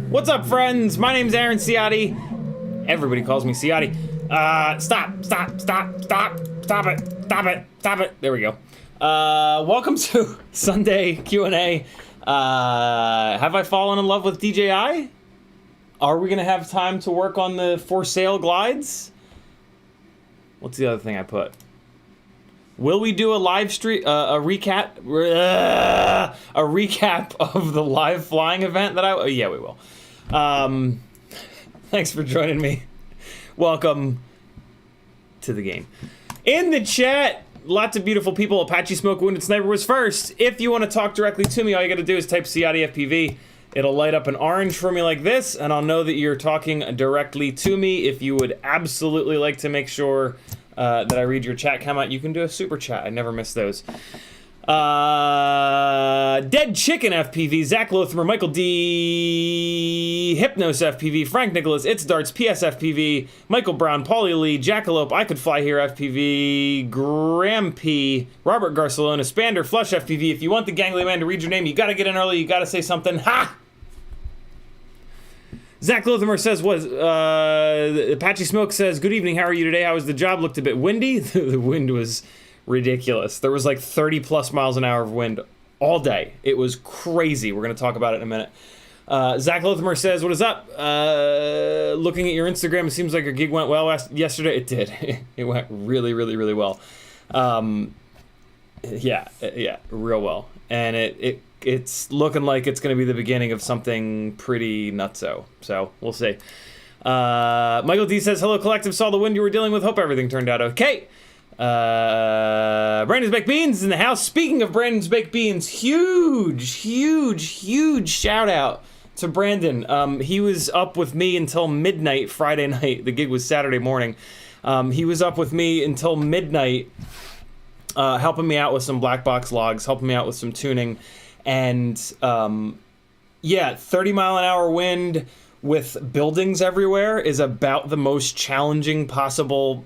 What's up, friends? My name's Aaron Ciotti. Everybody calls me Ciotti. Stop it. There we go. Welcome to Sunday Q&A. Have I fallen in love with DJI? Are we gonna have time to work on the for sale glides? What's the other thing I put? Will we do a live stream, a recap of the live flying event that oh, yeah, we will. Thanks for joining me. Welcome to the game. In the chat, lots of beautiful people. Apache Smoke Wounded Sniper was first. If you want to talk directly to me, all you gotta do is type CiottiFPV. It'll light up an orange for me like this, and I'll know that you're talking directly to me. If you would absolutely like to make sure that I read your chat comment, you can do a super chat. I never miss those. Dead Chicken FPV, Zach Lothamer, Michael D, Hypnos FPV, Frank Nicholas, It's Darts, PS FPV, Michael Brown, Paulie Lee, Jackalope, I Could Fly Here FPV, Graham P, Robert Garcelona, Spander, Flush FPV. If you want the Gangly Man to read your name, you gotta get in early, you gotta say something. Ha! Zach Lothamer says, Apache Smoke says, good evening, how are you today? How was the job? Looked a bit windy. The wind was ridiculous. There was like 30 plus miles an hour of wind all day. It was crazy. We're going to talk about it in a minute. Zach Lothamer says, what is up? Looking at your Instagram, it seems like your gig went well yesterday. It did. It went really, really, really well. Yeah, real well. And it's looking like it's going to be the beginning of something pretty nutso. So we'll see. Michael D says, hello, collective. Saw the wind you were dealing with. Hope everything turned out okay. Brandon's Baked Beans is in the house. Speaking of Brandon's Baked Beans, huge shout out to Brandon. He was up with me until midnight Friday night. The gig was Saturday morning. He was up with me until midnight, helping me out with some black box logs, helping me out with some tuning. And yeah, 30 mile an hour wind with buildings everywhere is about the most challenging possible,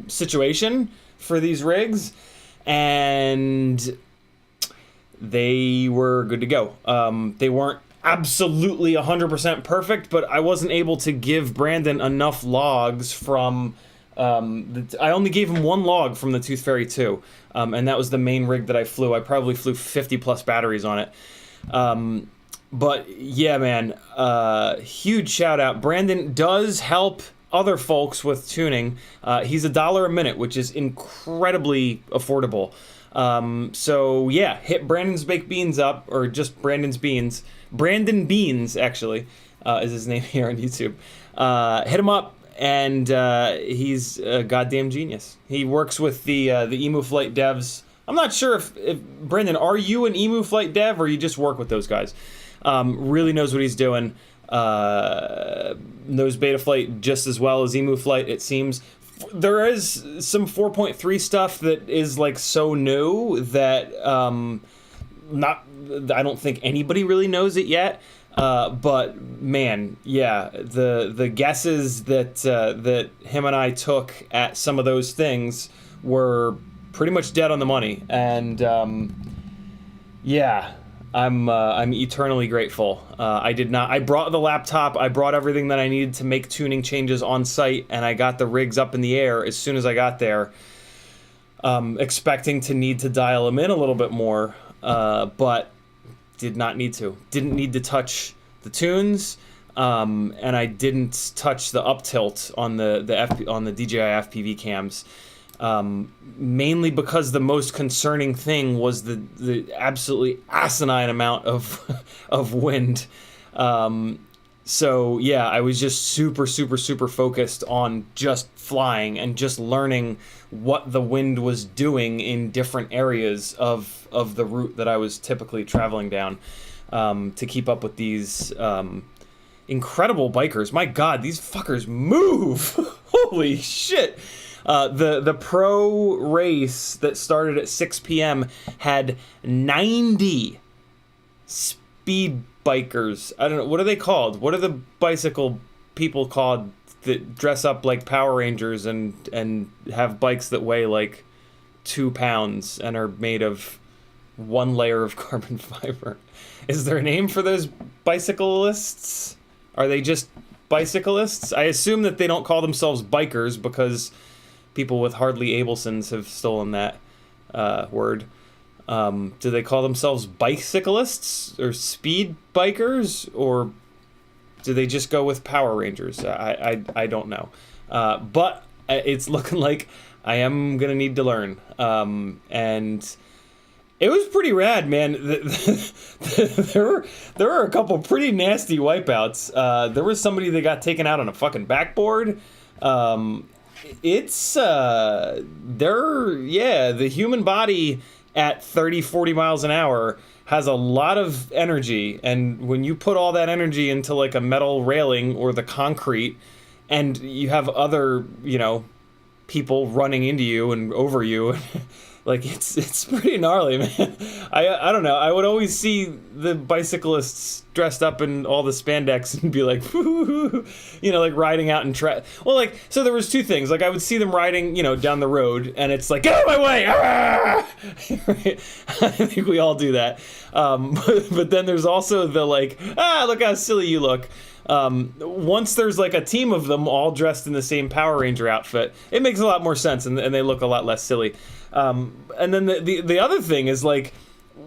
situation for these rigs, and they were good to go. They weren't absolutely 100% perfect, but I wasn't able to give Brandon enough logs from I only gave him one log from the Tooth Fairy 2, and that was the main rig that I flew. I probably flew 50 plus batteries on it. But yeah, man, huge shout out. Brandon does help other folks with tuning. He's $1 a minute, which is incredibly affordable. So yeah, hit Brandon's Baked Beans up, or just Brandon's Beans. Brandon Beans, actually, is his name here on YouTube. Hit him up, and he's a goddamn genius. He works with the Emu Flight devs. I'm not sure if Brandon, are you an Emu Flight dev, or you just work with those guys? Really knows what he's doing. Knows Betaflight just as well as Emu Flight, it seems. There is some 4.3 stuff that is like so new that I don't think anybody really knows it yet. But man, yeah, the guesses that him and I took at some of those things were pretty much dead on the money, and yeah. I'm eternally grateful. I brought the laptop, I brought everything that I needed to make tuning changes on site, and I got the rigs up in the air as soon as I got there, expecting to need to dial them in a little bit more, but did not need to. Didn't need to touch the tunes, and I didn't touch the up tilt on the DJI FPV cams. Mainly because the most concerning thing was the absolutely asinine amount of wind. So yeah, I was just super focused on just flying and just learning what the wind was doing in different areas of the route that I was typically traveling down, to keep up with these incredible bikers. My God, these fuckers move! Holy shit! The pro race that started at 6 p.m. had 90 speed bikers. I don't know, what are they called? What are the bicycle people called that dress up like Power Rangers and have bikes that weigh like 2 pounds and are made of one layer of carbon fiber? Is there a name for those bicyclists? Are they just bicyclists? I assume that they don't call themselves bikers because people with Hardly Abelsons have stolen that word. Do they call themselves bicyclists or speed bikers, or do they just go with Power Rangers? I don't know. But it's looking like I am going to need to learn. And it was pretty rad, man. There were a couple pretty nasty wipeouts. There was somebody that got taken out on a fucking backboard. It's the human body at 30-40 miles an hour has a lot of energy, and when you put all that energy into like a metal railing or the concrete, and you have other people running into you and over you. Like, it's pretty gnarly, man. I don't know. I would always see the bicyclists dressed up in all the spandex and be like, you know, like riding out in well, like, so there was two things. Like, I would see them riding, you know, down the road, and it's like, get out of my way! Ah! Right? I think we all do that. But then there's also the, like, look how silly you look. Once there's like a team of them all dressed in the same Power Ranger outfit, it makes a lot more sense, and they look a lot less silly. And then the other thing is, like,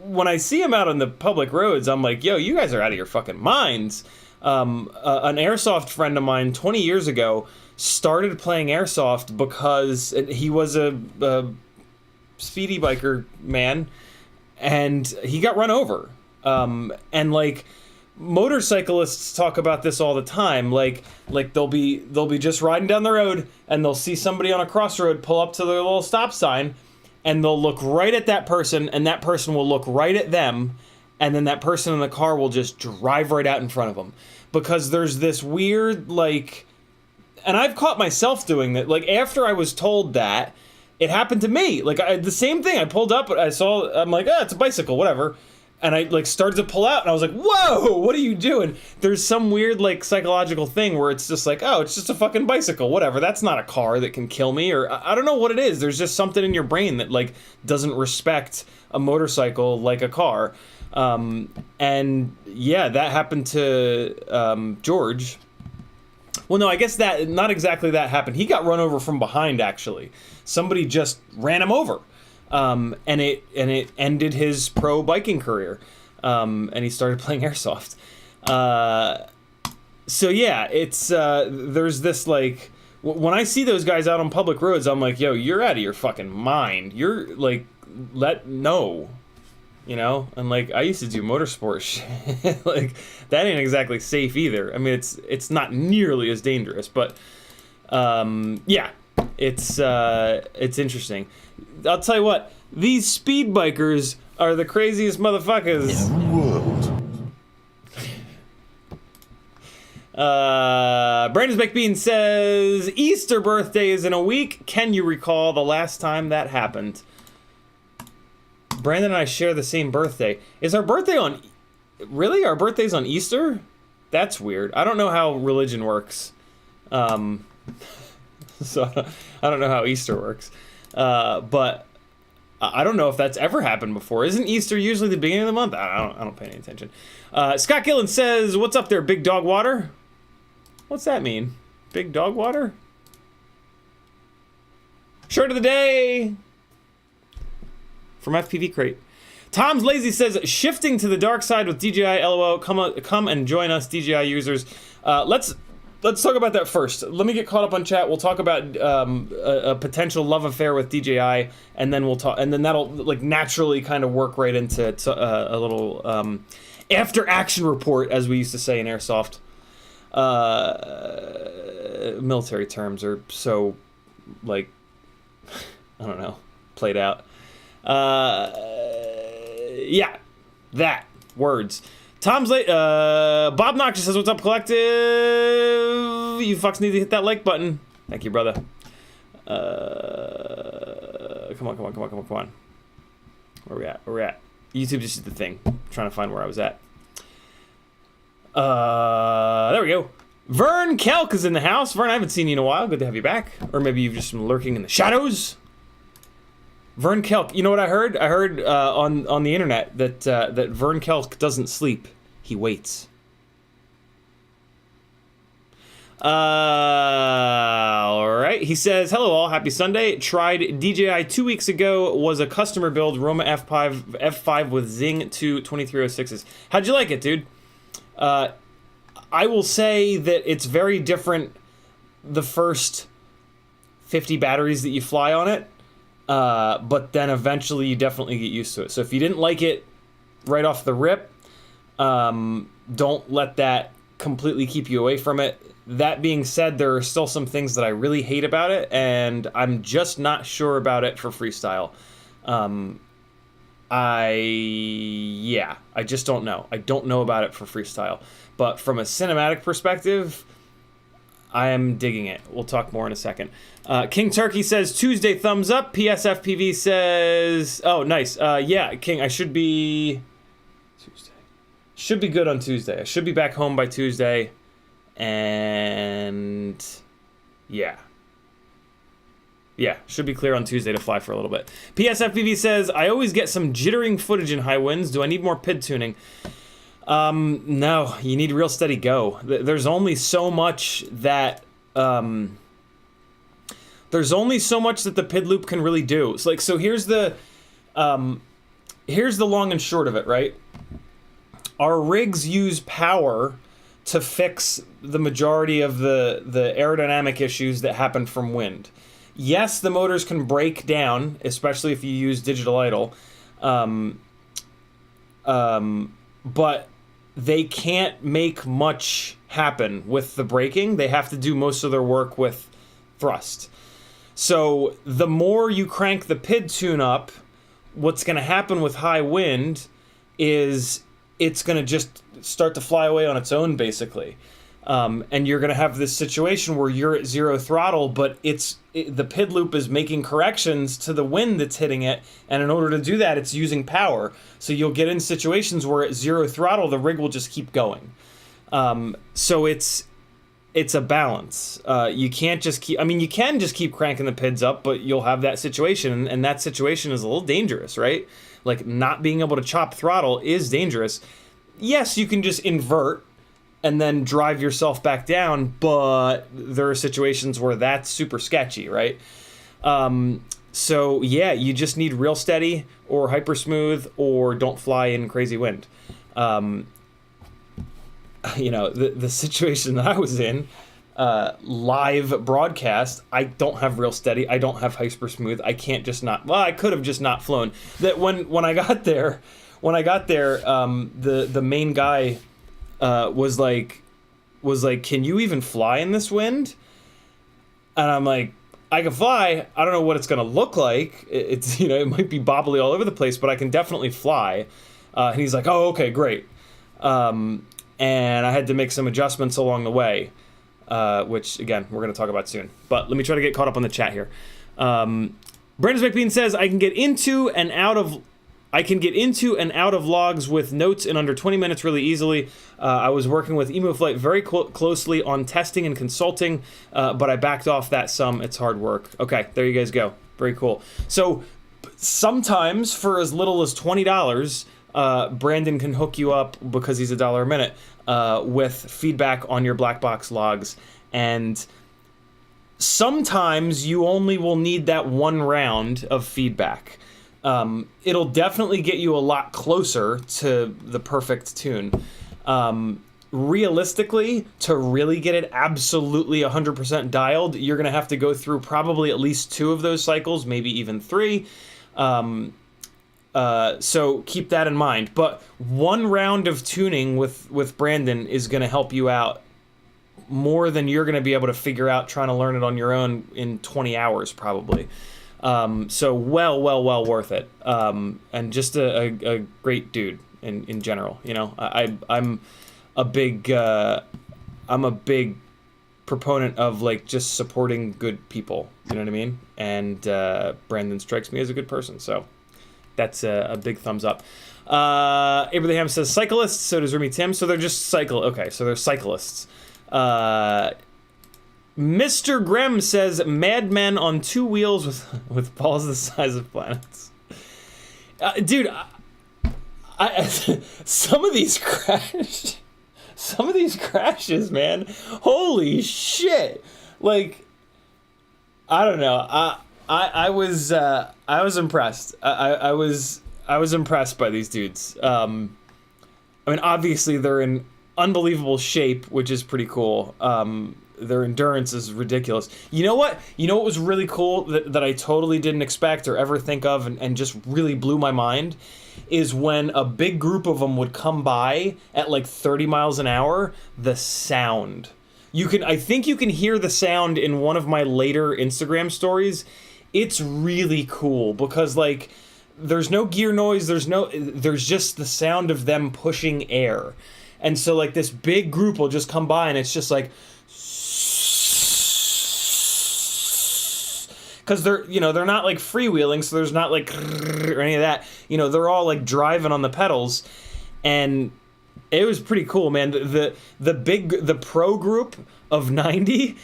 when I see them out on the public roads, I'm like, yo, you guys are out of your fucking minds. An airsoft friend of mine 20 years ago started playing airsoft because he was a speedy biker man, and he got run over. And like, motorcyclists talk about this all the time. Like they'll be just riding down the road, and they'll see somebody on a crossroad pull up to their little stop sign, and they'll look right at that person, and that person will look right at them, and then that person in the car will just drive right out in front of them. Because there's this weird, like, and I've caught myself doing that. Like, after I was told that, it happened to me. Like, the same thing. I pulled up, I'm like, it's a bicycle, whatever. And I, like, started to pull out, and I was like, whoa, what are you doing? There's some weird, like, psychological thing where it's just like, oh, it's just a fucking bicycle, whatever. That's not a car that can kill me, or I don't know what it is. There's just something in your brain that, like, doesn't respect a motorcycle like a car. And, yeah, that happened to George. Well, no, I guess that, not exactly that happened. He got run over from behind, actually. Somebody just ran him over. And it ended his pro biking career, and he started playing airsoft. So yeah, it's there's this, like, when I see those guys out on public roads, I'm like, yo, you're out of your fucking mind. You're like, no, you know. And like, I used to do motorsport shit. Like, that ain't exactly safe either. I mean, it's not nearly as dangerous, but yeah, it's interesting. I'll tell you what, these speed bikers are the craziest motherfuckers in the world. Brandon McBean says, Easter birthday is in a week. Can you recall the last time that happened? Brandon and I share the same birthday. Is our birthday on... Really? Our birthday's on Easter? That's weird. I don't know how religion works. So I don't know how Easter works. But I don't know if that's ever happened before. Isn't Easter usually the beginning of the month? I don't pay any attention. Scott Gillen says, what's up there, Big Dog Water? What's that mean? Big Dog Water? Shirt of the day from FPV Crate. Tom's Lazy says, shifting to the dark side with DJI LOL. Come and join us, DJI users. Let's talk about that first. Let me get caught up on chat. We'll talk about a potential love affair with DJI, and then we'll talk, and then that'll, like, naturally kind of work right into a little after action report, as we used to say in airsoft. Military terms are so, like, I don't know, played out. Yeah, that words. Tom's late. Bob Noxious says, what's up, collective? You fucks need to hit that like button. Thank you, brother. Come on. Where we at? YouTube just did the thing. I'm trying to find where I was at. There we go. Vern Kelk is in the house. Vern, I haven't seen you in a while. Good to have you back. Or maybe you've just been lurking in the shadows. Vern Kelk. You know what I heard? I heard on the internet that Vern Kelk doesn't sleep. He waits. All right. He says, hello all, happy Sunday. Tried DJI 2 weeks ago. Was a customer build Roma F5 with Zing 2 2306s. How'd you like it, dude? I will say that it's very different the first 50 batteries that you fly on it. But then eventually you definitely get used to it. So if you didn't like it right off the rip, don't let that completely keep you away from it. That being said, there are still some things that I really hate about it, and I'm just not sure about it for freestyle. I just don't know. I don't know about it for freestyle. But from a cinematic perspective, I am digging it. We'll talk more in a second. King Turkey says Tuesday thumbs up. PSFPV says, oh, nice. Yeah, King, I should be Tuesday. Should be good on Tuesday. I should be back home by Tuesday. And yeah. Yeah, should be clear on Tuesday to fly for a little bit. PSFPV says, I always get some jittering footage in high winds. Do I need more PID tuning? No, you need real steady go. There's only so much that, the PID loop can really do. So here's the long and short of it, right? Our rigs use power to fix the majority of the aerodynamic issues that happen from wind. Yes, the motors can break down, especially if you use digital idle, but they can't make much happen with the braking. They have to do most of their work with thrust. So the more you crank the PID tune up, what's going to happen with high wind is it's going to just start to fly away on its own, basically. And you're going to have this situation where you're at zero throttle, but the PID loop is making corrections to the wind that's hitting it, and in order to do that, it's using power. So you'll get in situations where at zero throttle, the rig will just keep going. So it's a balance. You can't just keep... I mean, you can just keep cranking the PIDs up, but you'll have that situation, and that situation is a little dangerous, right? Like, not being able to chop throttle is dangerous. Yes, you can just invert and then drive yourself back down, but there are situations where that's super sketchy, right? So yeah, you just need real steady or hyper smooth or don't fly in crazy wind. You know, the situation that I was in, live broadcast, I don't have real steady, I don't have hyper smooth, I can't just not, well, I could have just not flown. That when I got there, the main guy was like, can you even fly in this wind? And I'm like, I can fly. I don't know what it's gonna look like. It's, you know, it might be bobbly all over the place, but I can definitely fly. And he's like, oh, okay, great. And I had to make some adjustments along the way, which again we're gonna talk about soon. But let me try to get caught up on the chat here. Brandon McBean says I can get into and out of logs with notes in under 20 minutes really easily. I was working with EmuFlight very closely on testing and consulting, but I backed off that some. It's hard work. Okay, there you guys go. Very cool. So sometimes for as little as $20, Brandon can hook you up, because he's $1 a minute, with feedback on your black box logs. And sometimes you only will need that one round of feedback. It'll definitely get you a lot closer to the perfect tune. Realistically, to really get it absolutely 100% dialed, you're going to have to go through probably at least 2 of those cycles, maybe even 3. So keep that in mind. But one round of tuning with Brandon is going to help you out more than you're going to be able to figure out trying to learn it on your own in 20 hours, probably. So well worth it. And just a great dude in general. You know, I'm a big proponent of like just supporting good people. You know what I mean? And Brandon strikes me as a good person. So that's a big thumbs up. Abraham says cyclists. So does Remy Tim. So they're just Okay, so they're cyclists. Mr. Grem says madmen on 2 wheels with balls the size of planets. Dude, I some of these crashes, man. Holy shit! Like, I don't know. I was impressed. I was impressed by these dudes. I mean, obviously they're in unbelievable shape, which is pretty cool. Their endurance is ridiculous. You know what? You know what was really cool that I totally didn't expect or ever think of, and just really blew my mind, is when a big group of them would come by at like 30 miles an hour, the sound. I think you can hear the sound in one of my later Instagram stories. It's really cool because like there's no gear noise, there's just the sound of them pushing air. And so like this big group will just come by and it's just like because they're not like freewheeling, so there's not like or any of that. They're all like driving on the pedals, and it was pretty cool, man. The pro group of 90.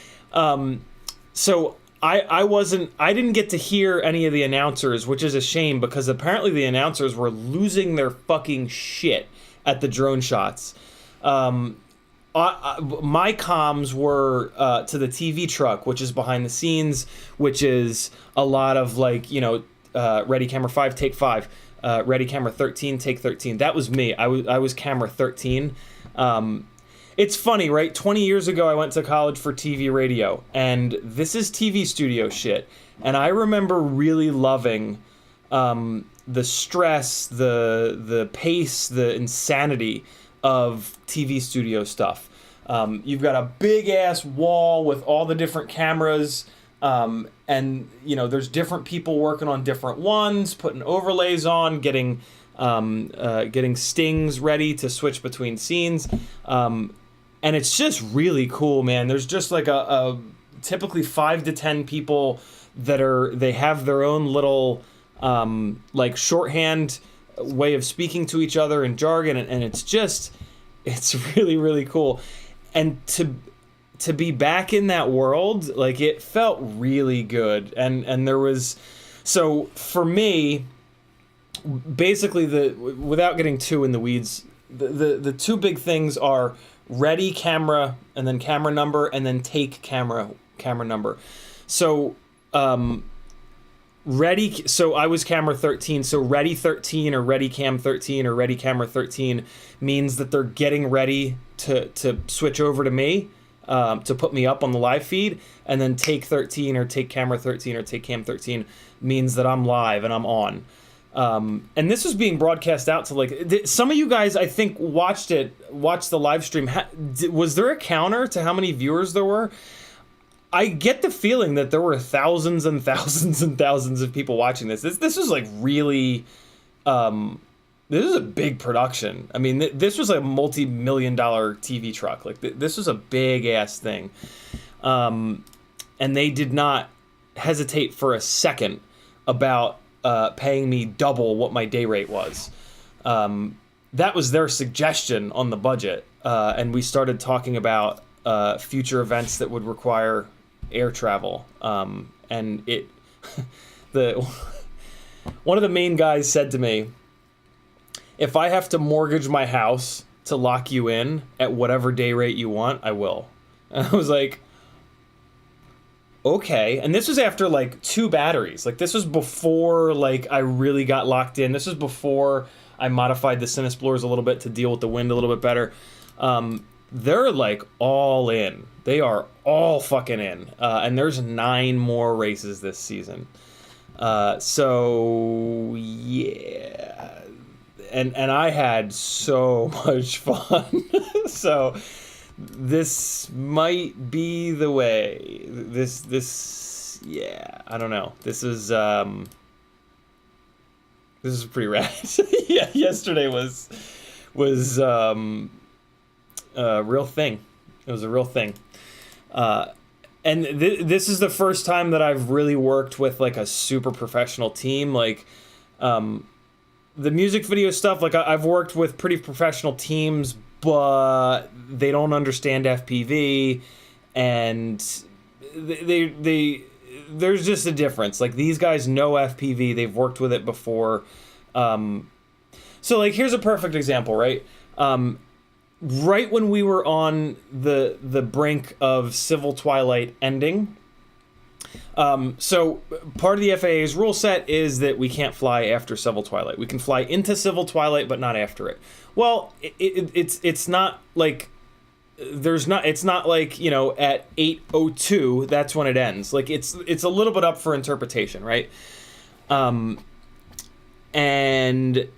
So I didn't get to hear any of the announcers, which is a shame because apparently the announcers were losing their fucking shit at the drone shots. My comms were to the TV truck, which is behind the scenes, which is a lot of like, ready camera 5, take 5, ready camera 13, take 13. That was me. I was camera 13. It's funny, right? 20 years ago, I went to college for TV radio, and this is TV studio shit. And I remember really loving the stress, the pace, the insanity of TV studio stuff. You've got a big ass wall with all the different cameras, and there's different people working on different ones, putting overlays on, getting stings ready to switch between scenes, and it's just really cool, man. There's just like a typically 5 to 10 people they have their own little like shorthand way of speaking to each other in jargon, and it's really, really cool. And to be back in that world, like, it felt really good. And there was, so for me, basically without getting too in the weeds, the two big things are ready camera and then camera number, and then take camera number. So so I was camera 13, so ready 13 or ready cam 13 or ready camera 13 means that they're getting ready to switch over to me, to put me up on the live feed. And then take 13 or take camera 13 or take cam 13 means that I'm live and I'm on. And this was being broadcast out to like, some of you guys I think watched the live stream. Was there a counter to how many viewers there were? I get the feeling that there were thousands and thousands and thousands of people watching this. This was like really, this is a big production. I mean, this was a multi-million-dollar TV truck. Like, this was a big-ass thing. And they did not hesitate for a second about paying me double what my day rate was. That was their suggestion on the budget. And we started talking about future events that would require air travel. And one of the main guys said to me, if I have to mortgage my house to lock you in at whatever day rate you want, I will. And I was like, okay. And this was after like 2 batteries. Like, this was before like I really got locked in. This was before I modified the Cinesplores a little bit to deal with the wind a little bit better. They're like all in. They are all fucking in. And there's 9 more races this season. So yeah. And I had so much fun. So this might be the way. Yeah, I don't know. This is pretty rad. Yeah, yesterday was a real thing. It was a real thing. And this is the first time that I've really worked with like a super professional team. Like, the music video stuff, like I've worked with pretty professional teams, but they don't understand FPV, and there's just a difference. Like, these guys know FPV, they've worked with it before. So like, here's a perfect example, right? Right when we were on the brink of Civil Twilight ending, so part of the FAA's rule set is that we can't fly after Civil Twilight. We can fly into Civil Twilight, but not after it. Well, it's not like it's not like, at 8:02 that's when it ends. Like, it's a little bit up for interpretation, right? And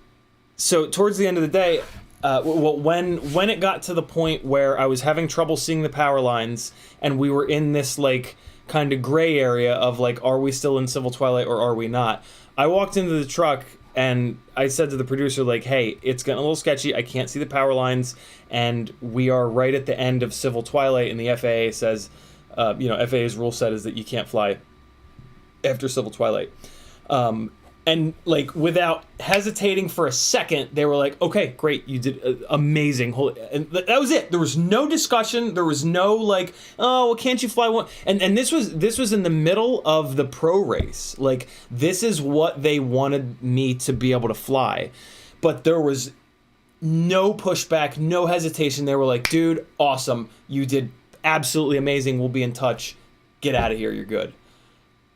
so towards the end of the day, when it got to the point where I was having trouble seeing the power lines, and we were in this like kind of gray area of like, are we still in Civil Twilight or are we not? I walked into the truck and I said to the producer, like, hey, it's getting a little sketchy. I can't see the power lines, and we are right at the end of Civil Twilight, and the FAA says, FAA's rule set is that you can't fly after Civil Twilight. And like without hesitating for a second, they were like, okay, great, you did amazing. And that was it. There was no discussion. There was no like, oh, well, can't you fly one? And this was in the middle of the pro race. Like, this is what they wanted me to be able to fly. But there was no pushback, no hesitation. They were like, dude, awesome. You did absolutely amazing. We'll be in touch. Get out of here. You're good.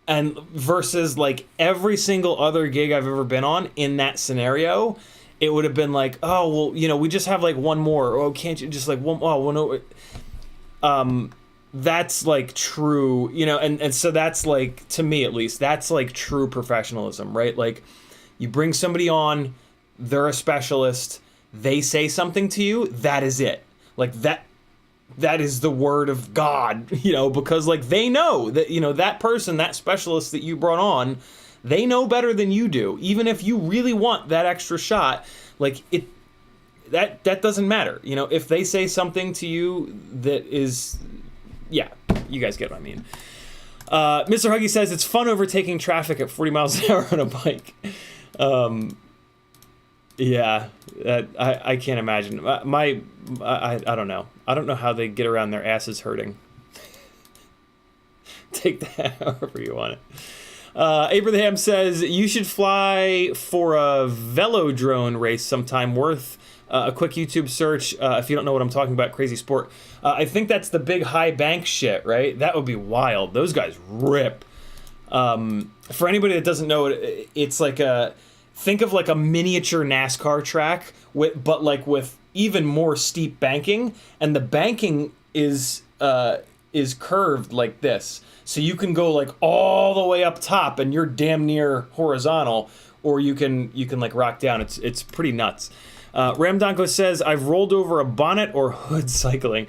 And versus like every single other gig I've ever been on in that scenario, it would have been like, oh, well, you know, we just have like one more. Oh, can't you just like one? Oh, well, no. That's like true, you know, and so that's like, to me at least, that's like true professionalism, right? Like, you bring somebody on, they're a specialist, they say something to you, that is it. Like that is the word of God, you know, because like they know that, you know, that person, that specialist that you brought on, they know better than you do. Even if you really want that extra shot, like that doesn't matter. You know, if they say something to you that is, yeah, you guys get what I mean. Mr. Huggy says it's fun overtaking traffic at 40 miles an hour on a bike. Yeah, I can't imagine. I don't know. I don't know how they get around their asses hurting. Take that however you want it. Abraham says, you should fly for a velodrone race sometime, worth a quick YouTube search. If you don't know what I'm talking about, crazy sport. I think that's the big high bank shit, right? That would be wild. Those guys rip. For anybody that doesn't know it, it's like think of like a miniature NASCAR track, but like with even more steep banking, and the banking is curved like this, so you can go like all the way up top and you're damn near horizontal, or you can like rock down. It's pretty nuts. Ramdonko says, I've rolled over a bonnet or hood cycling.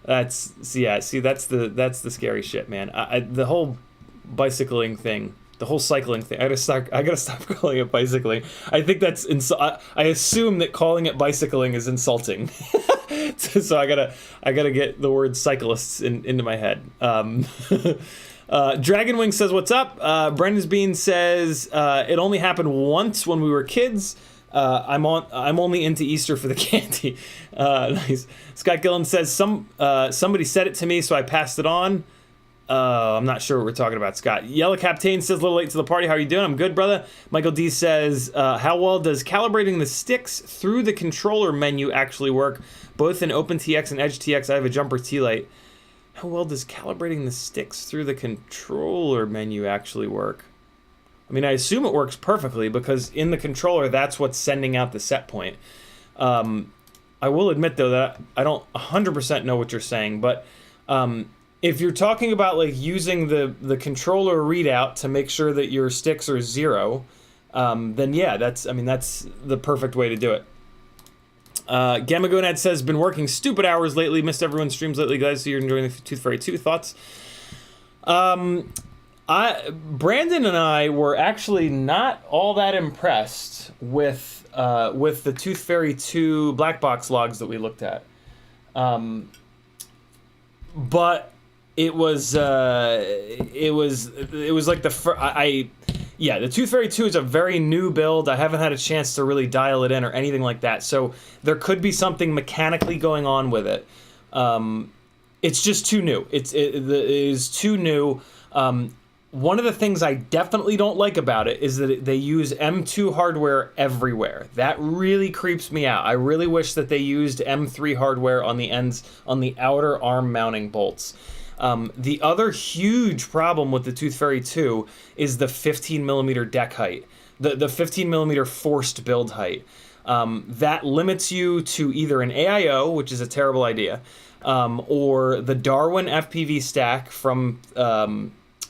That's the scary shit, man. The whole bicycling thing, the whole cycling thing, I gotta stop calling it bicycling. I think that's I assume that calling it bicycling is insulting. So I gotta get the word cyclists into my head. Dragonwing says, what's up? Brendan's Bean says, it only happened once when we were kids. I'm only into Easter for the candy. Nice. Scott Gillen says, somebody said it to me, so I passed it on. I'm not sure what we're talking about, Scott. Yellow Captain says, a little late to the party. How are you doing? I'm good, brother. Michael D says, how well does calibrating the sticks through the controller menu actually work? Both in OpenTX and EdgeTX, I have a jumper T-Light. How well does calibrating the sticks through the controller menu actually work? I mean, I assume it works perfectly, because in the controller, that's what's sending out the set point. I will admit, though, that I don't 100% know what you're saying, but if you're talking about like using the controller readout to make sure that your sticks are 0, then yeah, that's the perfect way to do it. Gamma Gonad says, been working stupid hours lately, missed everyone's streams lately, guys, so you're enjoying the Tooth Fairy 2. Thoughts? Brandon and I were actually not all that impressed with the Tooth Fairy 2 black box logs that we looked at. But it was like the Tooth Fairy 2 is a very new build. I haven't had a chance to really dial it in or anything like that. So there could be something mechanically going on with it. It's just too new. It is too new. One of the things I definitely don't like about it is that they use M2 hardware everywhere. That really creeps me out. I really wish that they used M3 hardware on the ends, on the outer arm mounting bolts. The other huge problem with the Tooth Fairy 2 is the 15mm deck height, the 15mm forced build height. That limits you to either an AIO, which is a terrible idea, or the Darwin FPV stack from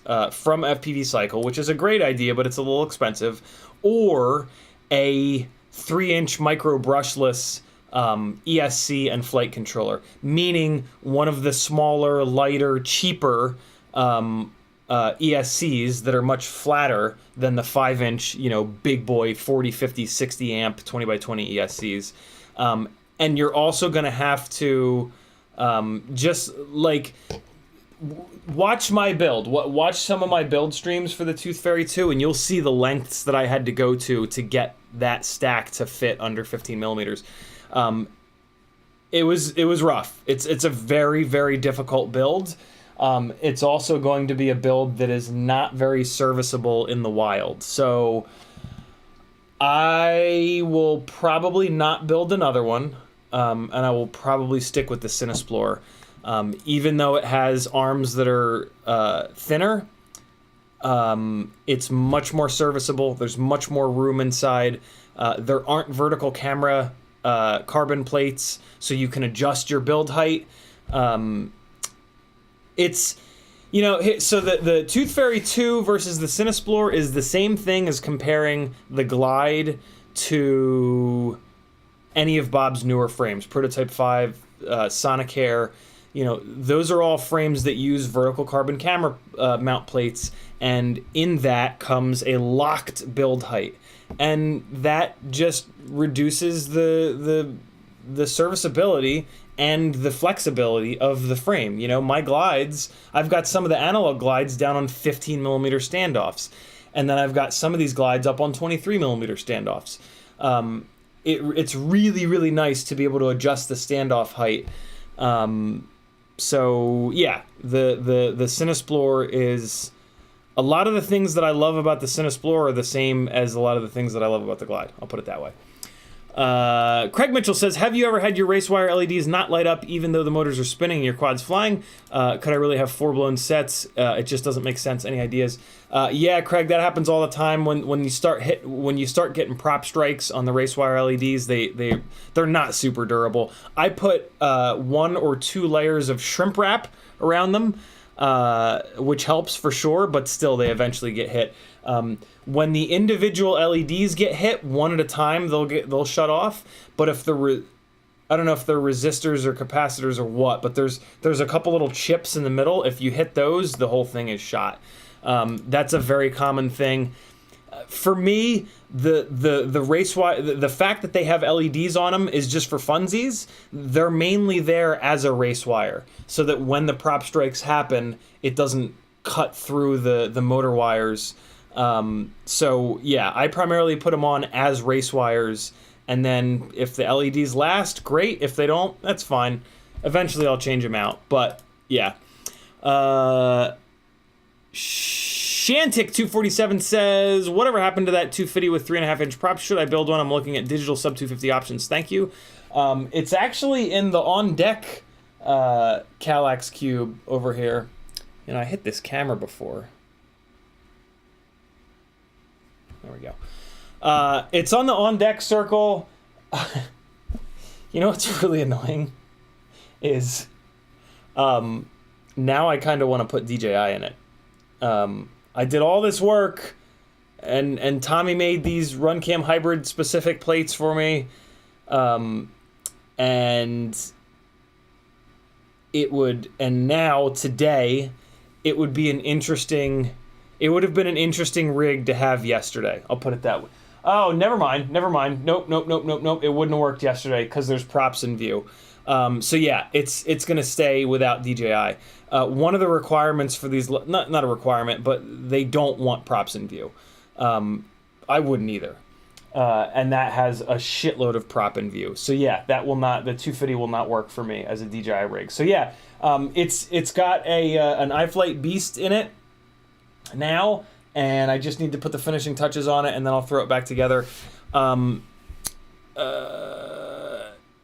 FPV Cycle, which is a great idea, but it's a little expensive, or a 3-inch micro brushless ESC and flight controller, meaning one of the smaller, lighter, cheaper ESCs that are much flatter than the 5-inch, big boy 40, 50, 60 amp 20x20 ESCs. And you're also going to have to just like watch my build. Watch some of my build streams for the Tooth Fairy 2, and you'll see the lengths that I had to go to get that stack to fit under 15 millimeters. It was rough. It's a very, very difficult build. It's also going to be a build that is not very serviceable in the wild. So I will probably not build another one, and I will probably stick with the Cinesplorer. Even though it has arms that are thinner, it's much more serviceable. There's much more room inside. There aren't vertical camera carbon plates, so you can adjust your build height. It's, you know, so the Tooth Fairy 2 versus the Cinesplorer is the same thing as comparing the Glide to any of Bob's newer frames, Prototype 5, Sonicare. You know, those are all frames that use vertical carbon camera mount plates, and in that comes a locked build height, and that just reduces the serviceability and the flexibility of the frame. You know, my glides, I've got some of the analog glides down on 15 millimeter standoffs, and then I've got some of these glides up on 23 millimeter standoffs. It's really, really nice to be able to adjust the standoff height. So yeah, the Cinesplorer is, a lot of the things that I love about the Cinesplorer are the same as a lot of the things that I love about the Glide. I'll put it that way. Craig Mitchell says, have you ever had your race wire LEDs not light up even though the motors are spinning and your quad's flying? Could I really have 4 blown sets? It just doesn't make sense. Any ideas? Yeah, Craig, that happens all the time when you start getting prop strikes on the race wire LEDs. They're not super durable. I put 1 or 2 layers of shrimp wrap around them, which helps for sure, but still they eventually get hit. When the individual LEDs get hit one at a time, they'll shut off. But if I don't know if they're resistors or capacitors or what, but there's a couple little chips in the middle. If you hit those, the whole thing is shot. That's a very common thing. For me, the race wire, the fact that they have LEDs on them is just for funsies. They're mainly there as a race wire, so that when the prop strikes happen, it doesn't cut through the motor wires. So yeah, I primarily put them on as race wires, and then if the LEDs last, great. If they don't, that's fine. Eventually I'll change them out, but yeah. Shantic247 says, whatever happened to that 250 with 3.5-inch props? Should I build one? I'm looking at digital sub 250 options. Thank you. It's actually in the on deck Kallax cube over here. You know, I hit this camera before. There we go. It's on the on-deck circle. You know what's really annoying? Is now I kind of want to put DJI in it. I did all this work, and Tommy made these RunCam hybrid specific plates for me. And now today, it would be it would have been an interesting rig to have yesterday. I'll put it that way. Oh, never mind. Nope. It wouldn't have worked yesterday because there's props in view. So yeah, it's going to stay without DJI. One of the requirements for these, not a requirement, but they don't want props in view. I wouldn't either. And that has a shitload of prop in view. So yeah, the 250 will not work for me as a DJI rig. So yeah, it's got an iFlight Beast in it now, and I just need to put the finishing touches on it, and then I'll throw it back together.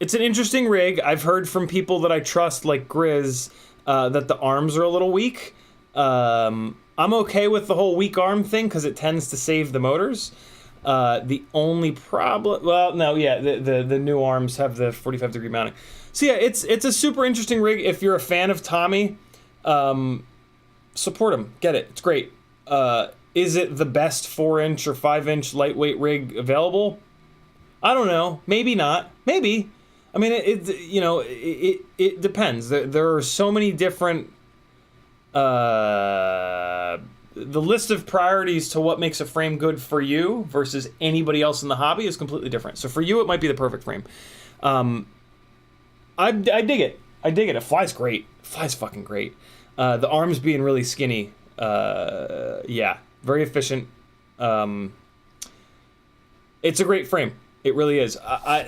It's an interesting rig. I've heard from people that I trust, like Grizz, that the arms are a little weak. I'm okay with the whole weak arm thing because it tends to save the motors. The only problem, the new arms have the 45 degree mounting. So yeah, it's a super interesting rig. If you're a fan of Tommy, support him. Get it. It's great. Is it the best 4-inch or 5-inch lightweight rig available? I don't know. Maybe not. Maybe. I mean, it depends. There are so many different. The list of priorities to what makes a frame good for you versus anybody else in the hobby is completely different. So for you, it might be the perfect frame. I dig it. It flies great. It flies fucking great. The arms being really skinny. Yeah, very efficient. It's a great frame. It really is.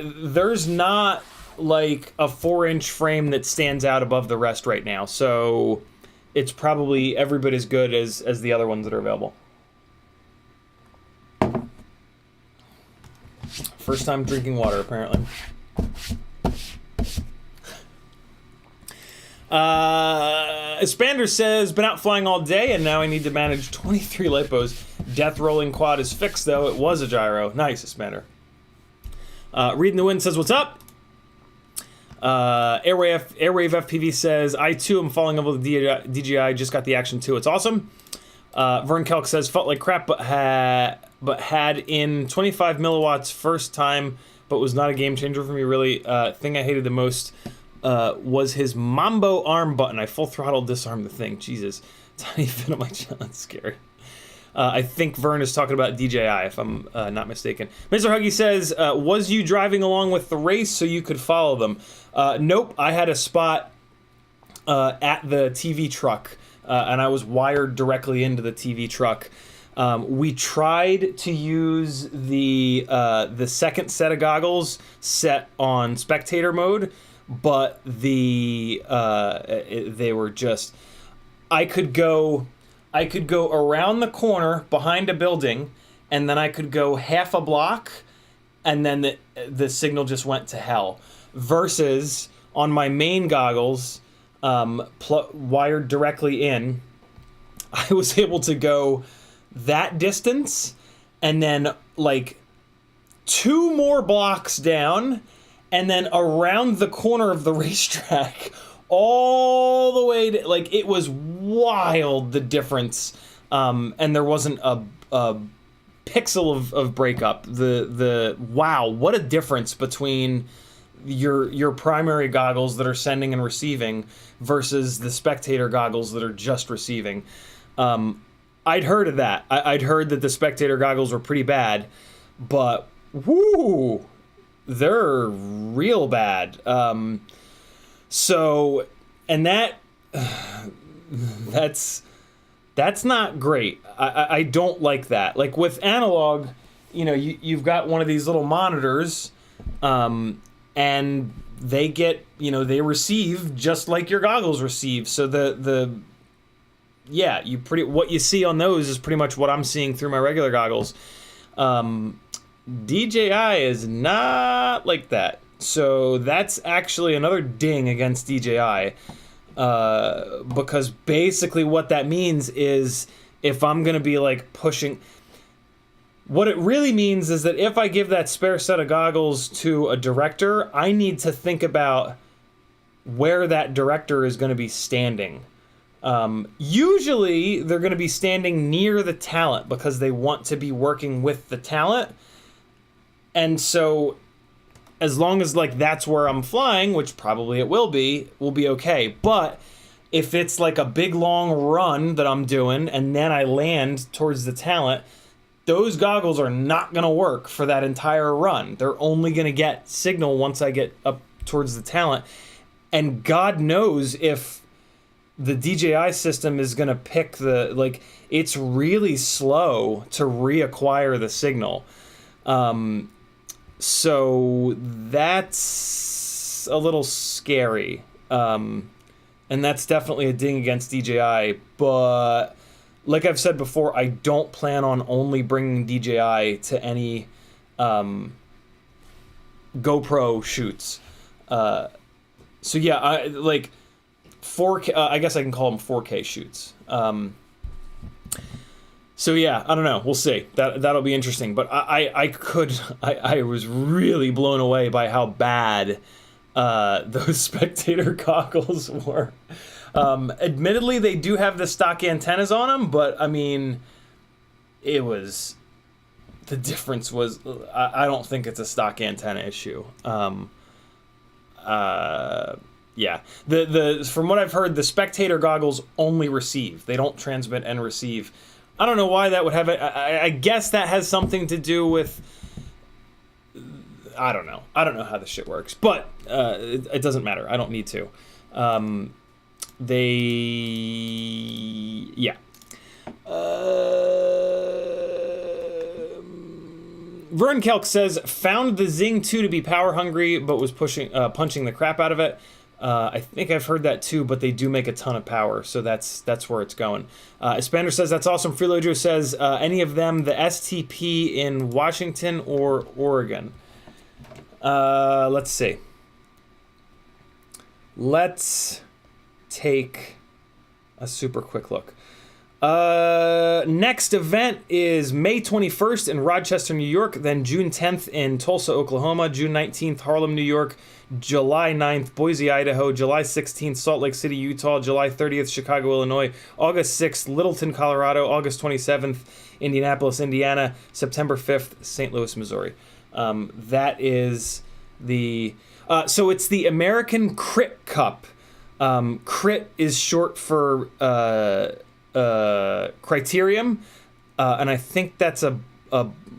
There's not like a 4-inch frame that stands out above the rest right now, so it's probably every bit as good as the other ones that are available. First time drinking water, apparently. Espander says, been out flying all day and now I need to manage 23 lipos. Death rolling quad is fixed though. It was a gyro. Nice, Espander. Reading the Wind says, what's up? Airwave FPV says, I too am falling in love with DJI. Just got the Action 2. It's awesome. Vern Kelk says, felt like crap, but had in 25 milliwatts first time, but was not a game changer for me really. Thing I hated the most was his Mambo arm button. I full throttle disarmed the thing. Jesus, tiny bit of my challenge, scary. I think Vern is talking about DJI, if I'm not mistaken. Mr. Huggy says, was you driving along with the race so you could follow them? Nope, I had a spot at the TV truck, and I was wired directly into the TV truck. We tried to use the second set of goggles set on spectator mode, but they were just... I could go around the corner behind a building, and then I could go half a block, and then the signal just went to hell. Versus on my main goggles, wired directly in, I was able to go that distance, and then like 2 more blocks down, and then around the corner of the racetrack, all the way to, like, it was wild, the difference, and there wasn't a pixel of breakup. Wow, what a difference between your primary goggles that are sending and receiving versus the spectator goggles that are just receiving. I'd heard of that. I'd heard that the spectator goggles were pretty bad, but whoo, they're real bad. So, and that's not great. I don't like that. Like with analog, you know, you've got one of these little monitors, and they get, you know, they receive just like your goggles receive. So yeah, what you see on those is pretty much what I'm seeing through my regular goggles. DJI is not like that. So that's actually another ding against DJI, because basically what that means is if I'm going to be like pushing... What it really means is that if I give that spare set of goggles to a director, I need to think about where that director is going to be standing. Usually they're going to be standing near the talent because they want to be working with the talent. And so as long as like that's where I'm flying, which probably it will be okay. But if it's like a big long run that I'm doing and then I land towards the talent, those goggles are not going to work for that entire run. They're only going to get signal once I get up towards the talent. And God knows if the DJI system is going to pick it's really slow to reacquire the signal. So that's a little scary. And that's definitely a ding against DJI. But like I've said before, I don't plan on only bringing DJI to any GoPro shoots. So yeah, I like 4K. I guess I can call them 4K shoots. So yeah, I don't know. We'll see. That'll be interesting. But I was really blown away by how bad those spectator goggles were. Admittedly, they do have the stock antennas on them, but I mean, the difference was, I don't think it's a stock antenna issue. Yeah, from what I've heard, the spectator goggles only receive. They don't transmit and receive. I don't know why that would have it. I guess that has something to do with, I don't know. I don't know how this shit works, but it doesn't matter. I don't need to. yeah. Vern Kelk says, found the Zing 2 to be power hungry, but was punching the crap out of it. I think I've heard that too, but they do make a ton of power, so that's where it's going. Espander says, that's awesome. Freelojo says, any of them, the STP in Washington or Oregon? Let's see. Let's take a super quick look. Next event is May 21st in Rochester, New York, then June 10th in Tulsa, Oklahoma, June 19th, Harlem, New York, July 9th, Boise, Idaho, July 16th, Salt Lake City, Utah, July 30th, Chicago, Illinois, August 6th, Littleton, Colorado, August 27th, Indianapolis, Indiana, September 5th, St. Louis, Missouri. That is the... so it's the American Crit Cup. Crit is short for Criterium, and I think that's a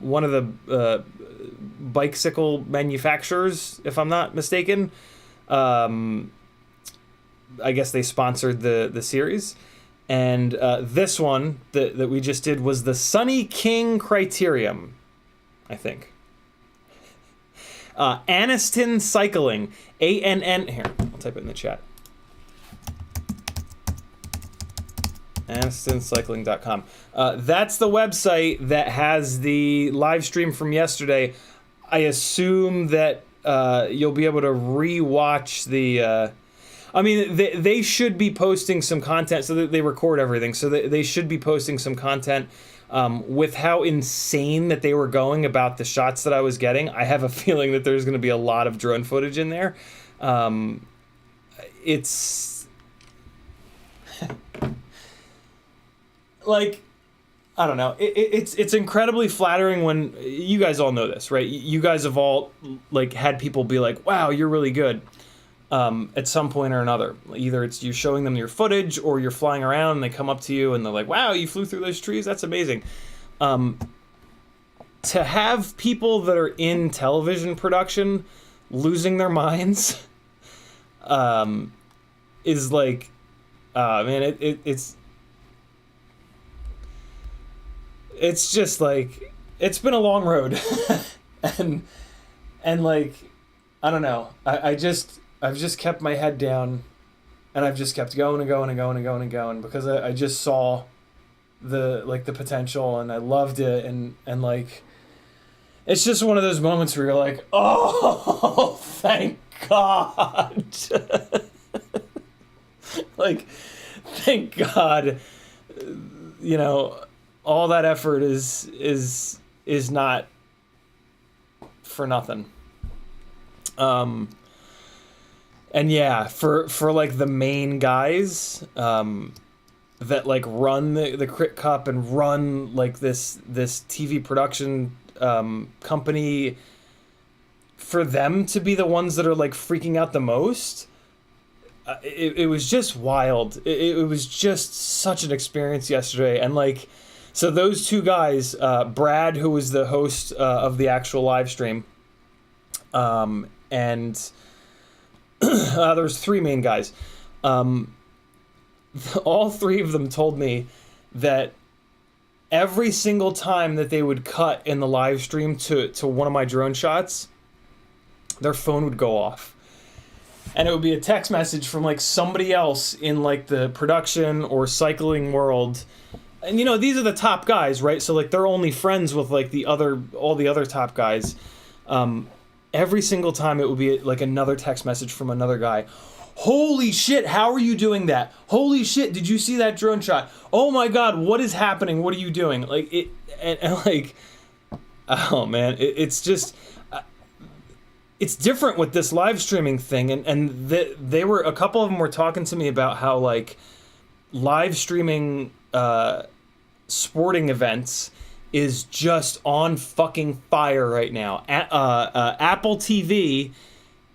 one of the bicycle manufacturers, if I'm not mistaken. I guess they sponsored the series, and this one that we just did was the Sunny King Criterium, I think. Anniston Cycling, ANN. Here, I'll type it in the chat. AnistonCycling.com. That's the website that has the live stream from yesterday. I assume that you'll be able to re-watch the... I mean, they should be posting some content, so that they record everything, so they should be posting some content. With how insane that they were going about the shots that I was getting, I have a feeling that there's going to be a lot of drone footage in there. It's... like, I don't know. It's incredibly flattering when you guys all know this, right? You guys have all like had people be like, "Wow, you're really good," at some point or another. Either it's you're showing them your footage, or you're flying around and they come up to you and they're like, "Wow, you flew through those trees. That's amazing." To have people that are in television production losing their minds, is like, man, it's just like, it's been a long road. and like, I don't know. I've just kept my head down, and I've just kept going and going and going and going and going, because I just saw the potential, and I loved it. And like, it's just one of those moments where you're like, oh, thank God. Like, thank God, you know, all that effort is not for nothing. And yeah, for like the main guys that like run the Crit Cup and run like this TV production company, for them to be the ones that are like freaking out the most, it was just wild. It was just such an experience yesterday. And like, so those two guys, Brad, who was the host of the actual live stream, and there's three main guys. All three of them told me that every single time that they would cut in the live stream to one of my drone shots, their phone would go off. And it would be a text message from like somebody else in like the production or cycling world. And you know, these are the top guys, right? So like they're only friends with like all the other top guys. Every single time it would be like another text message from another guy. Holy shit, how are you doing that? Holy shit, did you see that drone shot? Oh my God, what is happening? What are you doing? Like it, and like, oh man, it's just, it's different with this live streaming thing. And they were, a couple of them were talking to me about how like live streaming sporting events is just on fucking fire right now. Apple TV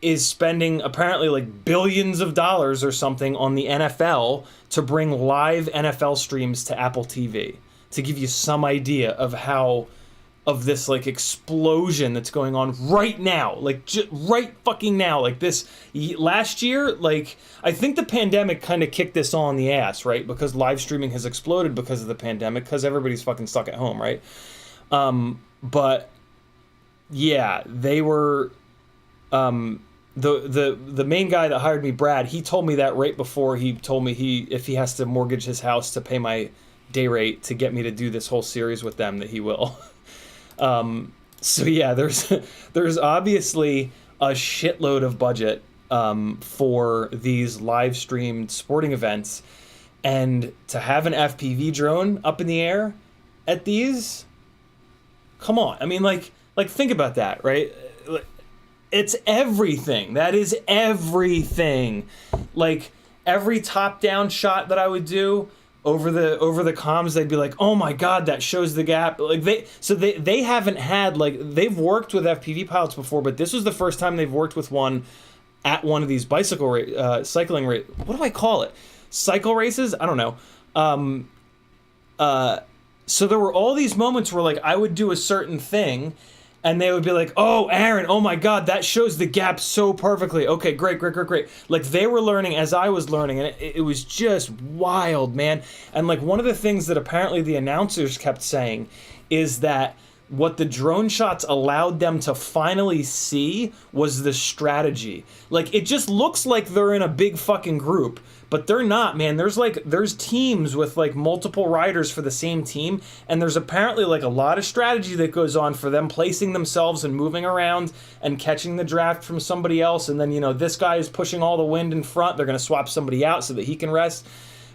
is spending apparently like billions of dollars or something on the NFL to bring live NFL streams to Apple TV, to give you some idea of how of this like explosion that's going on right now, like right fucking now. Like this last year, like I think the pandemic kind of kicked this all in the ass, right? Because live streaming has exploded because of the pandemic, because everybody's fucking stuck at home, right? But yeah, they were the main guy that hired me, Brad, he told me that right before he told me if he has to mortgage his house to pay my day rate to get me to do this whole series with them, that he will. So yeah, there's obviously a shitload of budget for these live streamed sporting events, and to have an FPV drone up in the air at these, come on. I mean, like think about that, right? It's everything. That is everything. Like every top-down shot that I would do over the comms, they'd be like, "Oh my god, that shows the gap." Like they haven't had, like, they've worked with FPV pilots before, but this was the first time they've worked with one at one of these cycling race. What do I call it? Cycle races? I don't know. So there were all these moments where like I would do a certain thing, and they would be like, "Oh, Aaron, oh my god, that shows the gap so perfectly. Okay, great. Like they were learning as I was learning, and it was just wild, man. And like one of the things that apparently the announcers kept saying is that what the drone shots allowed them to finally see was the strategy. Like it just looks like they're in a big fucking group, but they're not, man. There's teams with like multiple riders for the same team, and there's apparently like a lot of strategy that goes on for them placing themselves and moving around and catching the draft from somebody else, and then, you know, this guy is pushing all the wind in front, they're going to swap somebody out so that he can rest.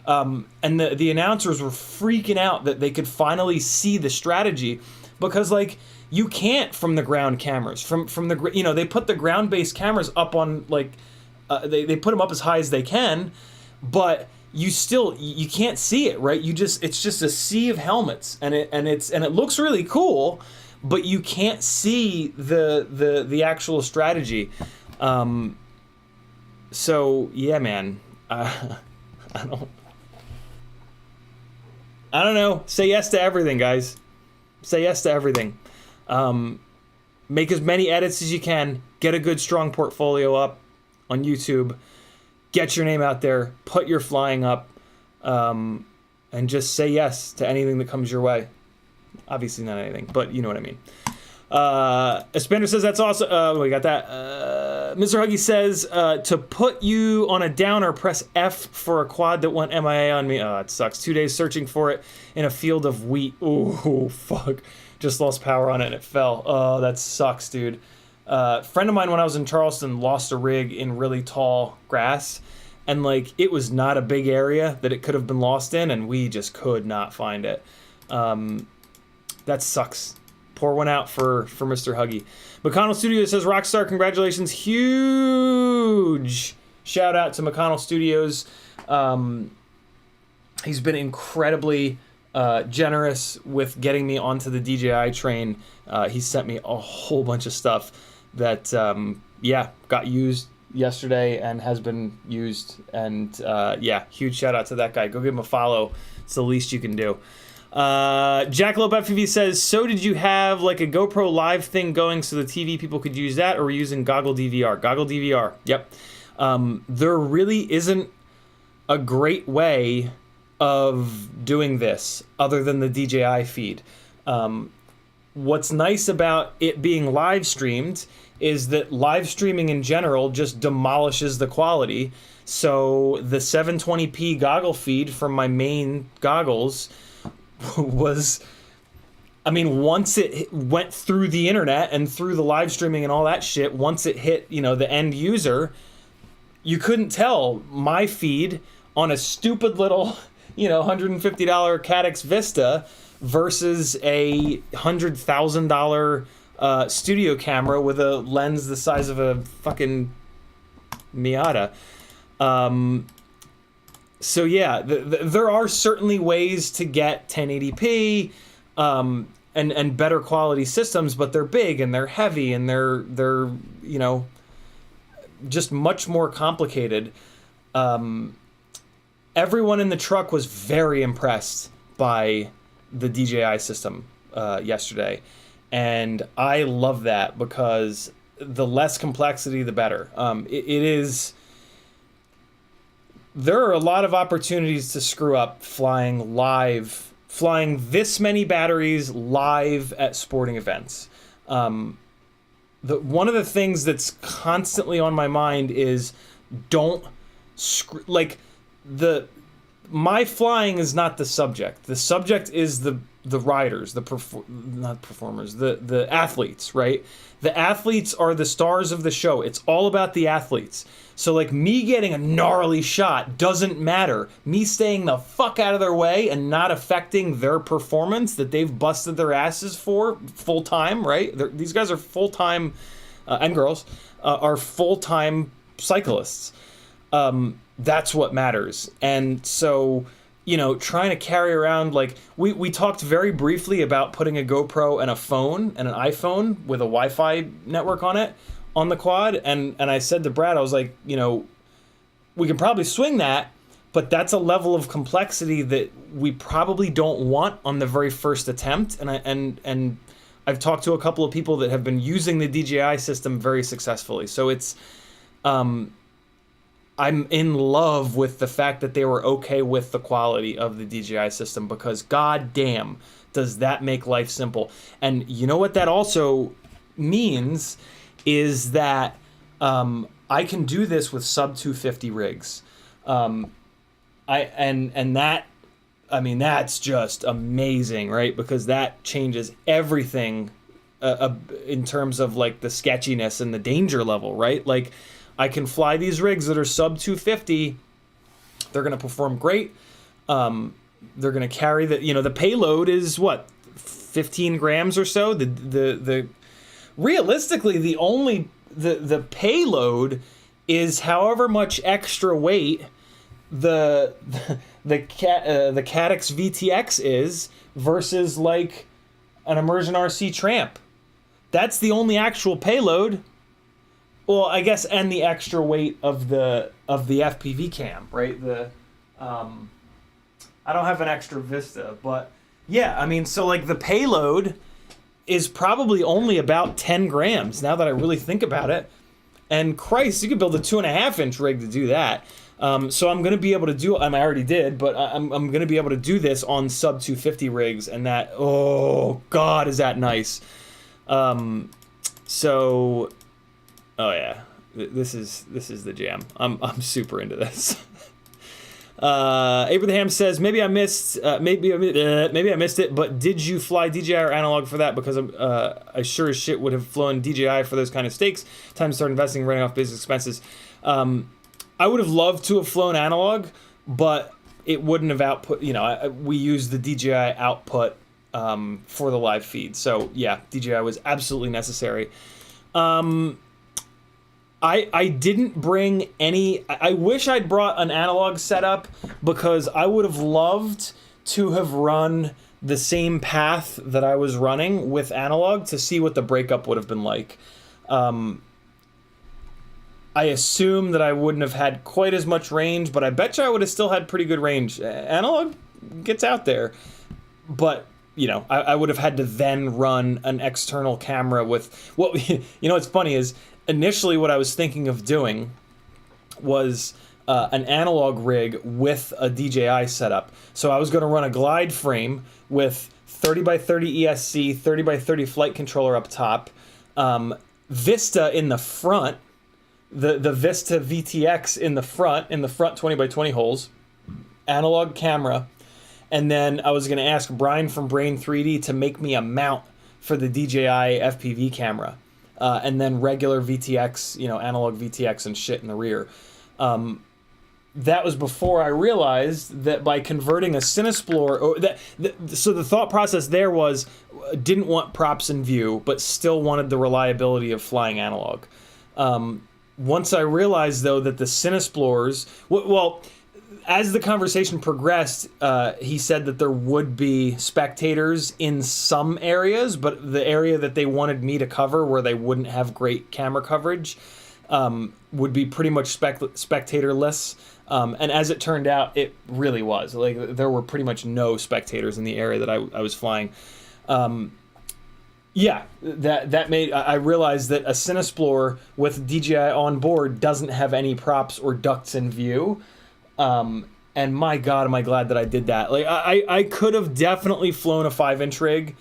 And the announcers were freaking out that they could finally see the strategy, because like you can't from the ground cameras, from the, you know, they put the ground-based cameras up on like they put them up as high as they can, but you can't see it, right? It's just a sea of helmets, and it looks really cool, but you can't see the actual strategy. So yeah, man, I don't know. Say yes to everything, guys. Say yes to everything. Make as many edits as you can. Get a good, strong portfolio up on YouTube. Get your name out there. Put your flying up. And just say yes to anything that comes your way. Obviously not anything, but you know what I mean. Espander says that's awesome. We got that. Mr. Huggy says, to put you on a downer, press F for a quad that went MIA on me. Oh, it sucks. 2 days searching for it in a field of wheat. Oh, fuck. Just lost power on it and it fell. Oh, that sucks, dude. Friend of mine, when I was in Charleston, lost a rig in really tall grass. And, like, it was not a big area that it could have been lost in, and we just could not find it. That sucks. Pour one out for Mr. Huggy. McConnell Studios says, Rockstar, congratulations. Huge shout out to McConnell Studios. He's been incredibly generous with getting me onto the DJI train. He sent me a whole bunch of stuff that, got used yesterday and has been used. And huge shout out to that guy. Go give him a follow. It's the least you can do. Jackalope FPV says, so did you have like a GoPro live thing going so the TV people could use that, or were you using Goggle DVR? Goggle DVR, yep. There really isn't a great way of doing this other than the DJI feed. What's nice about it being live streamed is that live streaming in general just demolishes the quality. So the 720p goggle feed from my main goggles was, I mean, once it went through the internet and through the live streaming and all that shit, once it hit, you know, the end user, you couldn't tell my feed on a stupid little, you know, $150 Caddx Vista versus a $100,000 studio camera with a lens the size of a fucking Miata. So yeah, there are certainly ways to get 1080p and better quality systems, but they're big and they're heavy and they're you know, just much more complicated. Everyone in the truck was very impressed by the DJI system yesterday, And I love that because the less complexity, the better. There are a lot of opportunities to screw up flying this many batteries live at sporting events. One of the things that's constantly on my mind is my flying is not the subject. The subject is the riders, the athletes, right? The athletes are the stars of the show. It's all about the athletes. So like me getting a gnarly shot doesn't matter. Me staying the fuck out of their way and not affecting their performance that they've busted their asses for full time, right? These guys are full time, and girls are full time cyclists. That's what matters. And so, trying to carry around, like, we talked very briefly about putting a GoPro and a phone and an iPhone with a Wi-Fi network on it on the quad. And I said to Brad, I was like, we can probably swing that, but that's a level of complexity that we probably don't want on the very first attempt. And I've talked to a couple of people that have been using the DJI system very successfully. So it's, I'm in love with the fact that they were okay with the quality of the DJI system, because goddamn, does that make life simple. And you know what that also means is that I can do this with sub 250 rigs. That's just amazing, right? Because that changes everything in terms of like the sketchiness and the danger level, right? Like, I can fly these rigs that are sub 250. They're going to perform great. They're going to carry the payload is what, 15 grams or so. The realistically, the payload is however much extra weight the Caddx VTX is versus like an Immersion RC Tramp. That's the only actual payload. Well, I guess, and the extra weight of the FPV cam, right? I don't have an extra Vista, but yeah, I mean, so like the payload is probably only about 10 grams now that I really think about it. And Christ, you could build a 2.5-inch rig to do that. So I'm going to be able to do, I already did, but I'm going to be able to do this on sub 250 rigs, and that, oh God, is that nice. Oh yeah, this is the jam. I'm super into this. Abraham says maybe I missed it, but did you fly DJI or analog for that? Because I sure as shit would have flown DJI for those kind of stakes. Time to start investing, running off business expenses. I would have loved to have flown analog, but it wouldn't have output. We used the DJI output for the live feed. So yeah, DJI was absolutely necessary. I didn't bring any. I wish I'd brought an analog setup, because I would have loved to have run the same path that I was running with analog to see what the breakup would have been like. I assume that I wouldn't have had quite as much range, but I bet you I would have still had pretty good range. Analog gets out there, but I would have had to then run an external camera with. Well, what's funny is, initially what I was thinking of doing was an analog rig with a DJI setup. So I was going to run a glide frame with 30x30 ESC, 30x30 flight controller up top, Vista in the front, the Vista VTX in the front 20x20 holes, analog camera, and then I was going to ask Brian from Brain 3D to make me a mount for the DJI FPV camera. And then regular VTX, analog VTX and shit in the rear. That was before I realized that by converting a Cinesplorer, so the thought process there was, didn't want props in view, but still wanted the reliability of flying analog. Once I realized, though, that the Cinesplorers, well, as the conversation progressed, he said that there would be spectators in some areas, but the area that they wanted me to cover, where they wouldn't have great camera coverage, would be pretty much spectatorless. And as it turned out, it really was. Like, there were pretty much no spectators in the area that I was flying. Yeah, that made I realized that a Cinesplore with DJI on board doesn't have any props or ducts in view. And my God, am I glad that I did that. Like I could have definitely flown a 5-inch rig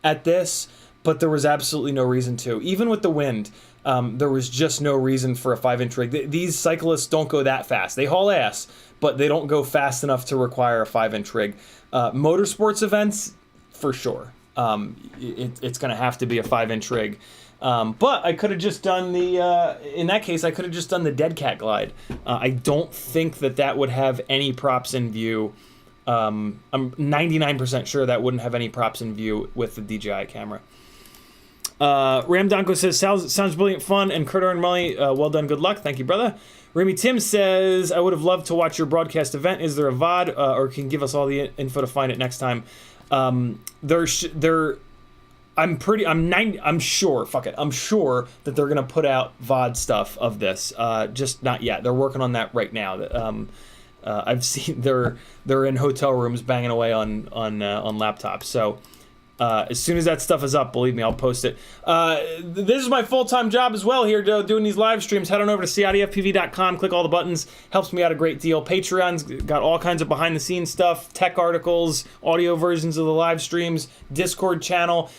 at this, but there was absolutely no reason to. Even with the wind, there was just no reason for a 5-inch rig. These cyclists don't go that fast. They haul ass, but they don't go fast enough to require a 5-inch rig. Motorsports events, for sure. It's going to have to be a 5-inch rig. But I could have just done in that case, I could have just done the Dead Cat Glide. I don't think that would have any props in view. I'm 99% sure that wouldn't have any props in view with the DJI camera. Ram Donko says, sounds brilliant fun, and Curter and Molly, well done, good luck. Thank you, brother. Remy Tim says, I would have loved to watch your broadcast event. Is there a VOD, or can you give us all the info to find it next time? I'm sure that they're gonna put out VOD stuff of this. Just not yet. They're working on that right now. I've seen they're in hotel rooms banging away on laptops. So as soon as that stuff is up, believe me, I'll post it. This is my full-time job as well here, doing these live streams. Head on over to CiottiFPV.com, click all the buttons. Helps me out a great deal. Patreon's got all kinds of behind-the-scenes stuff, tech articles, audio versions of the live streams, Discord channel.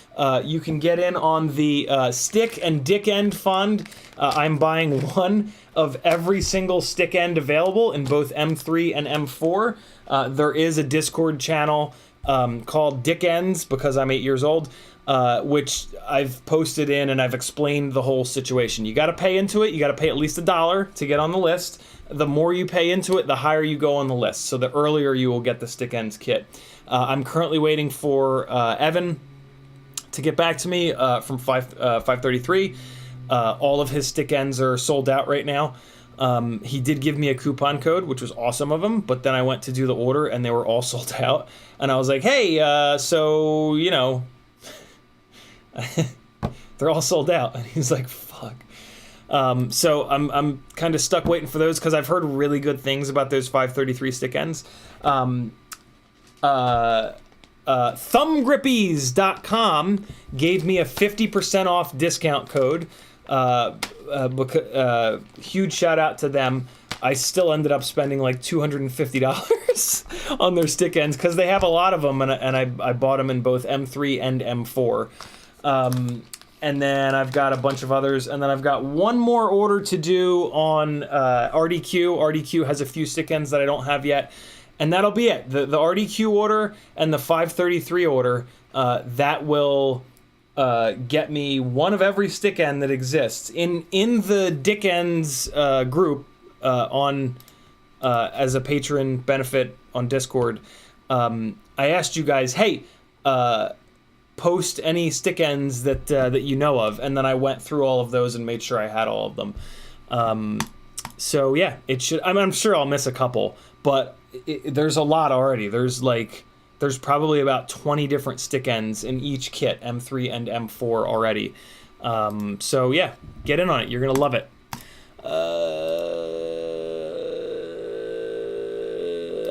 You can get in on the Stick and Dick End Fund. I'm buying one of every single stick end available in both M3 and M4. There is a Discord channel called Dick Ends, because I'm 8 years old, which I've posted in, and I've explained the whole situation. You got to pay into it. You got to pay at least $1 to get on the list. The more you pay into it, the higher you go on the list. So the earlier you will get the Stick Ends kit. I'm currently waiting for Evan to get back to me from 533. All of his stick ends are sold out right now. He did give me a coupon code, which was awesome of him, but then I went to do the order and they were all sold out. And I was like, hey, so, you know, they're all sold out. And he's like, fuck. So I'm kind of stuck waiting for those, because I've heard really good things about those 533 stick ends. Thumbgrippies.com gave me a 50% off discount code. Huge shout out to them. I still ended up spending like $250 on their stick ends, because they have a lot of them, and I bought them in both M3 and M4. And then I've got a bunch of others, and then I've got one more order to do on RDQ. RDQ has a few stick ends that I don't have yet, and that'll be it. The RDQ order and the 533 order, that will get me one of every stick end that exists in the Dick Ends group on as a patron benefit on Discord. I asked you guys, hey, post any stick ends that you know of, and then I went through all of those and made sure I had all of them. So yeah, it should. I'm sure I'll miss a couple, but there's a lot already. There's probably about 20 different stick ends in each kit, M3 and M4 already. So yeah, get in on it. You're gonna love it.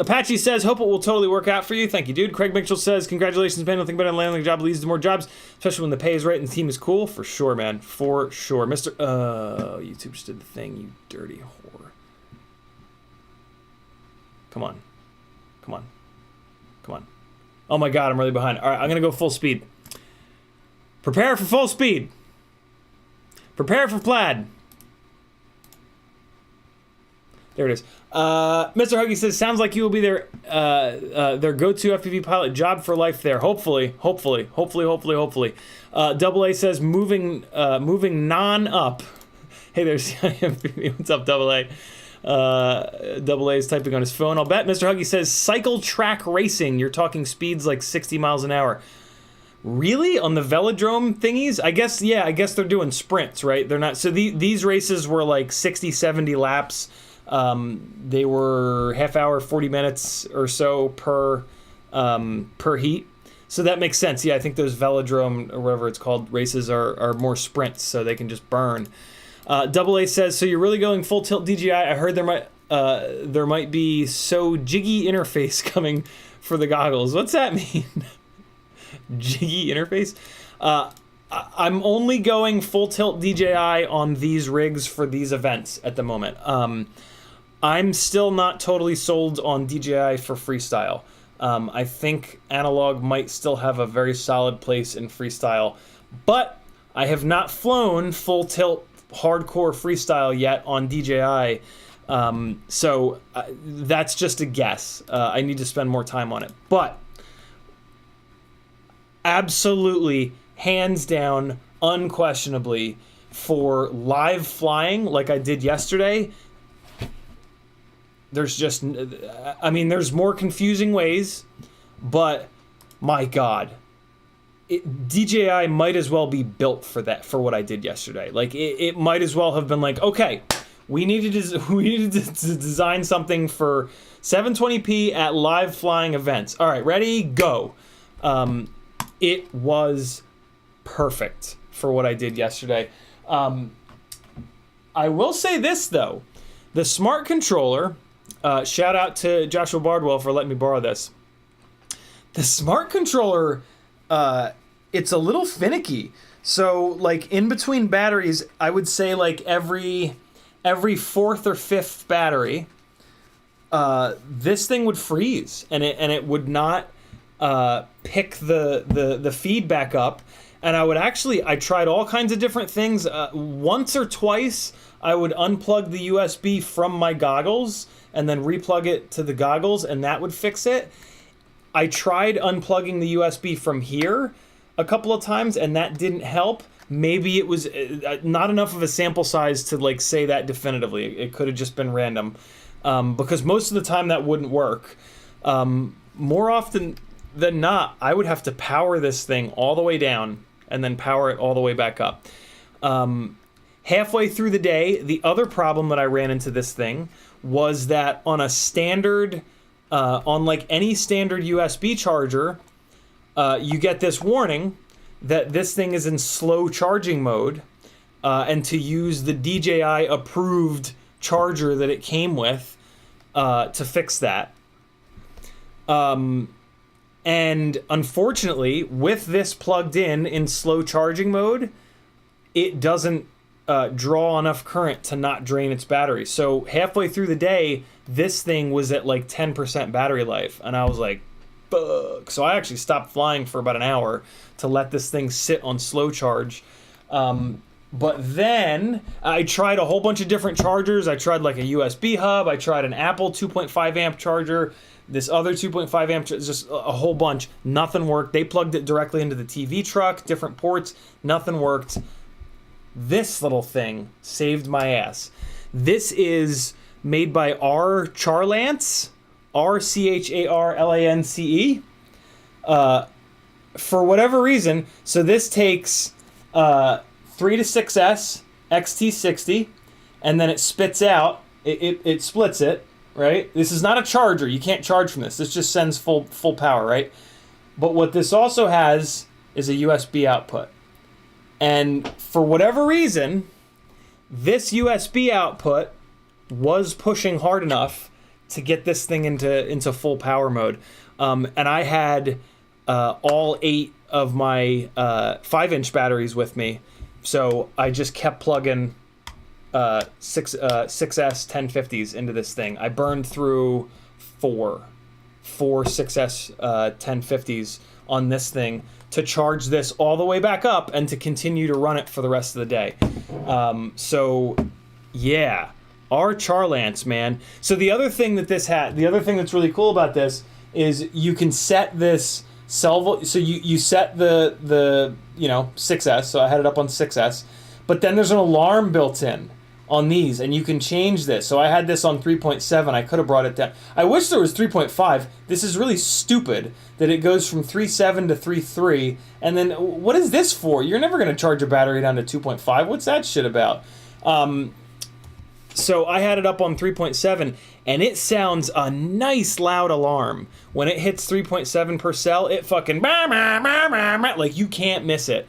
Apache says, hope it will totally work out for you. Thank you, dude. Craig Mitchell says, congratulations, man. Nothing better than landing a job leads to more jobs, especially when the pay is right and the team is cool. For sure, man. For sure. YouTube just did the thing, you dirty whore. Come on. Come on. Come on. Oh my God, I'm really behind. All right, I'm gonna go full speed. Prepare for full speed. Prepare for plaid. There it is. Mr. Huggy says, sounds like you will be their go-to FPV pilot, job for life there. Hopefully. Double A says, moving non-up. Hey there's what's up, Double A? Double A is typing on his phone. I'll bet. Mr. Huggy says, cycle track racing. You're talking speeds like 60 miles an hour. Really? On the velodrome thingies? I guess they're doing sprints, right? They're not. So these races were like 60, 70 laps. They were half hour, 40 minutes or so per heat. So that makes sense. Yeah, I think those velodrome or whatever it's called races are more sprints, so they can just burn. Double A says, so you're really going full tilt DJI? I heard there might be so jiggy interface coming for the goggles. What's that mean? Jiggy interface? I'm only going full tilt DJI on these rigs for these events at the moment. I'm still not totally sold on DJI for freestyle. I think analog might still have a very solid place in freestyle, but I have not flown full tilt hardcore freestyle yet on DJI. So that's just a guess. I need to spend more time on it, but absolutely, hands down, unquestionably, for live flying like I did yesterday, there's just, I mean, there's more confusing ways, but my God, DJI might as well be built for that, for what I did yesterday. Like, it might as well have been like, okay, we needed to design something for 720p at live flying events. All right, ready, go. It was perfect for what I did yesterday. I will say this, though. The smart controller, shout out to Joshua Bardwell for letting me borrow this. The smart controller, it's a little finicky. So, like, in between batteries, I would say, like, every fourth or fifth battery, this thing would freeze, and it would not pick the feedback up. And I tried all kinds of different things. Once or twice, I would unplug the USB from my goggles and then replug it to the goggles, and that would fix it. I tried unplugging the USB from here a couple of times, and that didn't help. Maybe it was not enough of a sample size to, like, say that definitively. It could have just been random, because most of the time that wouldn't work. More often than not, I would have to power this thing all the way down and then power it all the way back up. Halfway through the day, the other problem that I ran into this thing was that on a standard, on like any standard USB charger, you get this warning that this thing is in slow charging mode, and to use the DJI approved charger that it came with to fix that. And unfortunately, with this plugged in slow charging mode, it doesn't draw enough current to not drain its battery. So halfway through the day, this thing was at like 10% battery life, and I was like, fuck. So I actually stopped flying for about an hour to let this thing sit on slow charge. But then I tried a whole bunch of different chargers. I tried like a USB hub. I tried an Apple 2.5 amp charger. This other 2.5 amp, just a whole bunch. Nothing worked. They plugged it directly into the TV truck, different ports. Nothing worked. This little thing saved my ass. This is made by Charlance, RCHARLANCE. For whatever reason, so this takes 3 to 6S XT60, and then it spits out. It splits it. Right? This is not a charger. You can't charge from this. This just sends full power, right? But what this also has is a USB output. And for whatever reason, this USB output was pushing hard enough to get this thing into full power mode. And I had all 8 of my 5-inch batteries with me. So I just kept plugging 6S 1050s into this thing. I burned through four 6S 1050s on this thing to charge this all the way back up and to continue to run it for the rest of the day. So yeah, our Charlance, man. So the other thing that this had, the other thing that's really cool about this is you can set this salvo. So you set the 6S. So I had it up on 6S, but then there's an alarm built in on these, and you can change this. So I had this on 3.7. I could have brought it down. I wish there was 3.5. This is really stupid that it goes from 3.7 to 3.3. And then what is this for? You're never going to charge a battery down to 2.5. What's that shit about? So I had it up on 3.7, and it sounds a nice loud alarm. When it hits 3.7 per cell, it fucking like you can't miss it.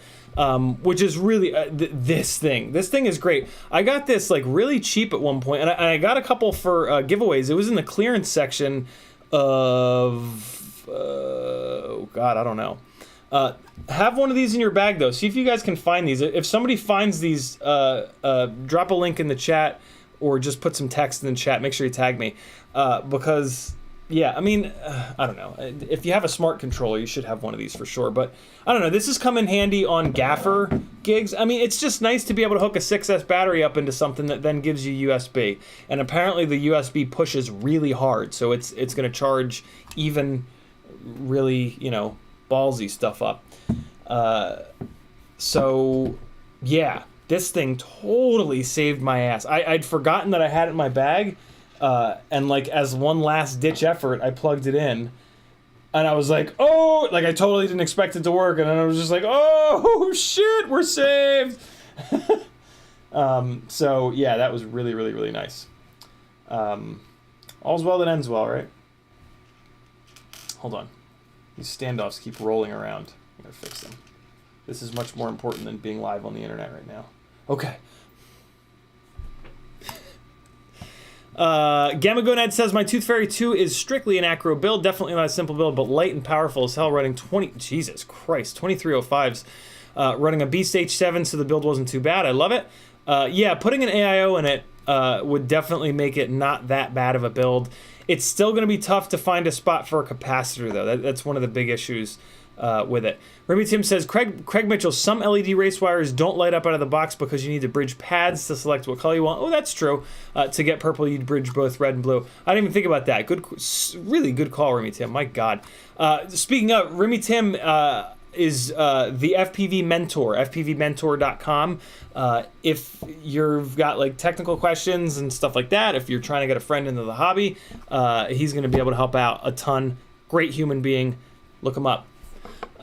Which is really this thing. This thing is great. I got this like really cheap at one point, and I got a couple for giveaways. It was in the clearance section of oh god, I don't know. Have one of these in your bag, though. See if you guys can find these. If somebody finds these, drop a link in the chat or just put some text in the chat. Make sure you tag me. Because, yeah, I mean, I don't know. If you have a smart controller, you should have one of these for sure. But, I don't know. This has come in handy on gaffer gigs. I mean, it's just nice to be able to hook a 6S battery up into something that then gives you USB. And apparently the USB pushes really hard. So it's going to charge even really, you know, ballsy stuff up. So yeah, this thing totally saved my ass. I'd forgotten that I had it in my bag, and like as one last ditch effort, I plugged it in, and I was like, oh, like I totally didn't expect it to work, and then I was just like, oh shit, we're saved. So yeah, that was really, really, really nice. All's well that ends well, right? Hold on. These standoffs keep rolling around. I'm gonna fix them. This is much more important than being live on the internet right now. Okay. Gamma Gonad says, my Tooth Fairy 2 is strictly an acro build. Definitely not a simple build, but light and powerful as hell, running 2305s. Running a Beast H7, so the build wasn't too bad. I love it. Yeah, putting an AIO in it would definitely make it not that bad of a build. It's still going to be tough to find a spot for a capacitor, though. That's one of the big issues with it. Remy Tim says, Craig Mitchell, some LED race wires don't light up out of the box because you need to bridge pads to select what color you want. Oh, that's true. To get purple, you'd bridge both red and blue. I didn't even think about that. Good, really good call, Remy Tim. My God. Speaking of, Remy Tim is the FPV Mentor, fpvmentor.com. If you've got like technical questions and stuff like that, if you're trying to get a friend into the hobby, he's going to be able to help out a ton. Great human being. Look him up.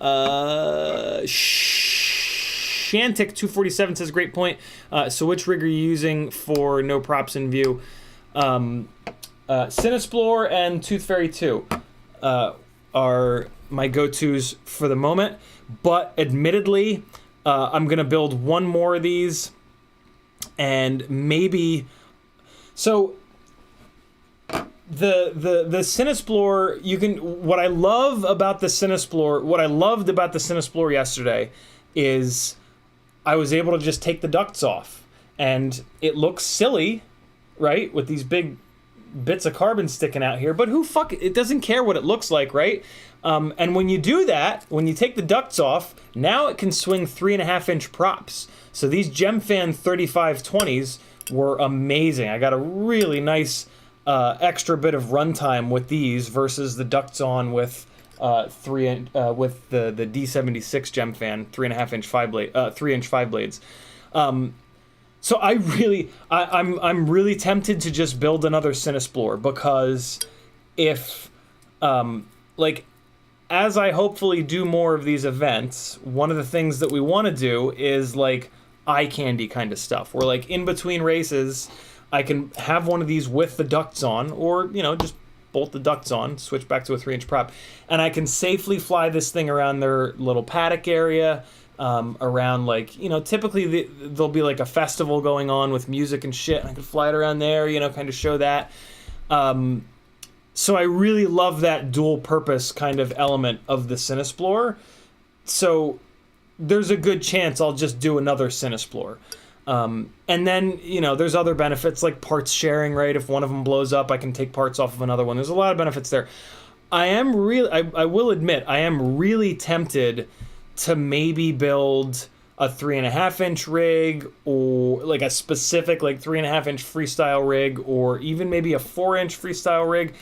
Shantic247 says, great point. So which rig are you using for no props in view? Cinesplore and Tooth Fairy 2 are my go-tos for the moment, but admittedly, I'm gonna build one more of these, and maybe, so the Cinesplore, you can, what I loved about the Cinesplore yesterday is I was able to just take the ducts off, and it looks silly, right, with these big bits of carbon sticking out here, but it doesn't care what it looks like, right? And when you do that, when you take the ducts off, now it can swing 3.5-inch props. So these GemFan 3520s were amazing. I got a really nice extra bit of runtime with these versus the ducts on with with the D76 GemFan 3.5-inch 3-inch 5 blades. So I'm really tempted to just build another Cinesplore, because if like, as I hopefully do more of these events, one of the things that we want to do is like eye candy kind of stuff, where like in between races I can have one of these with the ducts on, or you know, just bolt the ducts on, switch back to a 3-inch prop, and I can safely fly this thing around their little paddock area, around, like, you know, typically there'll be like a festival going on with music and shit, and I can fly it around there, you know, kind of show that. So I really love that dual purpose kind of element of the Cinesplore. So there's a good chance I'll just do another Cinesplore. And then, you know, there's other benefits like parts sharing, right? If one of them blows up, I can take parts off of another one. There's a lot of benefits there. I will admit, I am really tempted to maybe build a 3.5-inch rig, or like a specific like 3.5-inch freestyle rig, or even maybe a 4-inch freestyle rig.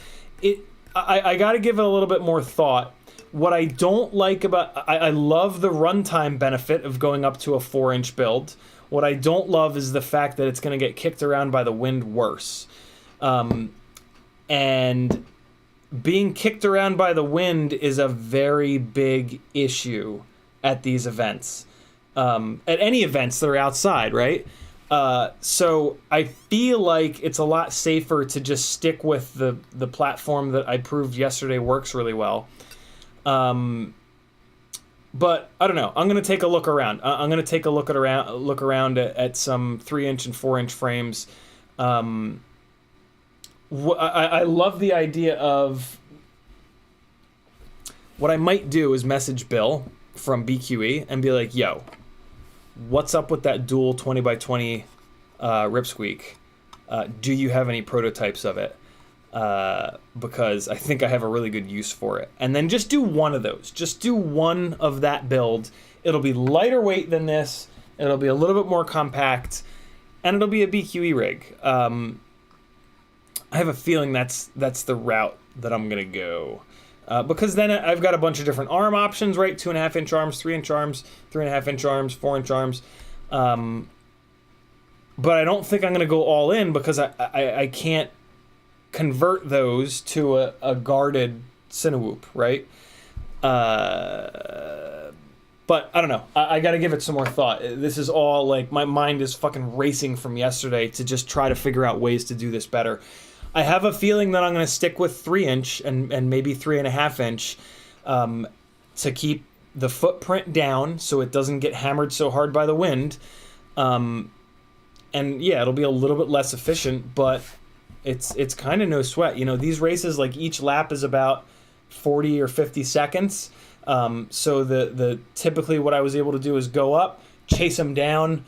I got to give it a little bit more thought. What I don't like about, I love the runtime benefit of going up to a 4-inch build. What I don't love is the fact that it's going to get kicked around by the wind worse. And being kicked around by the wind is a very big issue at these events. At any events that are outside, right? So I feel like it's a lot safer to just stick with the platform that I proved yesterday works really well. But I don't know. I'm gonna take a look around. I'm gonna take a look around at some 3-inch and 4-inch frames. I love the idea of what I might do is message Bill from BQE and be like, yo, what's up with that dual 20 by 20 ripsqueak? Do you have any prototypes of it? Because I think I have a really good use for it. And then just do one of those. Just do one of that build. It'll be lighter weight than this. It'll be a little bit more compact. And it'll be a BQE rig. I have a feeling that's the route that I'm going to go. Because then I've got a bunch of different arm options, right? 2.5 inch arms, 3 inch arms, 3.5 inch arms, 4 inch arms. But I don't think I'm going to go all in because I can't convert those to a guarded Cinewhoop, right? But I don't know. I got to give it some more thought. This is all like my mind is fucking racing from yesterday to just try to figure out ways to do this better. I have a feeling that I'm going to stick with 3 inch and maybe 3.5 inch to keep the footprint down so it doesn't get hammered so hard by the wind. And yeah, it'll be a little bit less efficient, but it's kind of no sweat. You know, these races, like each lap is about 40 or 50 seconds. So the typically what I was able to do is go up, chase them down.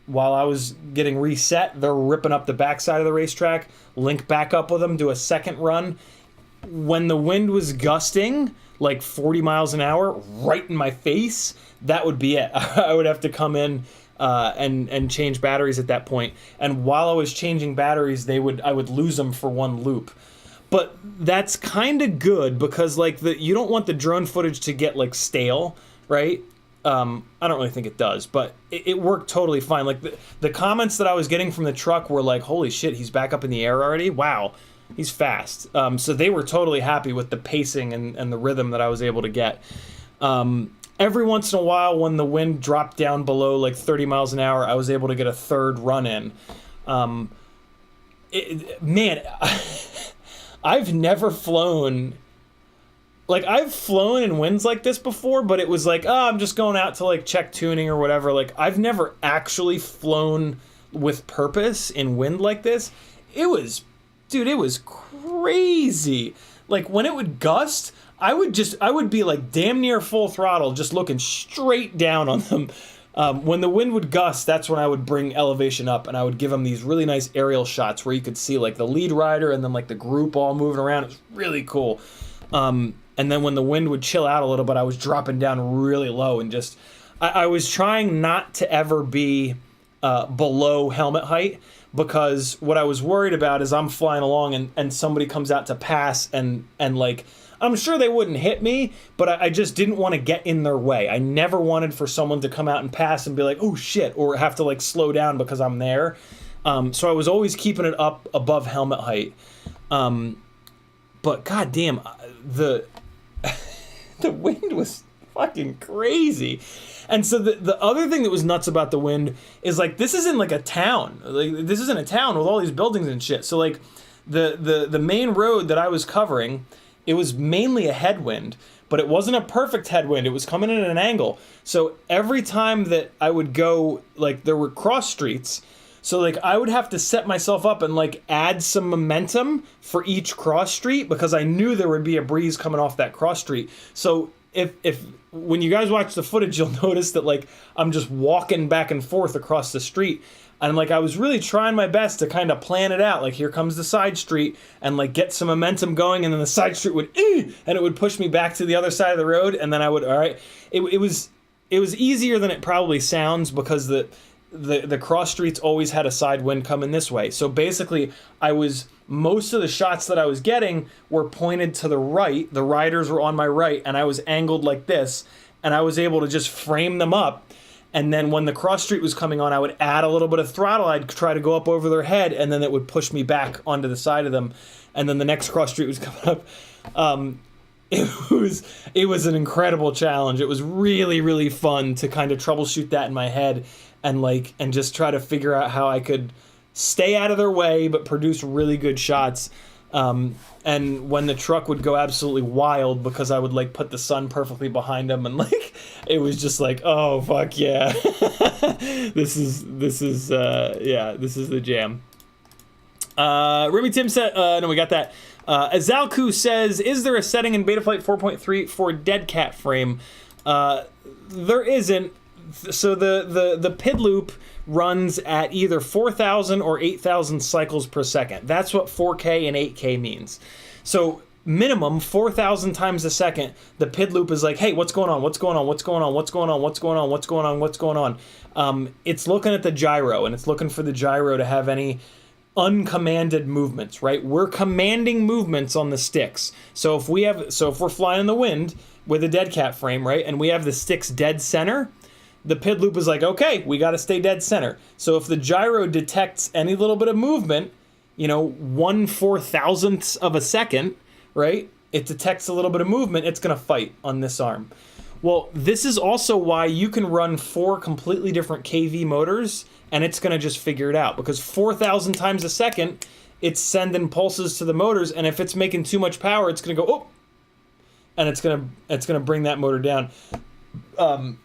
While I was getting reset, they're ripping up the backside of the racetrack, link back up with them, do a second run. When the wind was gusting, like 40 miles an hour, right in my face, that would be it. I would have to come in and change batteries at that point. And while I was changing batteries, I would lose them for one loop. But that's kind of good because like you don't want the drone footage to get like stale, right? I don't really think it does, but it worked totally fine. Like the comments that I was getting from the truck were like, holy shit, he's back up in the air already? Wow, he's fast. So they were totally happy with the pacing and the rhythm that I was able to get. Every once in a while when the wind dropped down below like 30 miles an hour, I was able to get a third run in. Man, I've never flown... Like, I've flown in winds like this before, but it was like, oh, I'm just going out to, like, check tuning or whatever. Like, I've never actually flown with purpose in wind like this. It was crazy. Like, when it would gust, I would be, like, damn near full throttle, just looking straight down on them. When the wind would gust, that's when I would bring elevation up, and I would give them these really nice aerial shots where you could see, like, the lead rider and then, like, the group all moving around. It was really cool. And then when the wind would chill out a little bit, I was dropping down really low and just... I was trying not to ever be below helmet height because what I was worried about is I'm flying along and somebody comes out to pass and like... I'm sure they wouldn't hit me, but I just didn't want to get in their way. I never wanted for someone to come out and pass and be like, oh shit, or have to like slow down because I'm there. So I was always keeping it up above helmet height. But goddamn, the wind was fucking crazy. And so the other thing that was nuts about the wind is like this isn't like a town. Like this isn't a town with all these buildings and shit. So like the main road that I was covering, it was mainly a headwind, but it wasn't a perfect headwind. It was coming in at an angle. So every time that I would go, like there were cross streets. So like I would have to set myself up and like add some momentum for each cross street because I knew there would be a breeze coming off that cross street. So if when you guys watch the footage, you'll notice that like I'm just walking back and forth across the street. And like I was really trying my best to kind of plan it out. Like here comes the side street and like get some momentum going, and then the side street would and it would push me back to the other side of the road, and then I would It was easier than it probably sounds because the cross streets always had a side wind coming this way. So basically, most of the shots that I was getting were pointed to the right. The riders were on my right, and I was angled like this, and I was able to just frame them up. And then when the cross street was coming on, I would add a little bit of throttle. I'd try to go up over their head, and then it would push me back onto the side of them. And then the next cross street was coming up. It was an incredible challenge. It was really, really fun to kind of troubleshoot that in my head and just try to figure out how I could stay out of their way but produce really good shots. And when the truck would go absolutely wild because I would like put the sun perfectly behind them, and like it was just like, oh fuck yeah. this is the jam. Remy Tim said no, we got that. Azalku says, is there a setting in Betaflight 4.3 for dead cat frame? There isn't. So the PID loop runs at either 4,000 or 8,000 cycles per second. That's what 4K and 8K means. So minimum 4,000 times a second, the PID loop is like, hey, what's going on? What's going on? What's going on? What's going on? What's going on? What's going on? What's going on? It's looking at the gyro, and it's looking for the gyro to have any uncommanded movements, right? We're commanding movements on the sticks. So if we're flying in the wind with a dead cat frame, right, and we have the sticks dead center, the PID loop is like, okay, we got to stay dead center. So if the gyro detects any little bit of movement, 1/4000th of a second, right, it detects a little bit of movement, it's going to fight on this arm. Well, this is also why you can run 4 completely different KV motors, and it's going to just figure it out, because 4,000 times a second, it's sending pulses to the motors, and if it's making too much power, it's going to go, oh, and it's going to bring that motor down.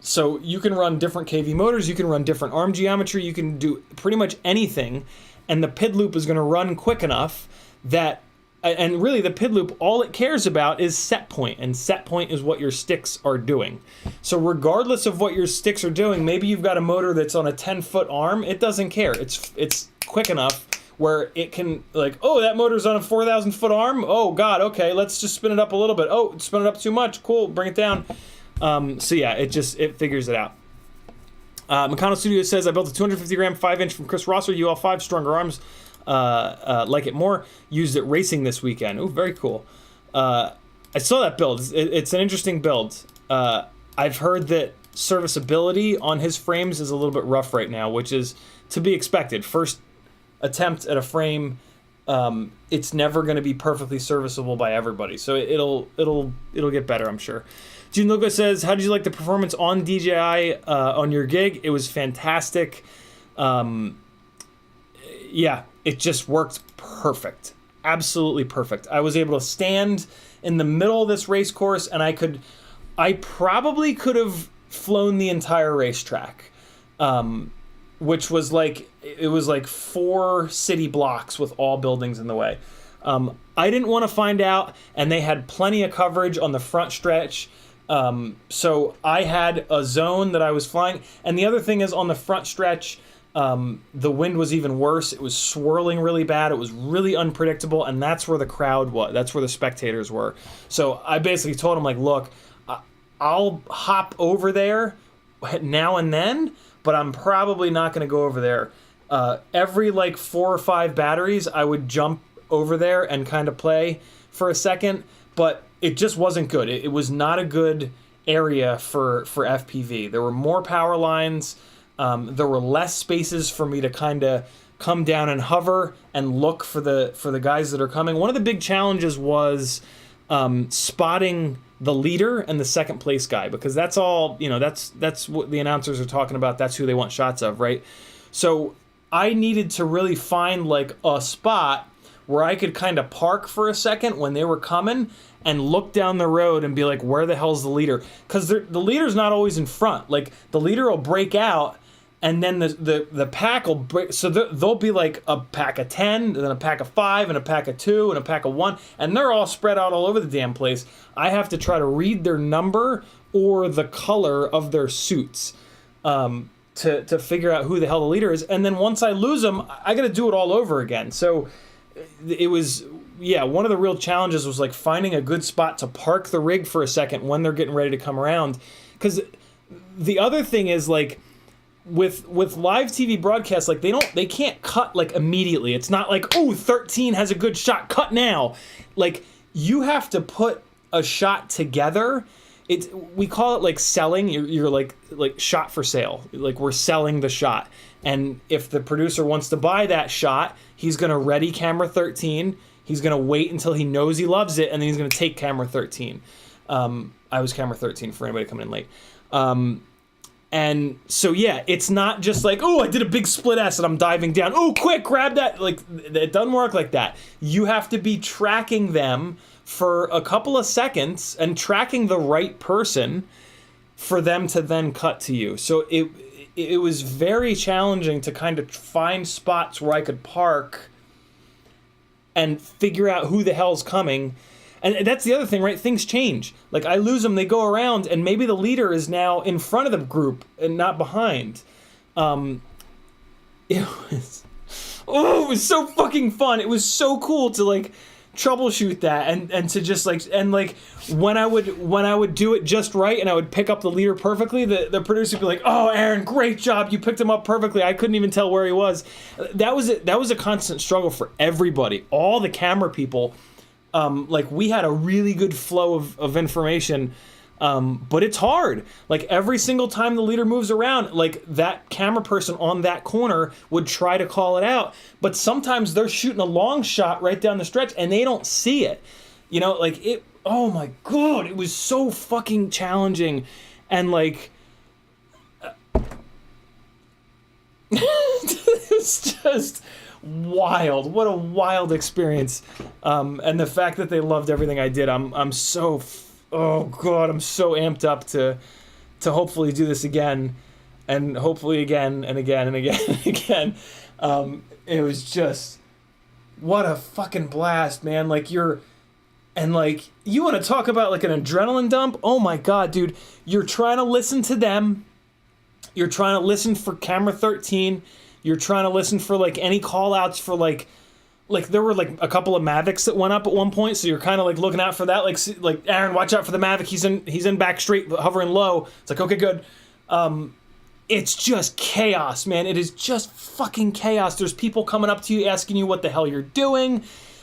So you can run different KV motors, you can run different arm geometry, you can do pretty much anything, and the PID loop is going to run quick enough that, and really the PID loop, all it cares about is set point, and set point is what your sticks are doing. So regardless of what your sticks are doing, maybe you've got a motor that's on a 10-foot arm, it doesn't care. It's quick enough where it can, like, oh, that motor's on a 4,000-foot arm? Oh, God, okay, let's just spin it up a little bit. Oh, spin it up too much. Cool, bring it down. So yeah, it figures it out. Meccano Studio says, I built a 250-gram 5-inch from Chris Rosser, UL5, stronger arms, like it more. Used it racing this weekend. Ooh, very cool. I saw that build. It's an interesting build. I've heard that serviceability on his frames is a little bit rough right now, which is to be expected. First attempt at a frame, it's never going to be perfectly serviceable by everybody. So it'll get better, I'm sure. Gene Lugo says, how did you like the performance on DJI on your gig? It was fantastic. Yeah, it just worked perfect. Absolutely perfect. I was able to stand in the middle of this race course, and I probably could have flown the entire racetrack, which was like 4 city blocks with all buildings in the way. I didn't want to find out, and they had plenty of coverage on the front stretch. So I had a zone that I was flying. And the other thing is, on the front stretch, the wind was even worse. It was swirling really bad. It was really unpredictable. And that's where the crowd was. That's where the spectators were. So I basically told them, like, look, I'll hop over there now and then, but I'm probably not going to go over there. Every 4 or 5 batteries, I would jump over there and kind of play for a second, but it just wasn't good. It was not a good area for FPV. There were more power lines. There were less spaces for me to kind of come down and hover and look for the guys that are coming. One of the big challenges was spotting the leader and the second place guy, because that's all, that's what the announcers are talking about. That's who they want shots of, right? So I needed to really find a spot where I could kind of park for a second when they were coming and look down the road and be like, where the hell's the leader? Because the leader's not always in front. The leader will break out, and then the pack will break. So there'll be a pack of 10, and then a pack of 5, and a pack of 2, and a pack of 1, and they're all spread out all over the damn place. I have to try to read their number or the color of their suits to figure out who the hell the leader is. And then once I lose them, I got to do it all over again. So it was, one of the real challenges was finding a good spot to park the rig for a second when they're getting ready to come around. Because the other thing is, with live TV broadcasts, they can't cut immediately. It's not 13 has a good shot, cut now. You have to put a shot together. We call it selling. You're shot for sale. We're selling the shot. And if the producer wants to buy that shot, he's going to ready camera 13. He's going to wait until he knows he loves it, and then he's going to take camera 13. I was camera 13 for anybody coming in late. And so, it's not just I did a big split S and I'm diving down. Oh, quick, grab that. It doesn't work like that. You have to be tracking them for a couple of seconds and tracking the right person for them to then cut to you. So it was very challenging to kind of find spots where I could park and figure out who the hell's coming. And that's the other thing, right? Things change. Like, I lose them, they go around, and maybe the leader is now in front of the group and not behind. It was so fucking fun. It was so cool to, like, troubleshoot that and to just, like, and, like, when I would do it just right and I would pick up the leader perfectly, the producer would be like, "Oh, Aaron, great job. You picked him up perfectly. I couldn't even tell where he was." That was a constant struggle for everybody. All the camera people, like, we had a really good flow of information, but it's hard. Like, every single time the leader moves around, like, that camera person on that corner would try to call it out, but sometimes they're shooting a long shot right down the stretch and they don't see it. You know, like, oh my God, it was so fucking challenging. And, like, it was just wild. What a wild experience. And the fact that they loved everything I did, I'm so, oh God, I'm so amped up to hopefully do this again, and hopefully again and again and again and again. It was just, what a fucking blast, man. Like, and, like, you want to talk about, like, an adrenaline dump? Oh my God, dude. You're trying to listen to them. You're trying to listen for camera 13. You're trying to listen for, like, any call outs for, like there were, like, a couple of Mavics that went up at one point, so you're kind of, like, looking out for that. Like, Aaron, watch out for the Mavic. He's in back straight, hovering low. It's like, okay, good. It's just chaos, man. It is just fucking chaos. There's people coming up to you asking you what the hell you're doing.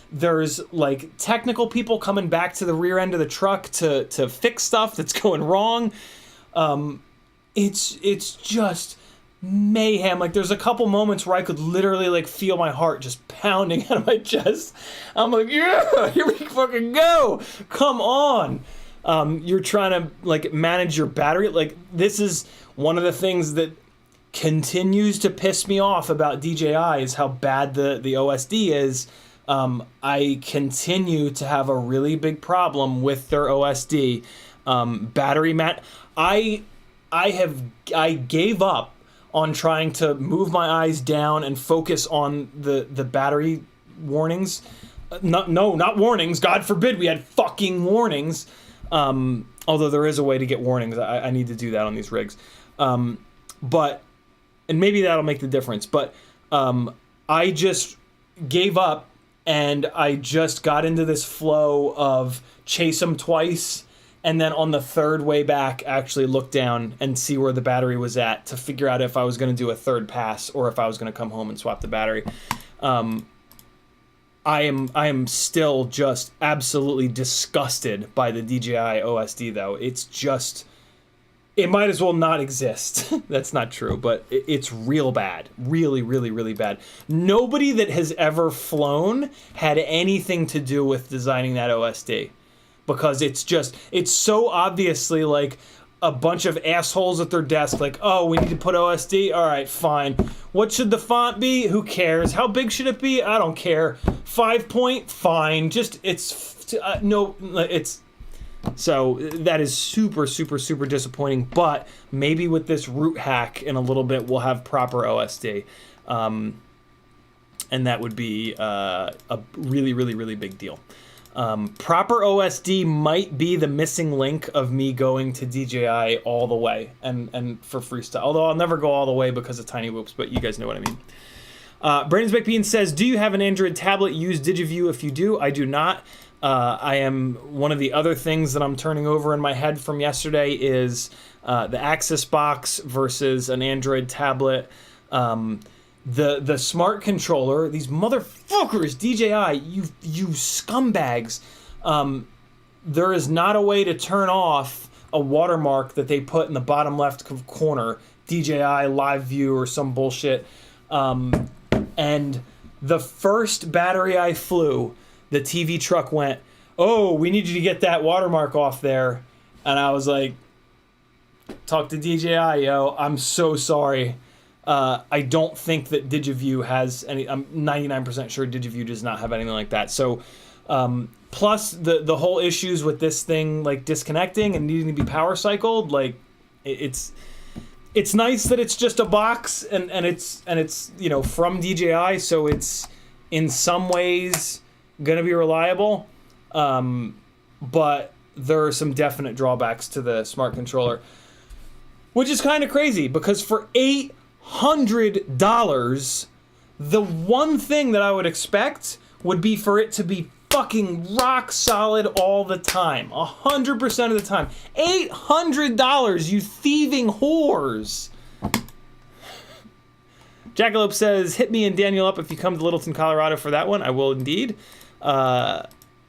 There's, like, technical people coming back to the rear end of the truck to fix stuff that's going wrong. It's just mayhem. Like, there's a couple moments where I could literally, like, feel my heart just pounding out of my chest. I'm like, yeah, here we fucking go. Come on. You're trying to, like, manage your battery. Like, this is one of the things that continues to piss me off about DJI is how bad the OSD is. I continue to have a really big problem with their OSD. Battery I gave up on trying to move my eyes down and focus on the battery warnings. Not warnings. God forbid we had fucking warnings. Although there is a way to get warnings. I need to do that on these rigs. But, and maybe that'll make the difference. But I just gave up, and I just got into this flow of chase them twice, and then on the third way back, actually look down and see where the battery was at to figure out if I was going to do a third pass or if I was going to come home and swap the battery. I am still just absolutely disgusted by the DJI OSD, though. It's just, it might as well not exist. That's not true, but it's real bad. Really, really, really bad. Nobody that has ever flown had anything to do with designing that OSD, because it's so obviously like a bunch of assholes at their desk, like, oh, we need to put OSD? All right, fine. What should the font be? Who cares? How big should it be? I don't care. 5 point? Fine. Just, so that is super, super, super disappointing, but maybe with this root hack in a little bit, we'll have proper OSD. And that would be a really, really, really big deal. Proper OSD might be the missing link of me going to DJI all the way and for freestyle. Although I'll never go all the way because of tiny whoops, but you guys know what I mean. Brandon's Baked Bean says, do you have an Android tablet? Use DigiView if you do. I do not. I am, one of the other things that I'm turning over in my head from yesterday is the Axis box versus an Android tablet. The smart controller, these motherfuckers, DJI, you scumbags. There is not a way to turn off a watermark that they put in the bottom left corner, DJI Live View or some bullshit. And the first battery I flew, the TV truck went, oh, we need you to get that watermark off there. And I was like, talk to DJI, yo, I'm so sorry. I don't think that DigiView has any. I'm 99% sure DigiView does not have anything like that. So, plus the whole issues with this thing, like disconnecting and needing to be power cycled, like it's nice that it's just a box and it's you know, from DJI, so it's in some ways gonna be reliable. but there are some definite drawbacks to the smart controller, which is kind of crazy because for $800, the one thing that I would expect would be for it to be fucking rock solid all the time, 100% of the time. $800, you thieving whores. Jackalope says, hit me and Daniel up if you come to Littleton, Colorado for that one. I will indeed. I'll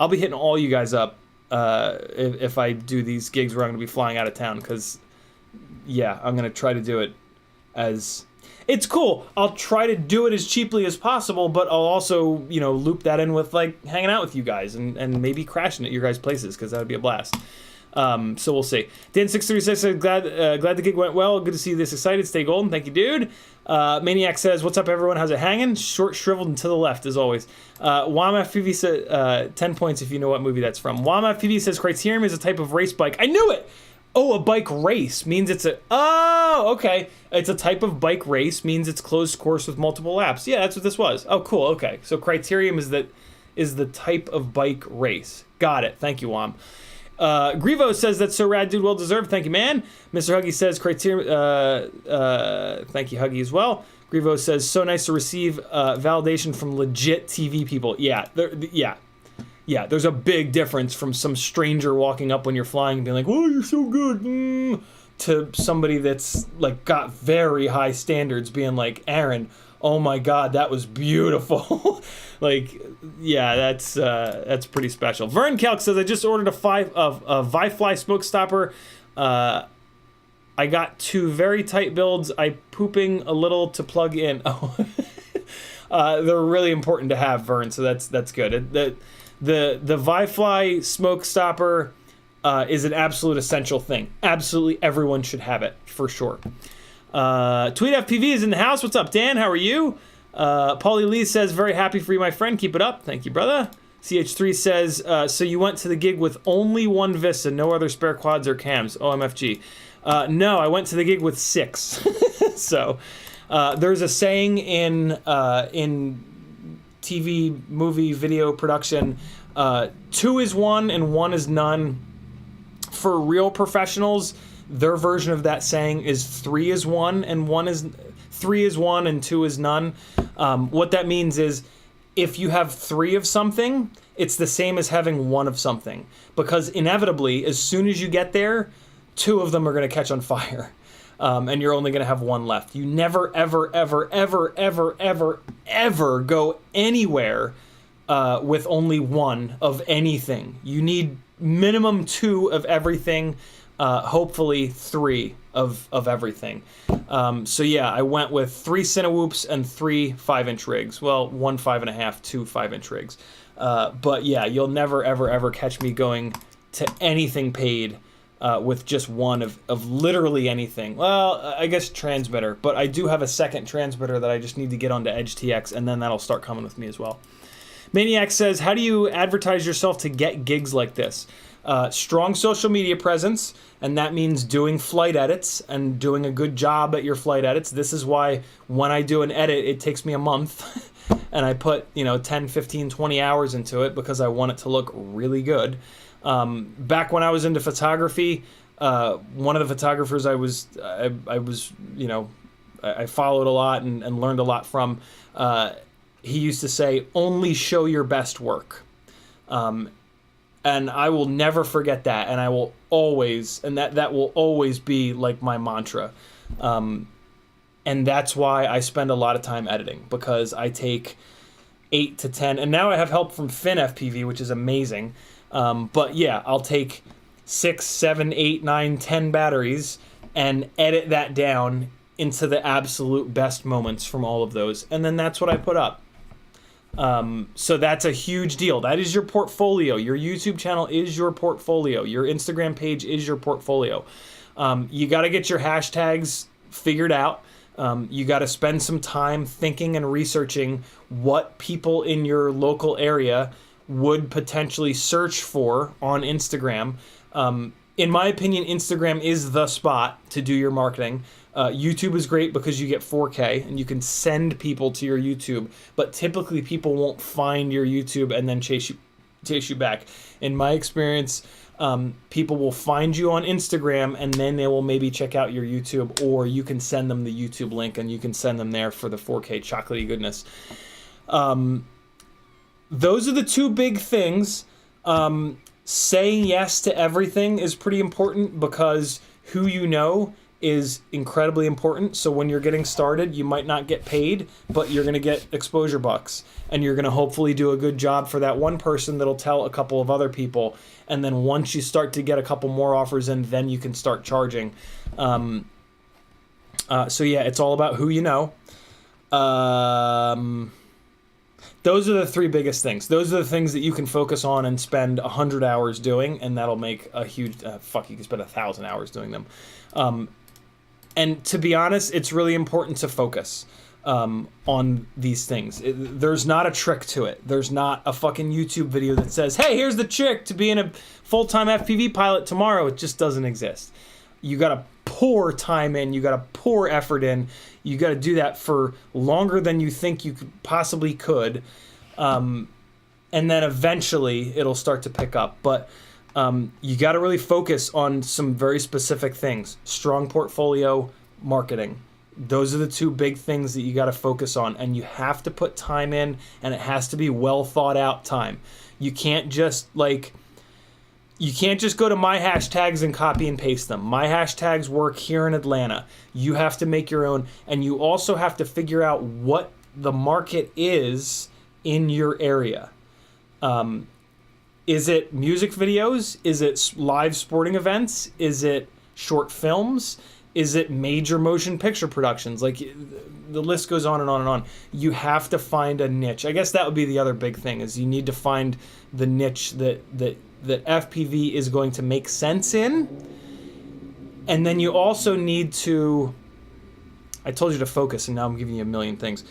be hitting all you guys up if I do these gigs where I'm going to be flying out of town, because, yeah, I'm going to try to do it as... It's cool. I'll try to do it as cheaply as possible, but I'll also, you know, loop that in with, like, hanging out with you guys and maybe crashing at your guys' places, because that would be a blast. So we'll see. Dan636 says, glad the gig went well. Good to see you this excited. Stay golden. Thank you, dude. Maniac says, what's up, everyone? How's it hanging? Short, shriveled, and to the left, as always. WAMFPV said, 10 points if you know what movie that's from. WAMFPV says, Criterium is a type of race bike. I knew it! Oh, a bike race means it's a... Oh, okay. It's a type of bike race, means it's closed course with multiple laps. Yeah, that's what this was. Oh, cool, okay. So Criterium is the type of bike race. Got it. Thank you, Wam. Grivo says, that's so rad, dude. Well deserved. Thank you, man. Mr. Huggy says, Criterium... thank you, Huggy, as well. Grivo says, so nice to receive validation from legit TV people. Yeah, yeah, there's a big difference from some stranger walking up when you're flying and being like, oh, you're so good, to somebody that's, like, got very high standards being like, Aaron, oh my God, that was beautiful. Like, yeah, that's pretty special. Vern Kelk says, I just ordered a Vifly smoke stopper. I got 2 very tight builds. I pooping a little to plug in. Oh, they're really important to have, Vern, so that's good. The Vifly smoke stopper is an absolute essential thing. Absolutely everyone should have it, for sure. TweetFPV is in the house. What's up, Dan? How are you? Paulie Lee says, very happy for you, my friend. Keep it up. Thank you, brother. CH3 says, so you went to the gig with only one Vista, no other spare quads or cams. OMFG. No, I went to the gig with 6. So there's a saying in TV, movie, video production, 2 is 1 and 1 is none. For real professionals, their version of that saying is 3 is 1 and 3 is 1 and 2 is none. What that means is if you have 3 of something, it's the same as having 1 of something, because inevitably, as soon as you get there, 2 of them are going to catch on fire. And you're only going to have 1 left. You never, ever, ever, ever, ever, ever, ever go anywhere with only 1 of anything. You need minimum 2 of everything, hopefully 3 of everything. So yeah, I went with 3 Cinewhoops and 3 5-inch rigs. Well, 1 5.5, 2 5-inch rigs. But yeah, you'll never, ever, ever catch me going to anything paid with just 1 of literally anything. Well, I guess transmitter, but I do have a second transmitter that I just need to get onto Edge TX, and then that'll start coming with me as well. Maniac says, how do you advertise yourself to get gigs like this? Strong social media presence, and that means doing flight edits and doing a good job at your flight edits. This is why when I do an edit, it takes me a month, and I put 10, 15, 20 hours into it because I want it to look really good. Back when I was into photography, one of the photographers I followed a lot and learned a lot from, he used to say, only show your best work. And I will never forget that. And I will always, and that will always be like my mantra. And that's why I spend a lot of time editing, because I take 8 to 10, and now I have help from FinFPV, which is amazing. But yeah, I'll take 6, 7, 8, 9, 10 batteries and edit that down into the absolute best moments from all of those. And then that's what I put up. So that's a huge deal. That is your portfolio. Your YouTube channel is your portfolio. Your Instagram page is your portfolio. You got to get your hashtags figured out. You got to spend some time thinking and researching what people in your local area would potentially search for on Instagram. In my opinion, Instagram is the spot to do your marketing. YouTube is great because you get 4K and you can send people to your YouTube, but typically people won't find your YouTube and then chase chase you back. In my experience, people will find you on Instagram and then they will maybe check out your YouTube, or you can send them the YouTube link and you can send them there for the 4K chocolatey goodness. Those are the two big things. Saying yes to everything is pretty important, because who you know is incredibly important. So when you're getting started, you might not get paid, but you're going to get exposure bucks, and you're going to hopefully do a good job for that one person that'll tell a couple of other people. And then once you start to get a couple more offers in, then you can start charging. So yeah, it's all about who you know. Those are the three biggest things. Those are the things that you can focus on and spend 100 hours doing, and that'll make a huge... you can spend 1,000 hours doing them. And to be honest, it's really important to focus on these things. There's not a trick to it. There's not a fucking YouTube video that says, hey, here's the trick to being a full-time FPV pilot tomorrow. It just doesn't exist. You got to pour time in. You got to pour effort in. You got to do that for longer than you think you possibly could. And then eventually it'll start to pick up. But you got to really focus on some very specific things. Strong portfolio, marketing. Those are the two big things that you got to focus on. And you have to put time in, and it has to be well thought out time. You can't just You can't just go to my hashtags and copy and paste them. My hashtags work here in Atlanta. You have to make your own, and you also have to figure out what the market is in your area. Is it music videos? Is it live sporting events? Is it short films? Is it major motion picture productions? Like, the list goes on and on and on. You have to find a niche. I guess that would be the other big thing, is you need to find the niche that FPV is going to make sense in. And then you also need to... I told you to focus, and now I'm giving you a million things. This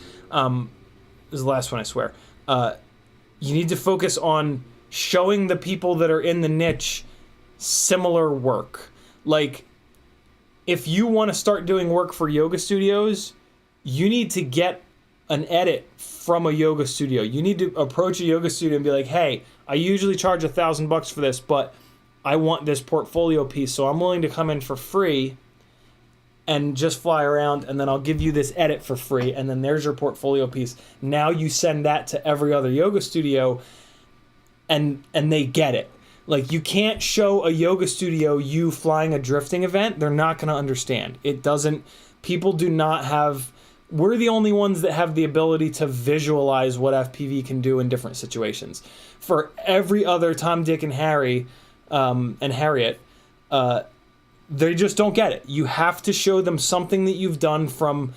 is the last one, I swear. You need to focus on showing the people that are in the niche similar work. Like, if you want to start doing work for yoga studios, you need to get an edit from a yoga studio. You need to approach a yoga studio and be like, hey, I usually charge $1,000 for this, but I want this portfolio piece, so I'm willing to come in for free and just fly around, and then I'll give you this edit for free, and then there's your portfolio piece. Now you send that to every other yoga studio, and they get it. Like, you can't show a yoga studio you flying a drifting event. They're not going to understand. It doesn't... People do not have... We're the only ones that have the ability to visualize what FPV can do in different situations. For every other Tom, Dick, and Harry, and Harriet, they just don't get it. You have to show them something that you've done from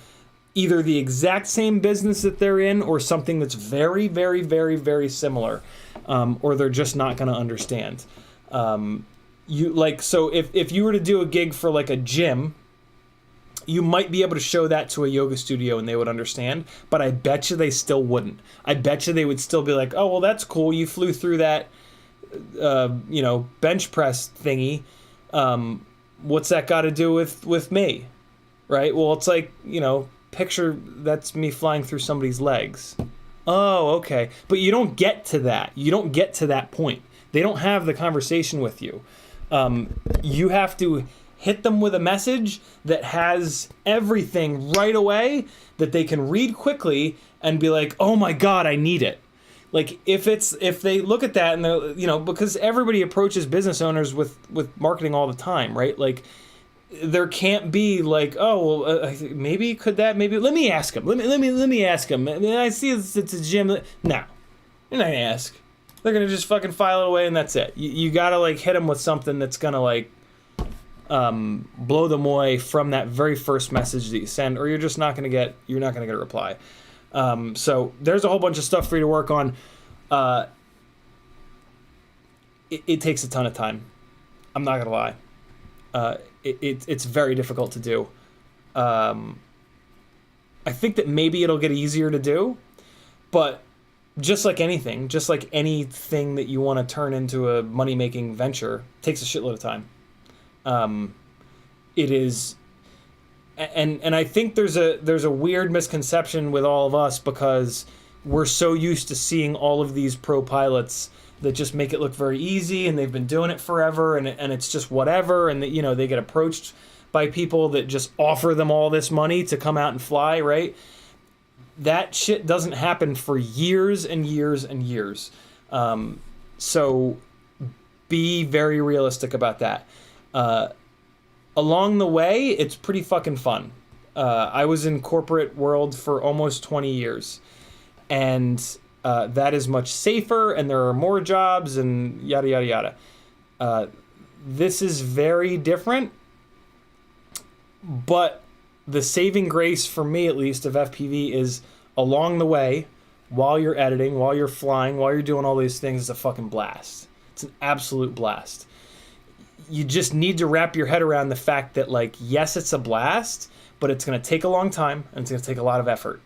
either the exact same business that they're in, or something that's very, very, very, very similar, or they're just not going to understand. So if you were to do a gig for like a gym, you might be able to show that to a yoga studio and they would understand, but I bet you they still wouldn't. I bet you they would still be like, oh, well, that's cool. You flew through that, bench press thingy. What's that got to do with me? Right? Well, it's like, picture that's me flying through somebody's legs. Oh, okay. But you don't get to that. You don't get to that point. They don't have the conversation with you. You have to hit them with a message that has everything right away that they can read quickly and be like, oh my God, I need it. Like, if they look at that and they're, because everybody approaches business owners with marketing all the time, right? Like, there can't be like, oh, well, maybe could that, maybe, let me ask him. Let me ask him. I mean, I see it's a gym. No, you're not gonna ask. They're gonna just fucking file it away and that's it. You gotta like hit them with something that's gonna like, blow them away from that very first message that you send, or you're not going to get a reply. So there's a whole bunch of stuff for you to work on. It takes a ton of time. I'm not going to lie. It's very difficult to do. I think that maybe it'll get easier to do, but just like anything that you want to turn into a money-making venture, takes a shitload of time. It is, and I think there's a weird misconception with all of us, because we're so used to seeing all of these pro pilots that just make it look very easy, and they've been doing it forever, and it's just whatever, and that, you know, they get approached by people that just offer them all this money to come out and fly, right? That shit doesn't happen for years and years and years. So be very realistic about that. Along the way, it's pretty fucking fun. I was in corporate world for almost 20 years, and that is much safer, and there are more jobs, and yada, yada, yada. This is very different, but the saving grace for me, at least, of FPV is along the way, while you're editing, while you're flying, while you're doing all these things, it's a fucking blast. It's an absolute blast. You just need to wrap your head around the fact that, like, yes, it's a blast, but it's going to take a long time, and it's going to take a lot of effort.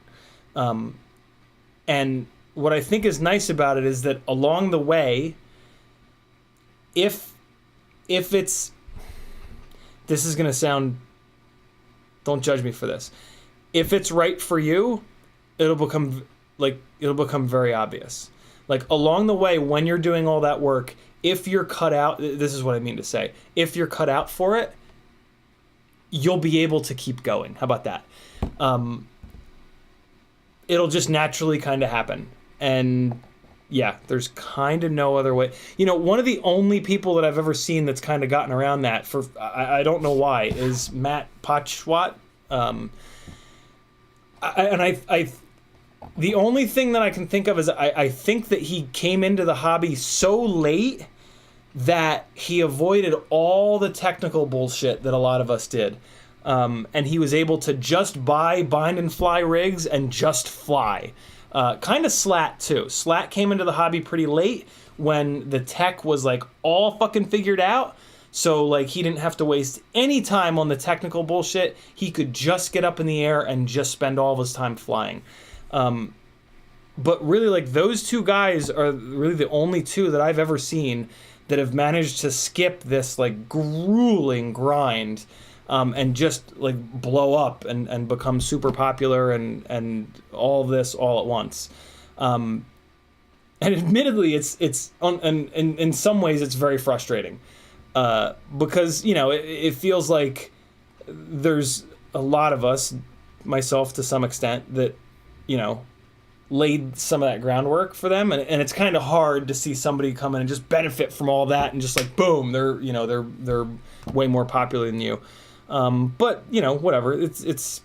And what I think is nice about it is that along the way, if it's, this is going to sound, don't judge me for this. If it's right for you, it'll become very obvious. Like, along the way, when you're doing all that work, if you're cut out, this is what I mean to say, if you're cut out for it, you'll be able to keep going. How about that? It'll just naturally kind of happen. And yeah, there's kind of no other way. You know, one of the only people that I've ever seen that's kind of gotten around that, for I don't know why, is Matt Potschwat. The only thing that I can think of is I think that he came into the hobby so late that he avoided all the technical bullshit that a lot of us did. And he was able to just buy bind and fly rigs and just fly. Kind of Slat too. Slat came into the hobby pretty late when the tech was like all fucking figured out. So like he didn't have to waste any time on the technical bullshit. He could just get up in the air and just spend all of his time flying. But really, like, those two guys are really the only two that I've ever seen that have managed to skip this like grueling grind and just like blow up and become super popular and all this all at once. And admittedly, it's in some ways it's very frustrating because, you know, it feels like there's a lot of us, myself to some extent, that, you know, laid some of that groundwork for them, and it's kind of hard to see somebody come in and just benefit from all that and just like boom, they're way more popular than you. But you know, whatever. It's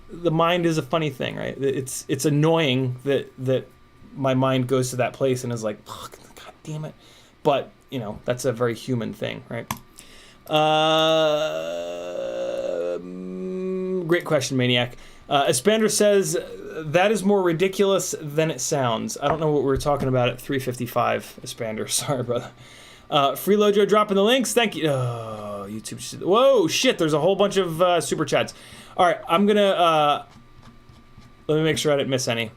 the mind is a funny thing, right? It's annoying that my mind goes to that place and is like, oh, God damn it. But you know, that's a very human thing, right? Great question, Maniac. Espander says, that is more ridiculous than it sounds. I don't know what we were talking about at 3:55, Espander. Sorry, brother. Freelojo dropping the links. Thank you. Oh, YouTube. Whoa, shit. There's a whole bunch of super chats. All right, I'm going to... let me make sure I didn't miss any.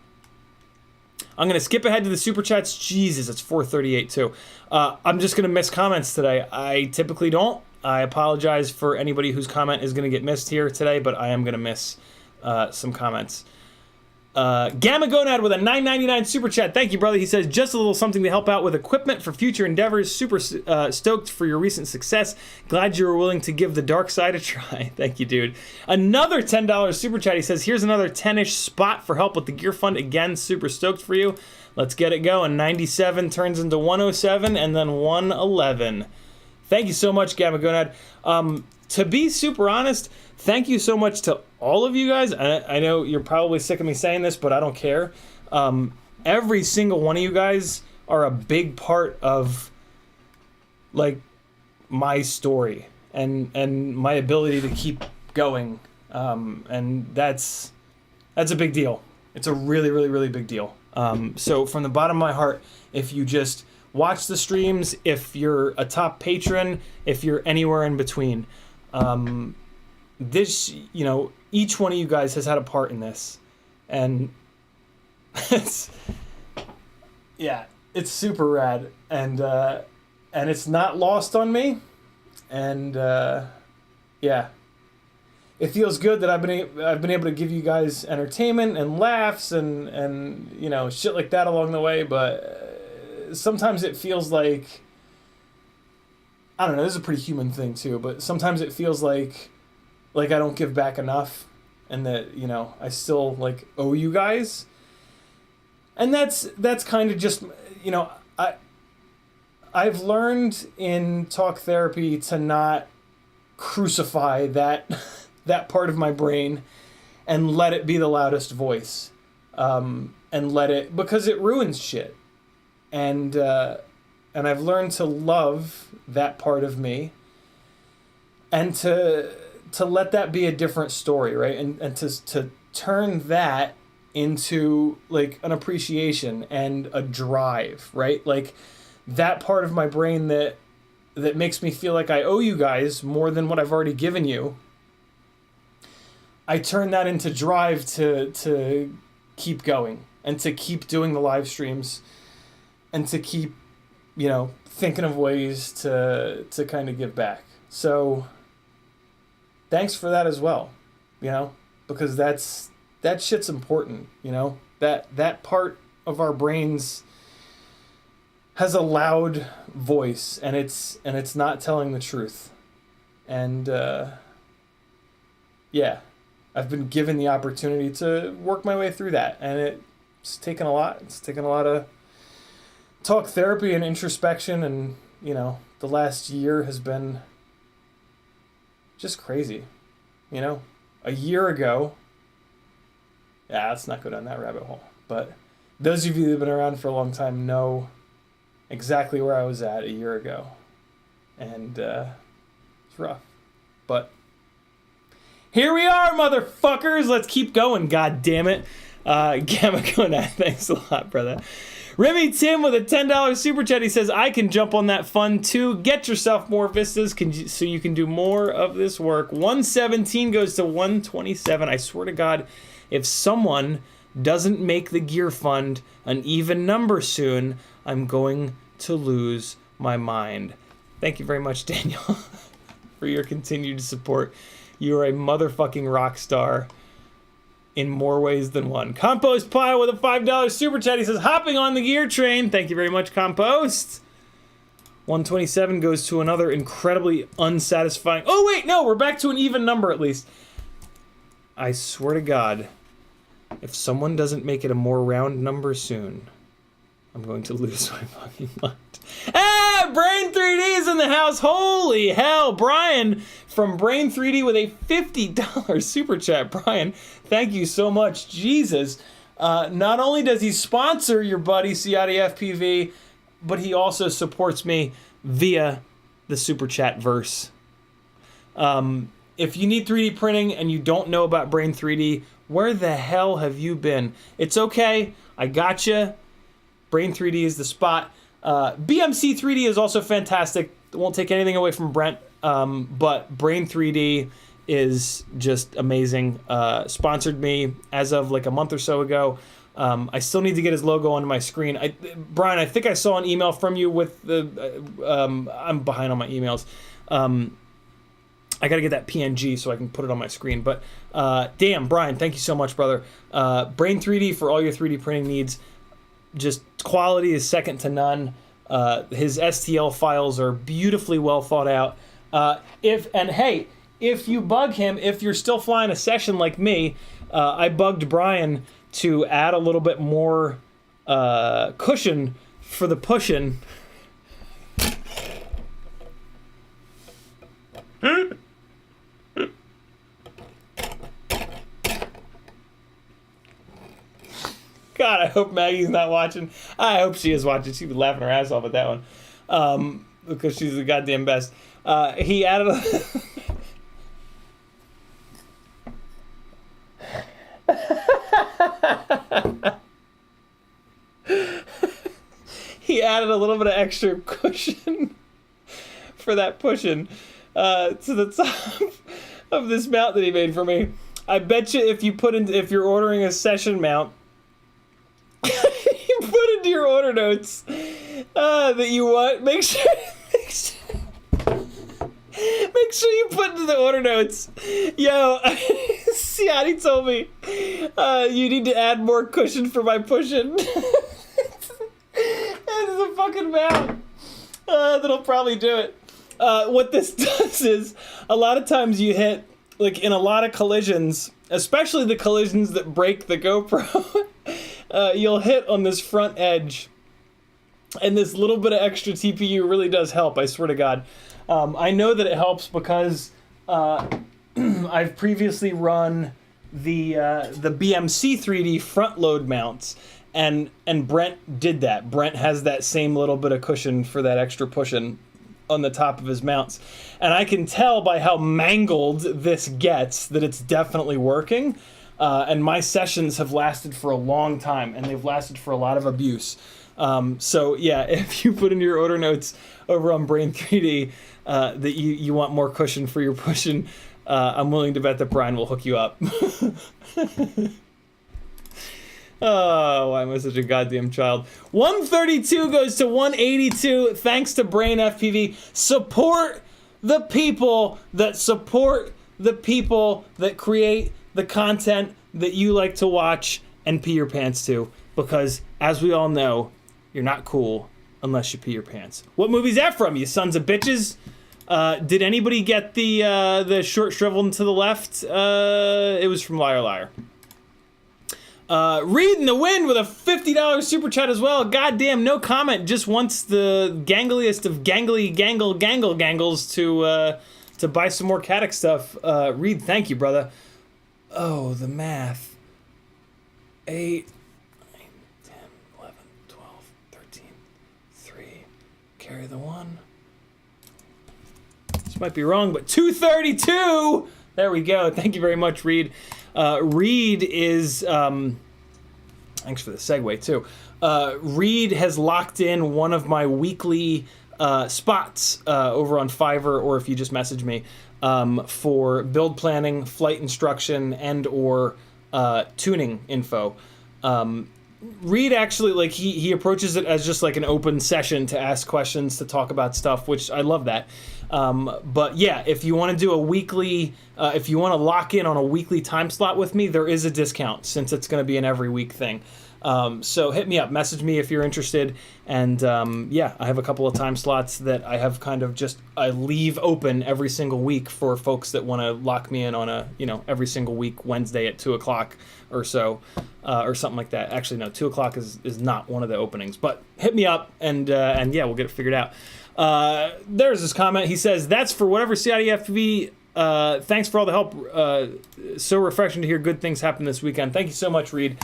I'm going to skip ahead to the super chats. Jesus, it's 4:38 too. I'm just going to miss comments today. I typically don't. I apologize for anybody whose comment is going to get missed here today, but I am going to miss some comments. Gamma Gonad with a $9.99 super chat. Thank you, brother. He says, just a little something to help out with equipment for future endeavors. Super stoked for your recent success. Glad you were willing to give the dark side a try. Thank you, dude. Another $10 super chat. He says, here's another 10-ish spot for help with the gear fund. Again, super stoked for you. Let's get it going. 97 turns into 107 and then 111. Thank you so much, Gamma Gonad. To be super honest, thank you so much to all of you guys. I know you're probably sick of me saying this, but I don't care. Every single one of you guys are a big part of, like, my story and my ability to keep going. And that's a big deal. It's a really, really, really big deal. So from the bottom of my heart, if you just watch the streams, if you're a top patron, if you're anywhere in between, this, you know, each one of you guys has had a part in this, and it's super rad, and it's not lost on me, and yeah, it feels good that I've been able to give you guys entertainment and laughs and you know, shit like that along the way, but sometimes it feels like, I don't know, this is a pretty human thing too, but sometimes it feels like I don't give back enough, and that, you know, I still like owe you guys. And that's kind of just, you know, I've learned in talk therapy to not crucify that that part of my brain and let it be the loudest voice, and let it, because it ruins shit. And I've learned to love that part of me, and to let that be a different story, right? And to turn that into like an appreciation and a drive, right? Like that part of my brain that makes me feel like I owe you guys more than what I've already given you. I turn that into drive to keep going, and to keep doing the live streams, and to keep, you know, thinking of ways to kind of give back. So thanks for that as well, you know, because that shit's important, you know, that part of our brains has a loud voice, and it's not telling the truth. And yeah, I've been given the opportunity to work my way through that, and it's taken a lot. It's taken a lot of talk therapy and introspection, and, you know, the last year has been just crazy, you know. A year ago, yeah, let's not go down that rabbit hole, but those of you that have been around for a long time know exactly where I was at a year ago, and it's rough, but here we are, motherfuckers. Let's keep going, god damn it. Gamma Kona, thanks a lot, brother. Remy Tim with a $10 super chat. He says, I can jump on that fun too. Get yourself more vistas so you can do more of this work. 117 goes to 127. I swear to God, if someone doesn't make the gear fund an even number soon, I'm going to lose my mind. Thank you very much, Daniel, for your continued support. You're a motherfucking rock star in more ways than one. Compost Pile with a $5 super chat. He says, hopping on the gear train. Thank you very much, Compost. 127 goes to another incredibly unsatisfying... Oh, wait, no, we're back to an even number at least. I swear to God, if someone doesn't make it a more round number soon, I'm going to lose my fucking mind. Ah, Brain 3D is in the house. Holy hell, Brian from Brain 3D with a $50 super chat. Brian, thank you so much. Jesus. Not only does he sponsor your buddy CiottiFPV, but he also supports me via the super chat verse. If you need 3D printing and you don't know about Brain 3D, where the hell have you been? It's okay. I gotcha. Brain 3D is the spot. BMC 3D is also fantastic. Won't take anything away from Brent, but Brain 3D is just amazing. Sponsored me as of like a month or so ago. I still need to get his logo onto my screen. Brian, I think I saw an email from you with the... I'm behind on my emails. I got to get that PNG so I can put it on my screen. But damn, Brian, thank you so much, brother. Brain 3D for all your 3D printing needs. Just quality is second to none. His STL files are beautifully well thought out. If you bug him, if you're still flying a session like me, I bugged Brian to add a little bit more cushion for the pushin'. God, I hope Maggie's not watching. I hope she is watching. She'd be laughing her ass off at that one. Because she's the goddamn best. He added he added a little bit of extra cushion for that pushing to the top of this mount that he made for me. I bet you if you're ordering a session mount, you put into your order notes that you want. Make sure you put into the order notes. Yo, Ciotti told me you need to add more cushion for my pushing. It's the fucking mount. That'll probably do it. What this does is, a lot of times you hit, like in a lot of collisions, especially the collisions that break the GoPro, you'll hit on this front edge, and this little bit of extra TPU really does help, I swear to God. I know that it helps because I've previously run the BMC 3D front load mounts, and Brent did that. Brent has that same little bit of cushion for that extra pushing on the top of his mounts, and I can tell by how mangled this gets that it's definitely working. And my sessions have lasted for a long time, and they've lasted for a lot of abuse. So yeah, if you put in your order notes over on Brain 3D that you want more cushion for your pushing, I'm willing to bet that Brian will hook you up. Oh, why am I such a goddamn child? 132 goes to 182. Thanks to Brain FPV. Support the people that support the people that create the content that you like to watch and pee your pants to. Because, as we all know, you're not cool unless you pee your pants. What movie's that from, you sons of bitches? Did anybody get the short shriveled to the left? It was from Liar Liar. Reed in the Wind with a $50 super chat as well. Goddamn, no comment. Just wants the gangliest of gangles to buy some more Caddick stuff. Reed, thank you, brother. Oh, the math. 8, 9, 10, 11, 12, 13, 3. Carry the 1. This might be wrong, but 232. There we go. Thank you very much, Reed. Reed is, thanks for the segue too. Reed has locked in one of my weekly spots over on Fiverr, or if you just message me, for build planning, flight instruction, and or tuning info. Reed actually, like, he approaches it as just like an open session to ask questions, to talk about stuff, which I love that. But yeah, if you want to do a weekly, if you want to lock in on a weekly time slot with me, there is a discount since it's going to be an every week thing. So hit me up, message me if you're interested. And yeah, I have a couple of time slots that I have kind of just, I leave open every single week for folks that want to lock me in on a, every single week, Wednesday at 2 o'clock or so, or something like that. Actually, no, 2 o'clock is not one of the openings, but hit me up and yeah, we'll get it figured out. There's this comment. He says, that's for whatever CiottiFPV. Thanks for all the help. So refreshing to hear good things happen this weekend. Thank you so much, Reed.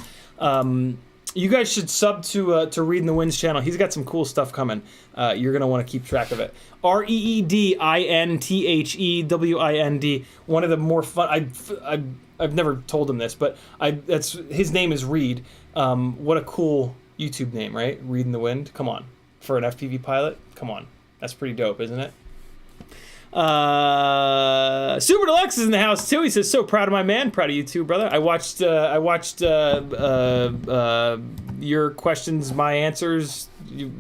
You guys should sub to Reed in the Wind's channel. He's got some cool stuff coming. You're going to want to keep track of it. ReedInthewInd. One of the more fun... I've never told him this, but his name is Reed. What a cool YouTube name, right? Reed in the Wind. Come on. For an FPV pilot? Come on. That's pretty dope, isn't it? Super Deluxe is in the house too. He says, so proud of my man. Proud of you too, brother. I watched your questions, my answers,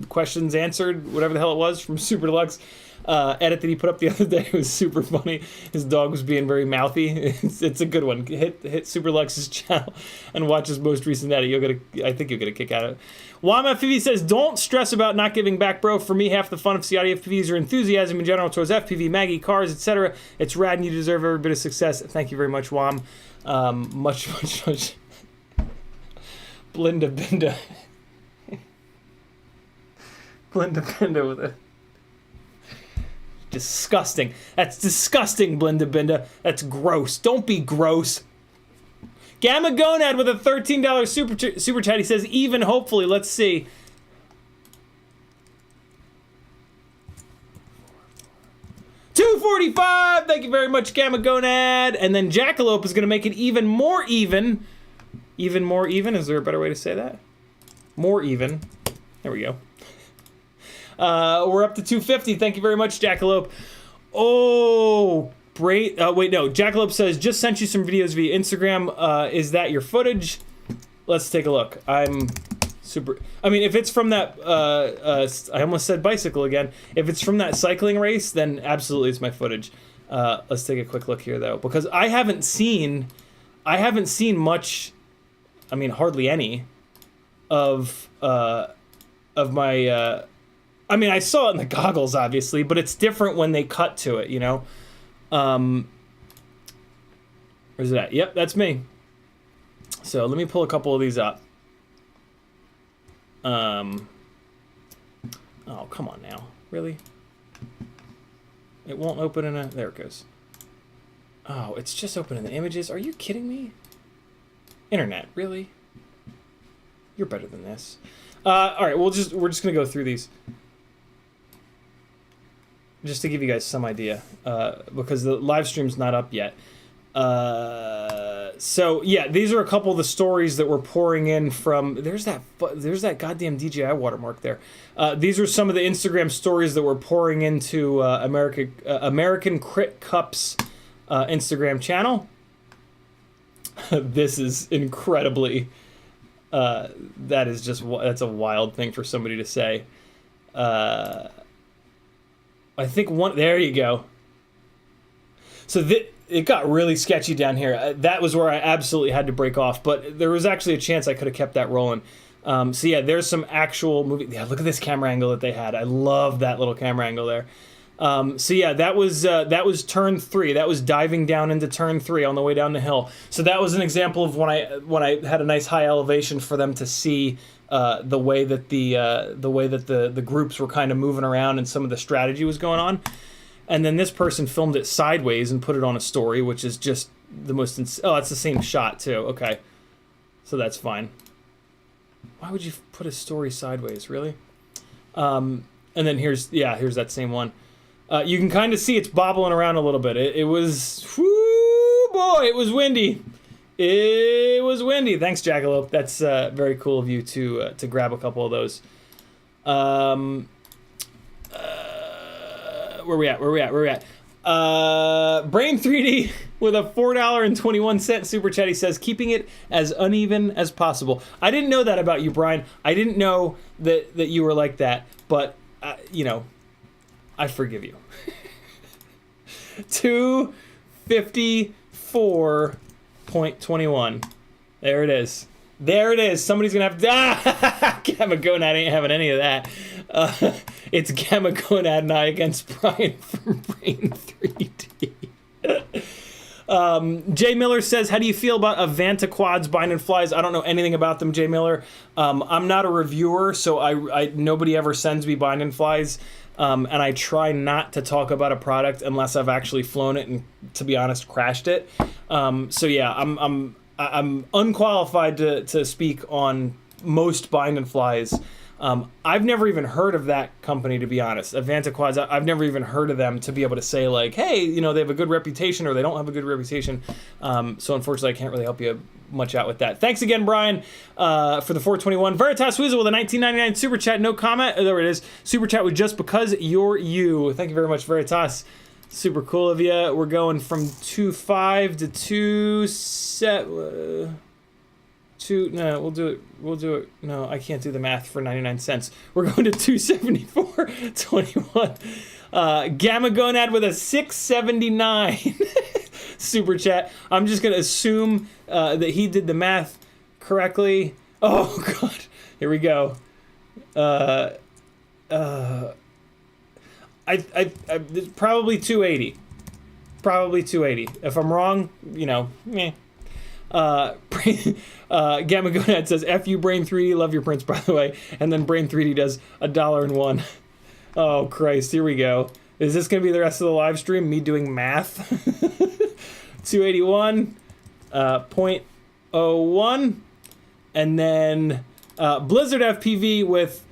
questions answered, whatever the hell it was, from Super Deluxe. Edit that he put up the other day. It was super funny. His dog was being very mouthy. It's a good one. Hit Super Lux's channel and watch his most recent edit. I think you'll get a kick out of it. WamFPV says, don't stress about not giving back, bro. For me, half the fun of CiottiFPV is your enthusiasm in general towards FPV, Maggie, cars, etc. It's rad and you deserve every bit of success. Thank you very much, Wam. Much. Blinda Binda. Blinda Binda with a... Disgusting. That's disgusting, Blinda Binda. That's gross. Don't be gross. Gamma Gonad with a $13 super chat. He says, even, hopefully. Let's see. $245. Thank you very much, Gamma Gonad. And then Jackalope is going to make it even more even. Even more even? Is there a better way to say that? More even. There we go. We're up to 250. Thank you very much, Jackalope. Oh, great. Wait, no. Jackalope says, just sent you some videos via Instagram. Is that your footage? Let's take a look. I'm super... I mean, if it's from that... I almost said bicycle again. If it's from that cycling race, then absolutely it's my footage. Let's take a quick look here, though. Because I haven't seen much... I mean, hardly any of my... I mean, I saw it in the goggles, obviously, but it's different when they cut to it, you know? Where's it at? Yep, that's me. So let me pull a couple of these up. Oh, come on now. Really? It won't open in a... There it goes. Oh, it's just opening the images. Are you kidding me? Internet, really? You're better than this. All right, we're just gonna go through these, just to give you guys some idea, because the live stream's not up yet. So yeah, these are a couple of the stories that were pouring in from. There's that goddamn DJI watermark there. These are some of the Instagram stories that were pouring into American Crit Cup's Instagram channel. This is incredibly. That's a wild thing for somebody to say. I think there you go. So it got really sketchy down here. That was where I absolutely had to break off, but there was actually a chance I could have kept that rolling. So yeah, there's some actual movie. Yeah, look at this camera angle that they had. I love that little camera angle there. So yeah, that was turn 3. That was diving down into turn 3 on the way down the hill. So that was an example of when I had a nice high elevation for them to see the way that the groups were kind of moving around and some of the strategy was going on. And then this person filmed it sideways and put it on a story, which is just the most... Oh, it's the same shot too. Okay, so that's fine. Why would you put a story sideways, really? And then here's that same one. You can kind of see it's bobbling around a little bit. It was, whoo, boy, it was windy. It was windy. Thanks, Jackalope. That's very cool of you to grab a couple of those. Where we at? Brain 3D with a $4.21 super chat. He says, keeping it as uneven as possible. I didn't know that about you, Brian. I didn't know that you were like that, but, you know, I forgive you. 254.21. There it is. There it is. Somebody's gonna have to... Gamma Gonad ain't having any of that. It's Gamma Gonad and I against Brian from Brain 3D. Jay Miller says, how do you feel about Evanta quads, bind and flies? I don't know anything about them, Jay Miller. I'm not a reviewer, so nobody ever sends me bind and flies. And I try not to talk about a product unless I've actually flown it and, to be honest, crashed it. So yeah, I'm unqualified to speak on most bind and flies. I've never even heard of that company, to be honest. Evanta Quads, I've never even heard of them to be able to say, like, hey, you know, they have a good reputation or they don't have a good reputation. So unfortunately, I can't really help you much out with that. Thanks again, Brian, for the 421. Veritas Weasel with a 1999 super chat. No comment. Oh, there it is. Super chat with just because you're you. Thank you very much, Veritas. Super cool of you. We're going from 2.5 to 2.7. No, we'll do it. No, I can't do the math for 99 cents. We're going to 274.21. Gamma Gonad with a 679 super chat. I'm just gonna assume that he did the math correctly. Oh God, here we go. Probably 280. Probably 280. If I'm wrong, you know, meh. Gamma Gonad says, F you, Brain 3D, love your prints, by the way. And then Brain 3D does $1.01. Oh, Christ, here we go. Is this going to be the rest of the live stream? Me doing math? 281.01. And then Blizzard FPV with...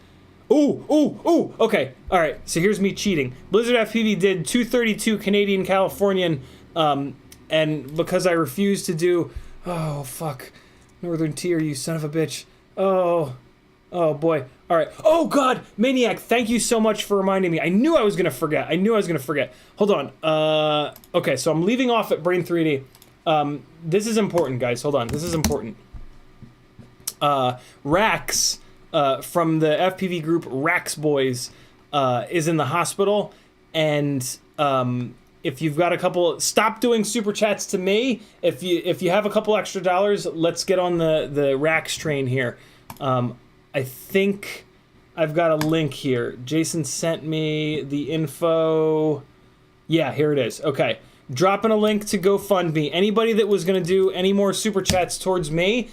Ooh, okay. All right, so here's me cheating. Blizzard FPV did 232 Canadian Californian, and because I refused to do... Oh, fuck. Northern Tier, you son of a bitch. Oh, boy. All right. Oh, God. Maniac, thank you so much for reminding me. I knew I was going to forget. Hold on. Okay, so I'm leaving off at Brain 3D. This is important, guys. Hold on. This is important. Rax, from the FPV group Rax Boys, is in the hospital. And... if you've got a couple, stop doing super chats to me. If you have a couple extra dollars, let's get on the Rax train here. I think I've got a link here. Jason sent me the info. Yeah, here it is. Okay. Dropping a link to GoFundMe. Anybody that was going to do any more super chats towards me,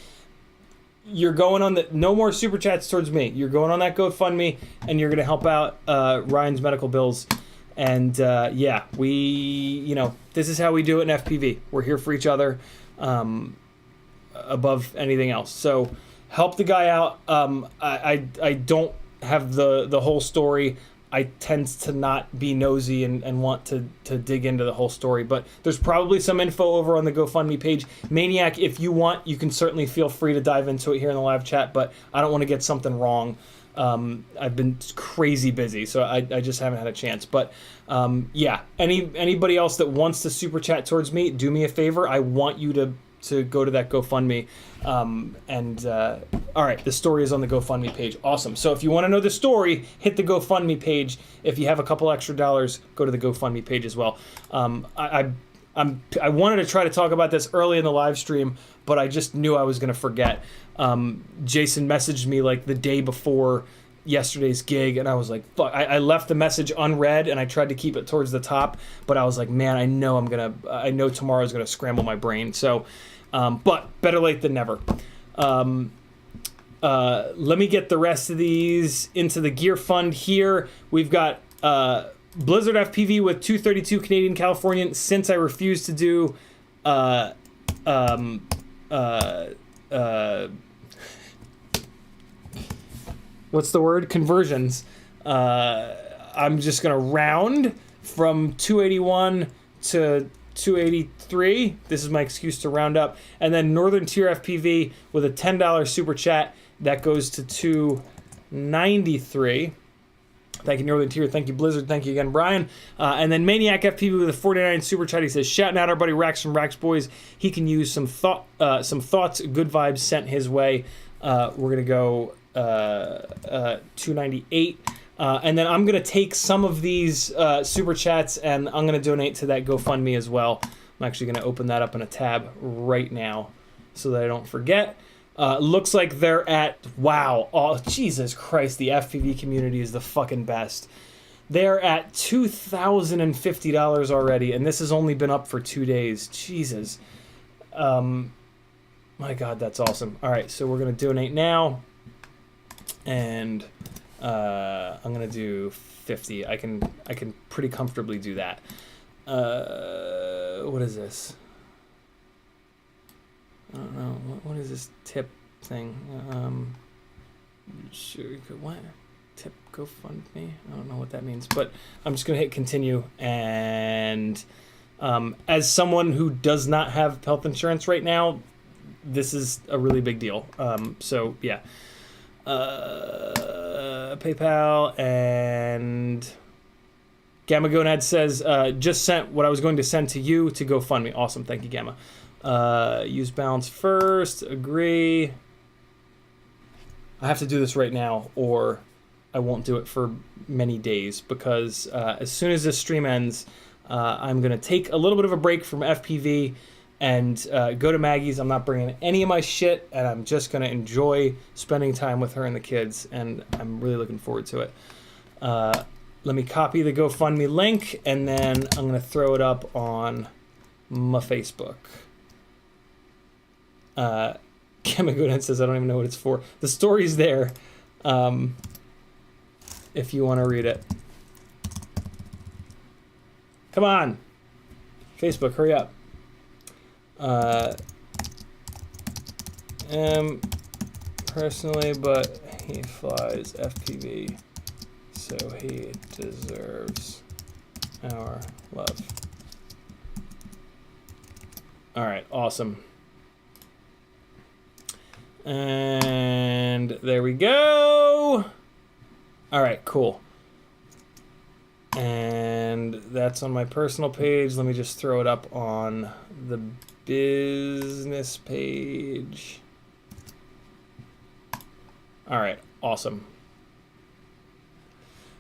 you're going on the... No more super chats towards me. You're going on that GoFundMe, and you're going to help out Ryan's medical bills. And, yeah, we... You know, this is how we do it in FPV. We're here for each other above anything else. So, help the guy out. I don't have the whole story. I tend to not be nosy and want to dig into the whole story, but there's probably some info over on the GoFundMe page. Maniac, if you want, you can certainly feel free to dive into it here in the live chat, but I don't want to get something wrong. I've been crazy busy, so I just haven't had a chance. But yeah, anybody else that wants to super chat towards me, do me a favor. I want you to go to that GoFundMe. All right, the story is on the GoFundMe page. Awesome. So if you want to know the story, hit the GoFundMe page. If you have a couple extra dollars, go to the GoFundMe page as well. I wanted to try to talk about this early in the live stream, but I just knew I was going to forget. Jason messaged me like the day before yesterday's gig, and I was like, fuck. I left the message unread, and I tried to keep it towards the top, but I was like, man, I know tomorrow's going to scramble my brain. So, but better late than never. Let me get the rest of these into the gear fund here. We've got Blizzard FPV with 232 Canadian Californian. Since I refuse to do what's the word? Conversions. I'm just gonna round from 281 to 283. This is my excuse to round up. And then Northern Tier FPV with a $10 super chat. That goes to 293. Thank you, Northern Tier. Thank you, Blizzard. Thank you again, Brian. And then Maniac FPV with a 49 super chat. He says, shouting out our buddy Rax from Rax Boys. He can use some thoughts, good vibes sent his way. We're going to go 298. And then I'm going to take some of these super chats, and I'm going to donate to that GoFundMe as well. I'm actually going to open that up in a tab right now so that I don't forget. Looks like they're at, wow, oh, Jesus Christ, the FPV community is the fucking best. They're at $2,050 already, and this has only been up for 2 days. Jesus. My God, that's awesome. All right, so we're going to donate now, and I'm going to do 50. I can pretty comfortably do that. What is this? I don't know. What is this tip thing? Sure, what? Tip GoFundMe? I don't know what that means, but I'm just going to hit continue. And as someone who does not have health insurance right now, this is a really big deal. So, yeah. PayPal and Gamma Gonad says, just sent what I was going to send to you to GoFundMe. Awesome. Thank you, Gamma. Use balance first. Agree. I have to do this right now, or I won't do it for many days, because as soon as this stream ends, I'm going to take a little bit of a break from FPV and go to Maggie's. I'm not bringing any of my shit, and I'm just going to enjoy spending time with her and the kids, and I'm really looking forward to it. Let me copy the GoFundMe link, and then I'm going to throw it up on my Facebook. Kemagunan says, I don't even know what it's for. The story's there, if you want to read it. Come on. Facebook, hurry up. Personally, but he flies FPV, so he deserves our love. All right, awesome. And there we go. All right, cool. And that's on my personal page. Let me just throw it up on the business page. All right, awesome.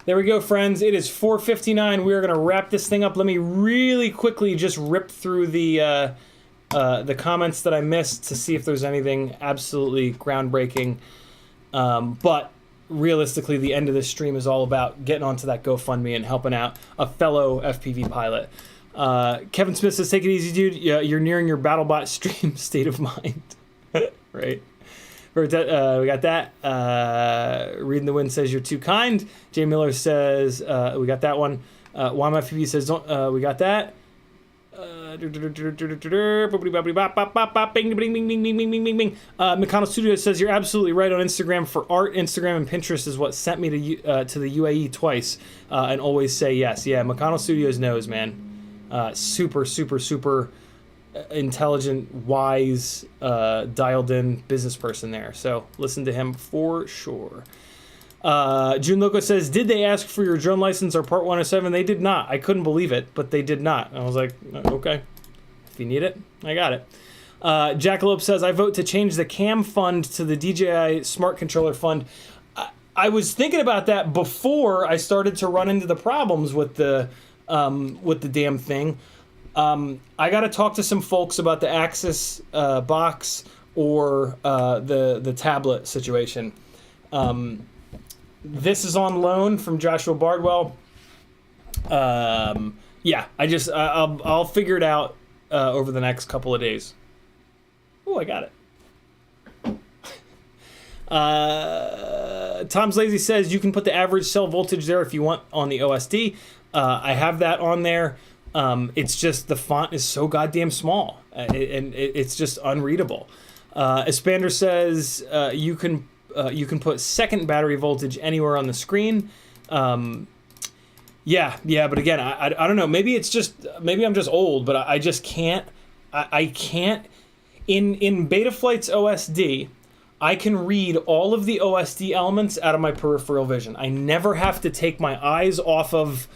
There we go, friends. It is 4:59. We are going to wrap this thing up. Let me really quickly just rip through the comments that I missed to see if there's anything absolutely groundbreaking. But realistically, the end of this stream is all about getting onto that GoFundMe and helping out a fellow FPV pilot. Kevin Smith says, take it easy, dude. Yeah, you're nearing your BattleBot stream state of mind. Right. We got that. Reading the Wind says, you're too kind. Jay Miller says, we got that one. YMFPV says, don't, we got that. McConnell Studio says, you're absolutely right on Instagram for art. Instagram and Pinterest is what sent me to the UAE twice, and always say yes. Yeah, McConnell Studios knows, man. Super intelligent, wise, dialed in business person there. So listen to him for sure. June Loco says, did they ask for your drone license or Part 107? They did not. I couldn't believe it, but they did not. I was like, okay, if you need it, I got it. Jackalope says, I vote to change the CAM fund to the DJI Smart Controller Fund. I was thinking about that before I started to run into the problems with the damn thing. I got to talk to some folks about the Axis box or the tablet situation. This is on loan from Joshua Bardwell. Yeah, I'll figure it out over the next couple of days. Oh, I got it. Tom's Lazy says you can put the average cell voltage there if you want on the OSD. I have that on there. It's just the font is so goddamn small, and it's just unreadable. Espander says you can put second battery voltage anywhere on the screen. Yeah, but again, I don't know. Maybe I'm just old, but I just can't. I can't. In Betaflight's OSD, I can read all of the OSD elements out of my peripheral vision. I never have to take my eyes off of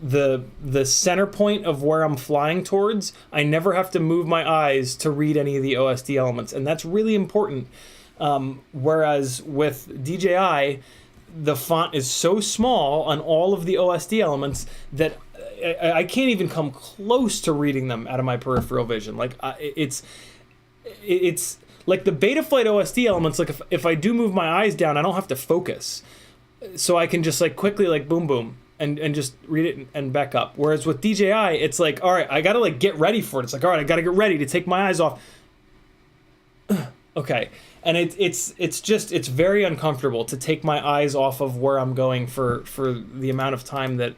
the center point of where I'm flying towards. I never have to move my eyes to read any of the OSD elements, and that's really important. Whereas with DJI, the font is so small on all of the OSD elements that I can't even come close to reading them out of my peripheral vision. Like it's like the Betaflight OSD elements. Like if I do move my eyes down, I don't have to focus, so I can just like quickly like boom boom and just read it and back up. Whereas with DJI, it's like, all right, I gotta like get ready for it. It's like, all right, I gotta get ready to take my eyes off. Okay. And it's very uncomfortable to take my eyes off of where I'm going for the amount of time that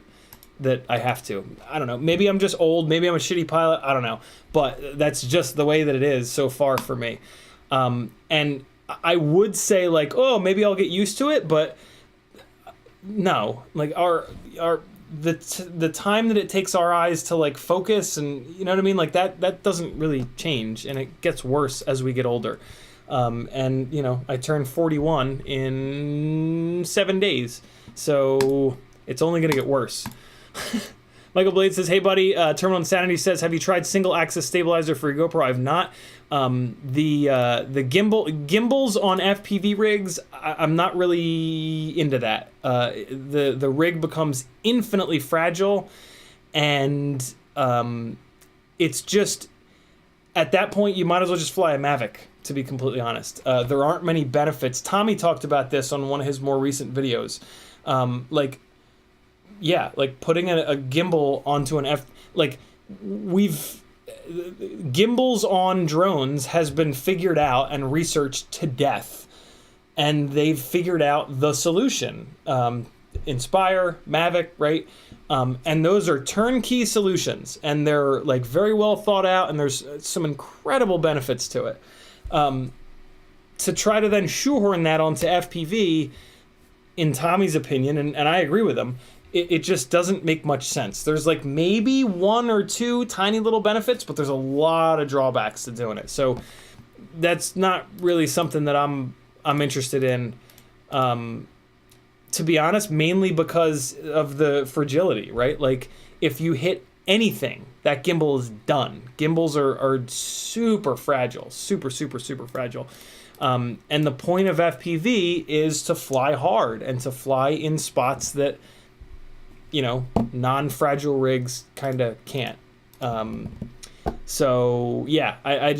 I have to. I don't know. Maybe I'm just old. Maybe I'm a shitty pilot. I don't know. But that's just the way that it is so far for me. And I would say like, oh, maybe I'll get used to it, but no. Like the time that it takes our eyes to like focus and you know what I mean? Like that doesn't really change, and it gets worse as we get older. And you know, I turned 41 in 7 days, so it's only gonna get worse. Michael Blade says, hey buddy, Terminal Insanity says, have you tried single axis stabilizer for your GoPro? I've not. The gimbals on FPV rigs, I'm not really into that. The rig becomes infinitely fragile, and it's just at that point you might as well just fly a Mavic, to be completely honest. There aren't many benefits. Tommy talked about this on one of his more recent videos. Like putting a gimbal onto an gimbals on drones has been figured out and researched to death, and they've figured out the solution. Inspire, Mavic, right? And those are turnkey solutions, and they're like very well thought out, and there's some incredible benefits to it. To try to then shoehorn that onto FPV, in Tommy's opinion, and I agree with him, it just doesn't make much sense. There's like maybe one or two tiny little benefits, but there's a lot of drawbacks to doing it. So that's not really something that I'm interested in, to be honest, mainly because of the fragility, right? Like if you hit anything, that gimbal is done. Gimbals are super fragile, super fragile. And the point of FPV is to fly hard and to fly in spots that, you know, non-fragile rigs kind of can't. So yeah, I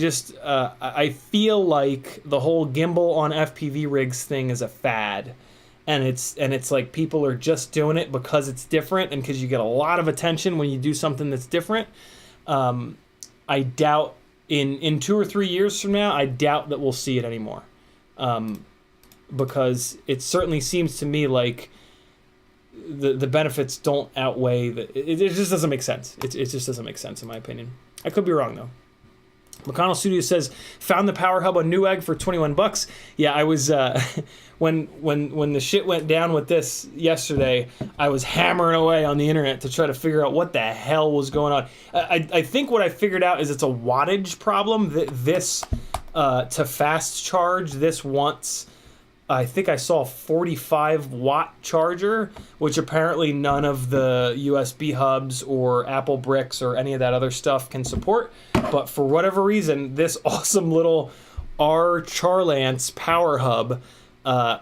feel like the whole gimbal on FPV rigs thing is a fad. and it's like people are just doing it because it's different and because you get a lot of attention when you do something that's different. I doubt in 2 or 3 years from now, I doubt that we'll see it anymore. Because it certainly seems to me like the benefits don't outweigh it just doesn't make sense. It just doesn't make sense in my opinion. I could be wrong though. McConnell Studio says, found the Power Hub on Newegg for $21. Yeah, I was when the shit went down with this yesterday, I was hammering away on the internet to try to figure out what the hell was going on. I think what I figured out is it's a wattage problem. This to fast charge, this wants, I think I saw a 45 watt charger, which apparently none of the USB hubs or Apple bricks or any of that other stuff can support. But for whatever reason, this awesome little R Charlance power hub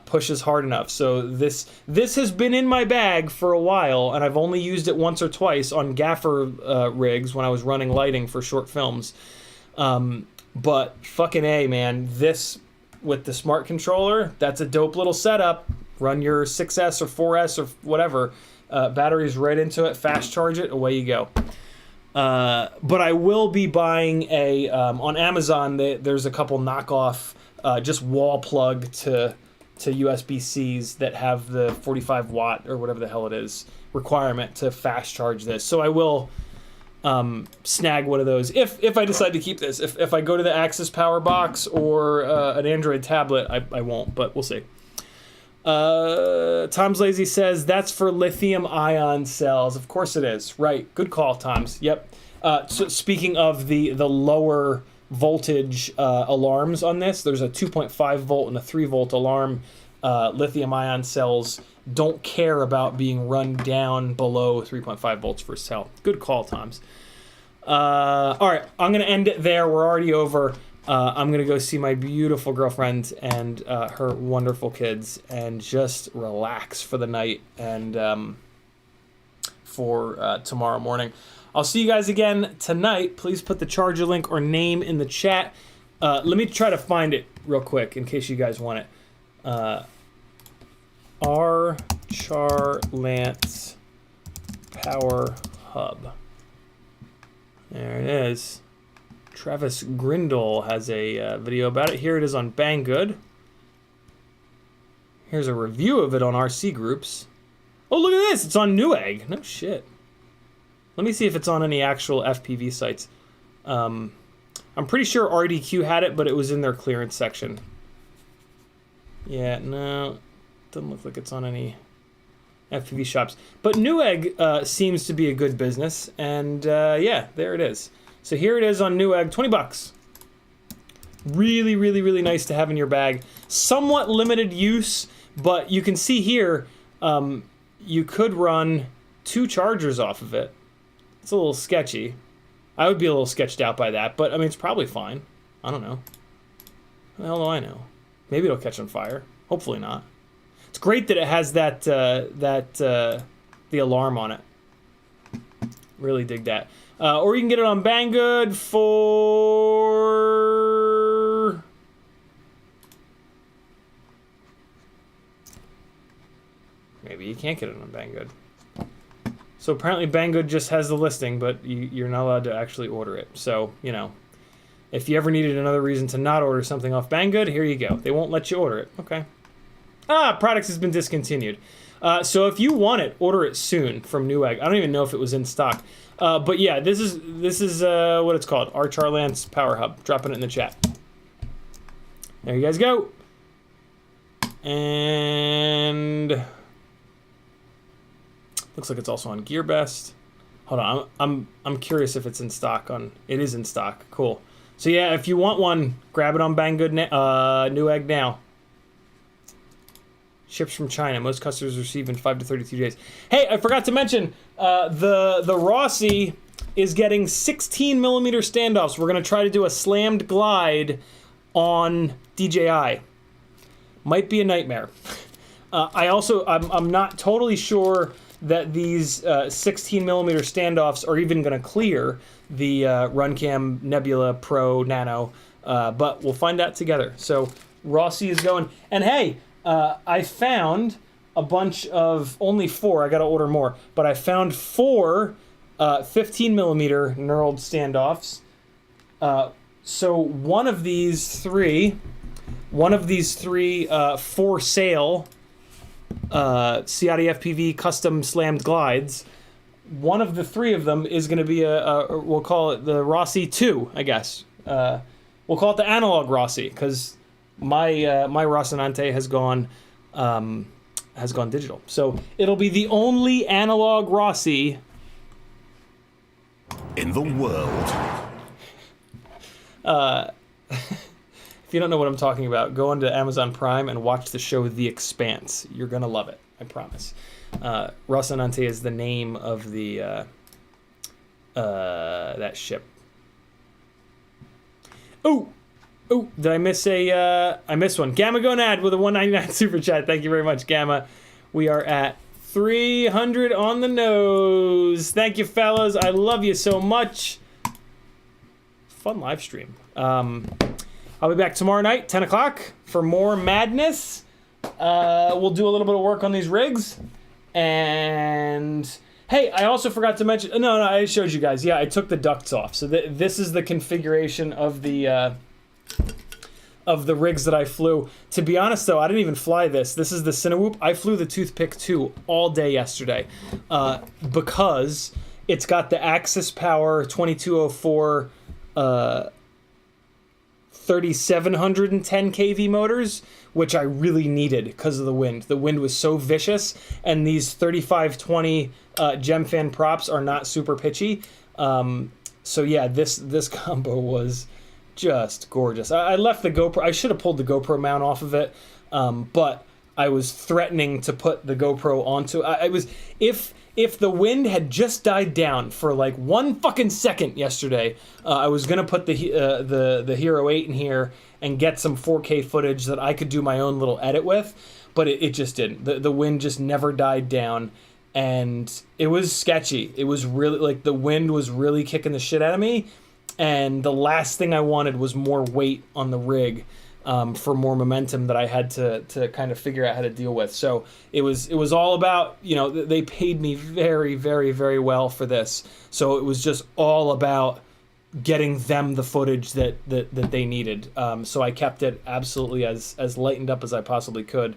pushes hard enough. So this has been in my bag for a while, and I've only used it once or twice on gaffer rigs when I was running lighting for short films. But fucking A, man, this with the smart controller, that's a dope little setup. Run your 6S or 4S or whatever, batteries right into it, fast charge it, away you go. But I will be buying a, on Amazon, there's a couple knockoff, just wall plug to USB-Cs that have the 45 watt or whatever the hell it is requirement to fast charge this. So I will snag one of those if I decide to keep this. If I go to the Axis Power Box or an Android tablet, I won't, but we'll see. Tom's Lazy says, that's for lithium ion cells. Of course it is. Right. Good call, Tom's. Yep. So speaking of the lower voltage alarms on this, there's a 2.5 volt and a 3 volt alarm. Lithium ion cells don't care about being run down below 3.5 volts per cell. Good call, Toms. All right, I'm going to end it there. We're already over. I'm going to go see my beautiful girlfriend and her wonderful kids and just relax for the night and for tomorrow morning. I'll see you guys again tonight. Please put the charger link or name in the chat. Let me try to find it real quick in case you guys want it. R Charlance Power Hub. There it is. Travis Grindle has a video about it. Here it is on Banggood. Here's a review of it on RC Groups. Oh, look at this. It's on Newegg. No shit. Let me see if it's on any actual FPV sites. I'm pretty sure RDQ had it, but it was in their clearance section. Yeah, no. Doesn't look like it's on any FPV shops. But Newegg seems to be a good business. And yeah, there it is. So here it is on Newegg, $20. Really, really, really nice to have in your bag. Somewhat limited use, but you can see here, you could run 2 chargers off of it. It's a little sketchy. I would be a little sketched out by that, but I mean, it's probably fine. I don't know. What the hell do I know? Maybe it'll catch on fire. Hopefully not. It's great that it has that the alarm on it. Really dig that. Or you can get it on Banggood for maybe you can't get it on Banggood. So apparently Banggood just has the listing, but you're not allowed to actually order it. So, you know, if you ever needed another reason to not order something off Banggood, here you go. They won't let you order it. Okay. Products has been discontinued. So if you want it, order it soon from Newegg. I don't even know if it was in stock. But yeah, this is what it's called. R Charlance Power Hub. Dropping it in the chat. There you guys go. And looks like it's also on GearBest. Hold on, I'm curious if it's in stock on. It is in stock. Cool. So yeah, if you want one, grab it on Banggood Newegg now. Ships from China. Most customers receive in 5 to 32 days. Hey, I forgot to mention, the Rossi is getting 16 millimeter standoffs. We're gonna try to do a slammed glide on DJI. Might be a nightmare. I'm not totally sure that these 16 millimeter standoffs are even gonna clear the RunCam Nebula Pro Nano, but we'll find out together. So Rossi is going, and hey, I found a bunch of, only 4, I gotta order more, but I found 4 15 millimeter knurled standoffs. So one of these three for sale CiottiFPV custom slammed glides, one of the 3 of them is going to be we'll call it the Rossi 2, I guess. We'll call it the analog Rossi, because my Rocinante has gone digital. So it'll be the only analog Rossi in the world. If you don't know what I'm talking about, go onto Amazon Prime and watch the show The Expanse. You're gonna love it, I promise. Rocinante is the name of the that ship. Oh, did I miss I missed one. Gamma Gonad with a 199 super chat. Thank you very much, Gamma. We are at 300 on the nose. Thank you, fellas. I love you so much. Fun live stream. I'll be back tomorrow night, 10 o'clock, for more madness. We'll do a little bit of work on these rigs. And, hey, I also forgot to mention... No, I showed you guys. Yeah, I took the ducts off. So this is the configuration of the rigs that I flew. To be honest, though, I didn't even fly this. This is the Cinewoop. I flew the Toothpick 2 all day yesterday because it's got the Axis Power 2204... 3710 kV motors, which I really needed because of the wind. The wind was so vicious, and these 3520 gem fan props are not super pitchy. So yeah, this combo was just gorgeous. I left the GoPro. I should have pulled the GoPro mount off of it, but I was threatening to put the GoPro onto. If the wind had just died down for like 1 fucking second yesterday, I was gonna put the Hero 8 in here and get some 4K footage that I could do my own little edit with, but it just didn't. The wind just never died down, and it was sketchy. It was really, like, the wind was really kicking the shit out of me, and the last thing I wanted was more weight on the rig. For more momentum that I had to kind of figure out how to deal with. So it was all about, they paid me very, very, very well for this. So it was just all about getting them the footage that they needed. So I kept it absolutely as lightened up as I possibly could.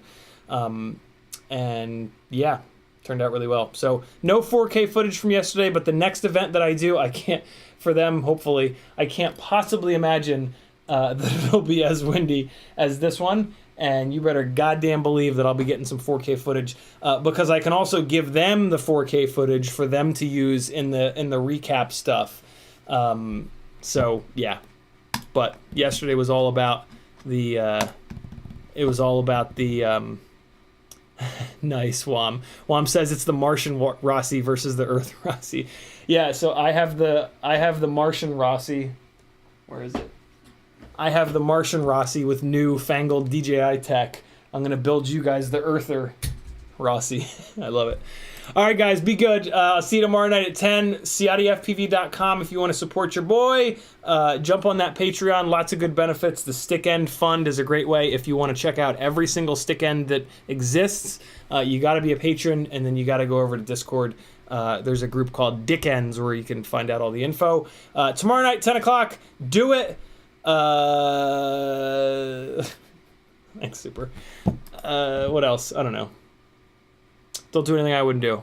And yeah, turned out really well. So no 4K footage from yesterday, but the next event that I do, I can't possibly imagine that it'll be as windy as this one, and you better goddamn believe that I'll be getting some 4K footage, because I can also give them the 4K footage for them to use in the recap stuff. So yeah, but yesterday was all about the nice. Wam says it's the Martian Rossi versus the Earth Rossi. Yeah, so I have the Martian Rossi. Where is it? I have the Martian Rossi with new fangled DJI tech. I'm going to build you guys the Earther Rossi. I love it. All right, guys, be good. I'll see you tomorrow night at 10. CiottiFPV.com if you want to support your boy. Jump on that Patreon. Lots of good benefits. The Stick End Fund is a great way if you want to check out every single stick end that exists. You got to be a patron, and then you got to go over to Discord. There's a group called Dick Ends where you can find out all the info. Tomorrow night, 10 o'clock. Do it. Thanks, Super. What else? I don't know. Don't do anything I wouldn't do.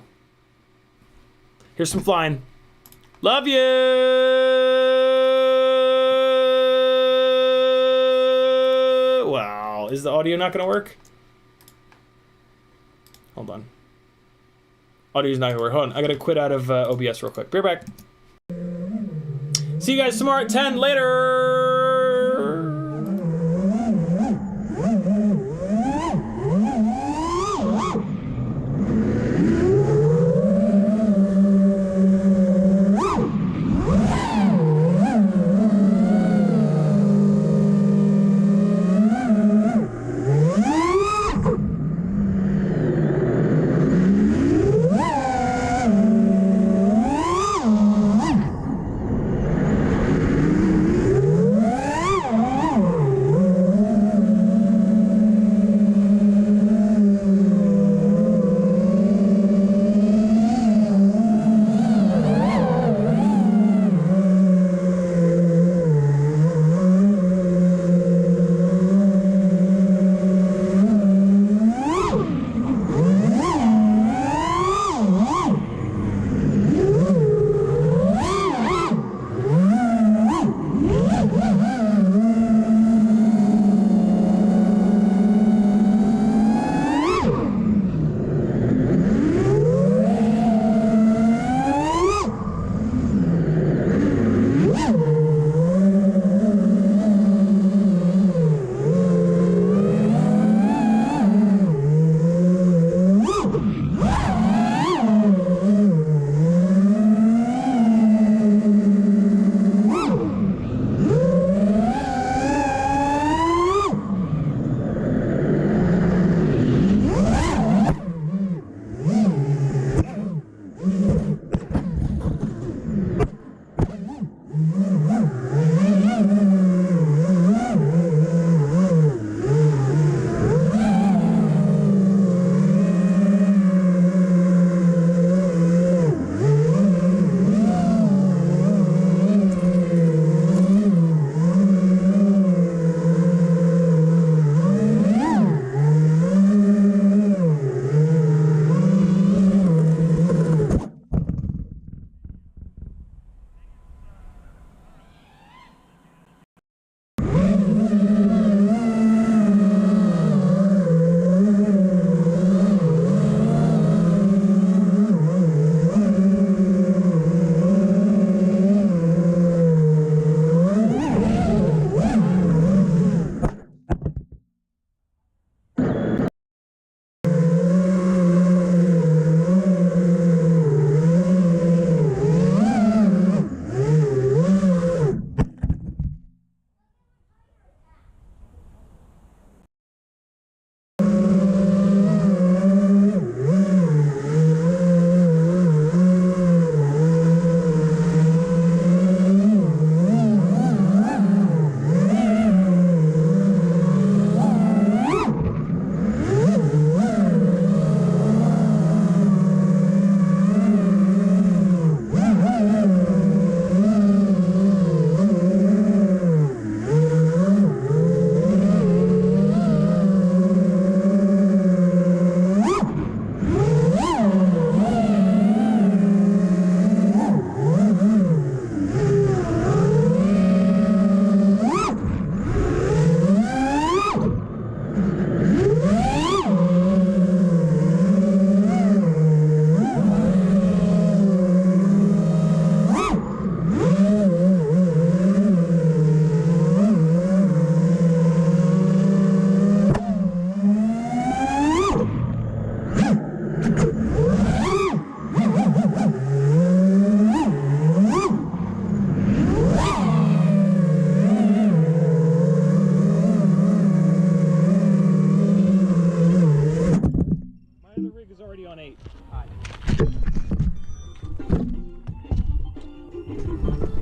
Here's some flying. Love you! Wow. Is the audio not going to work? Hold on. Audio's not going to work. Hold on. I got to quit out of OBS real quick. Be right back. See you guys tomorrow at 10. Later!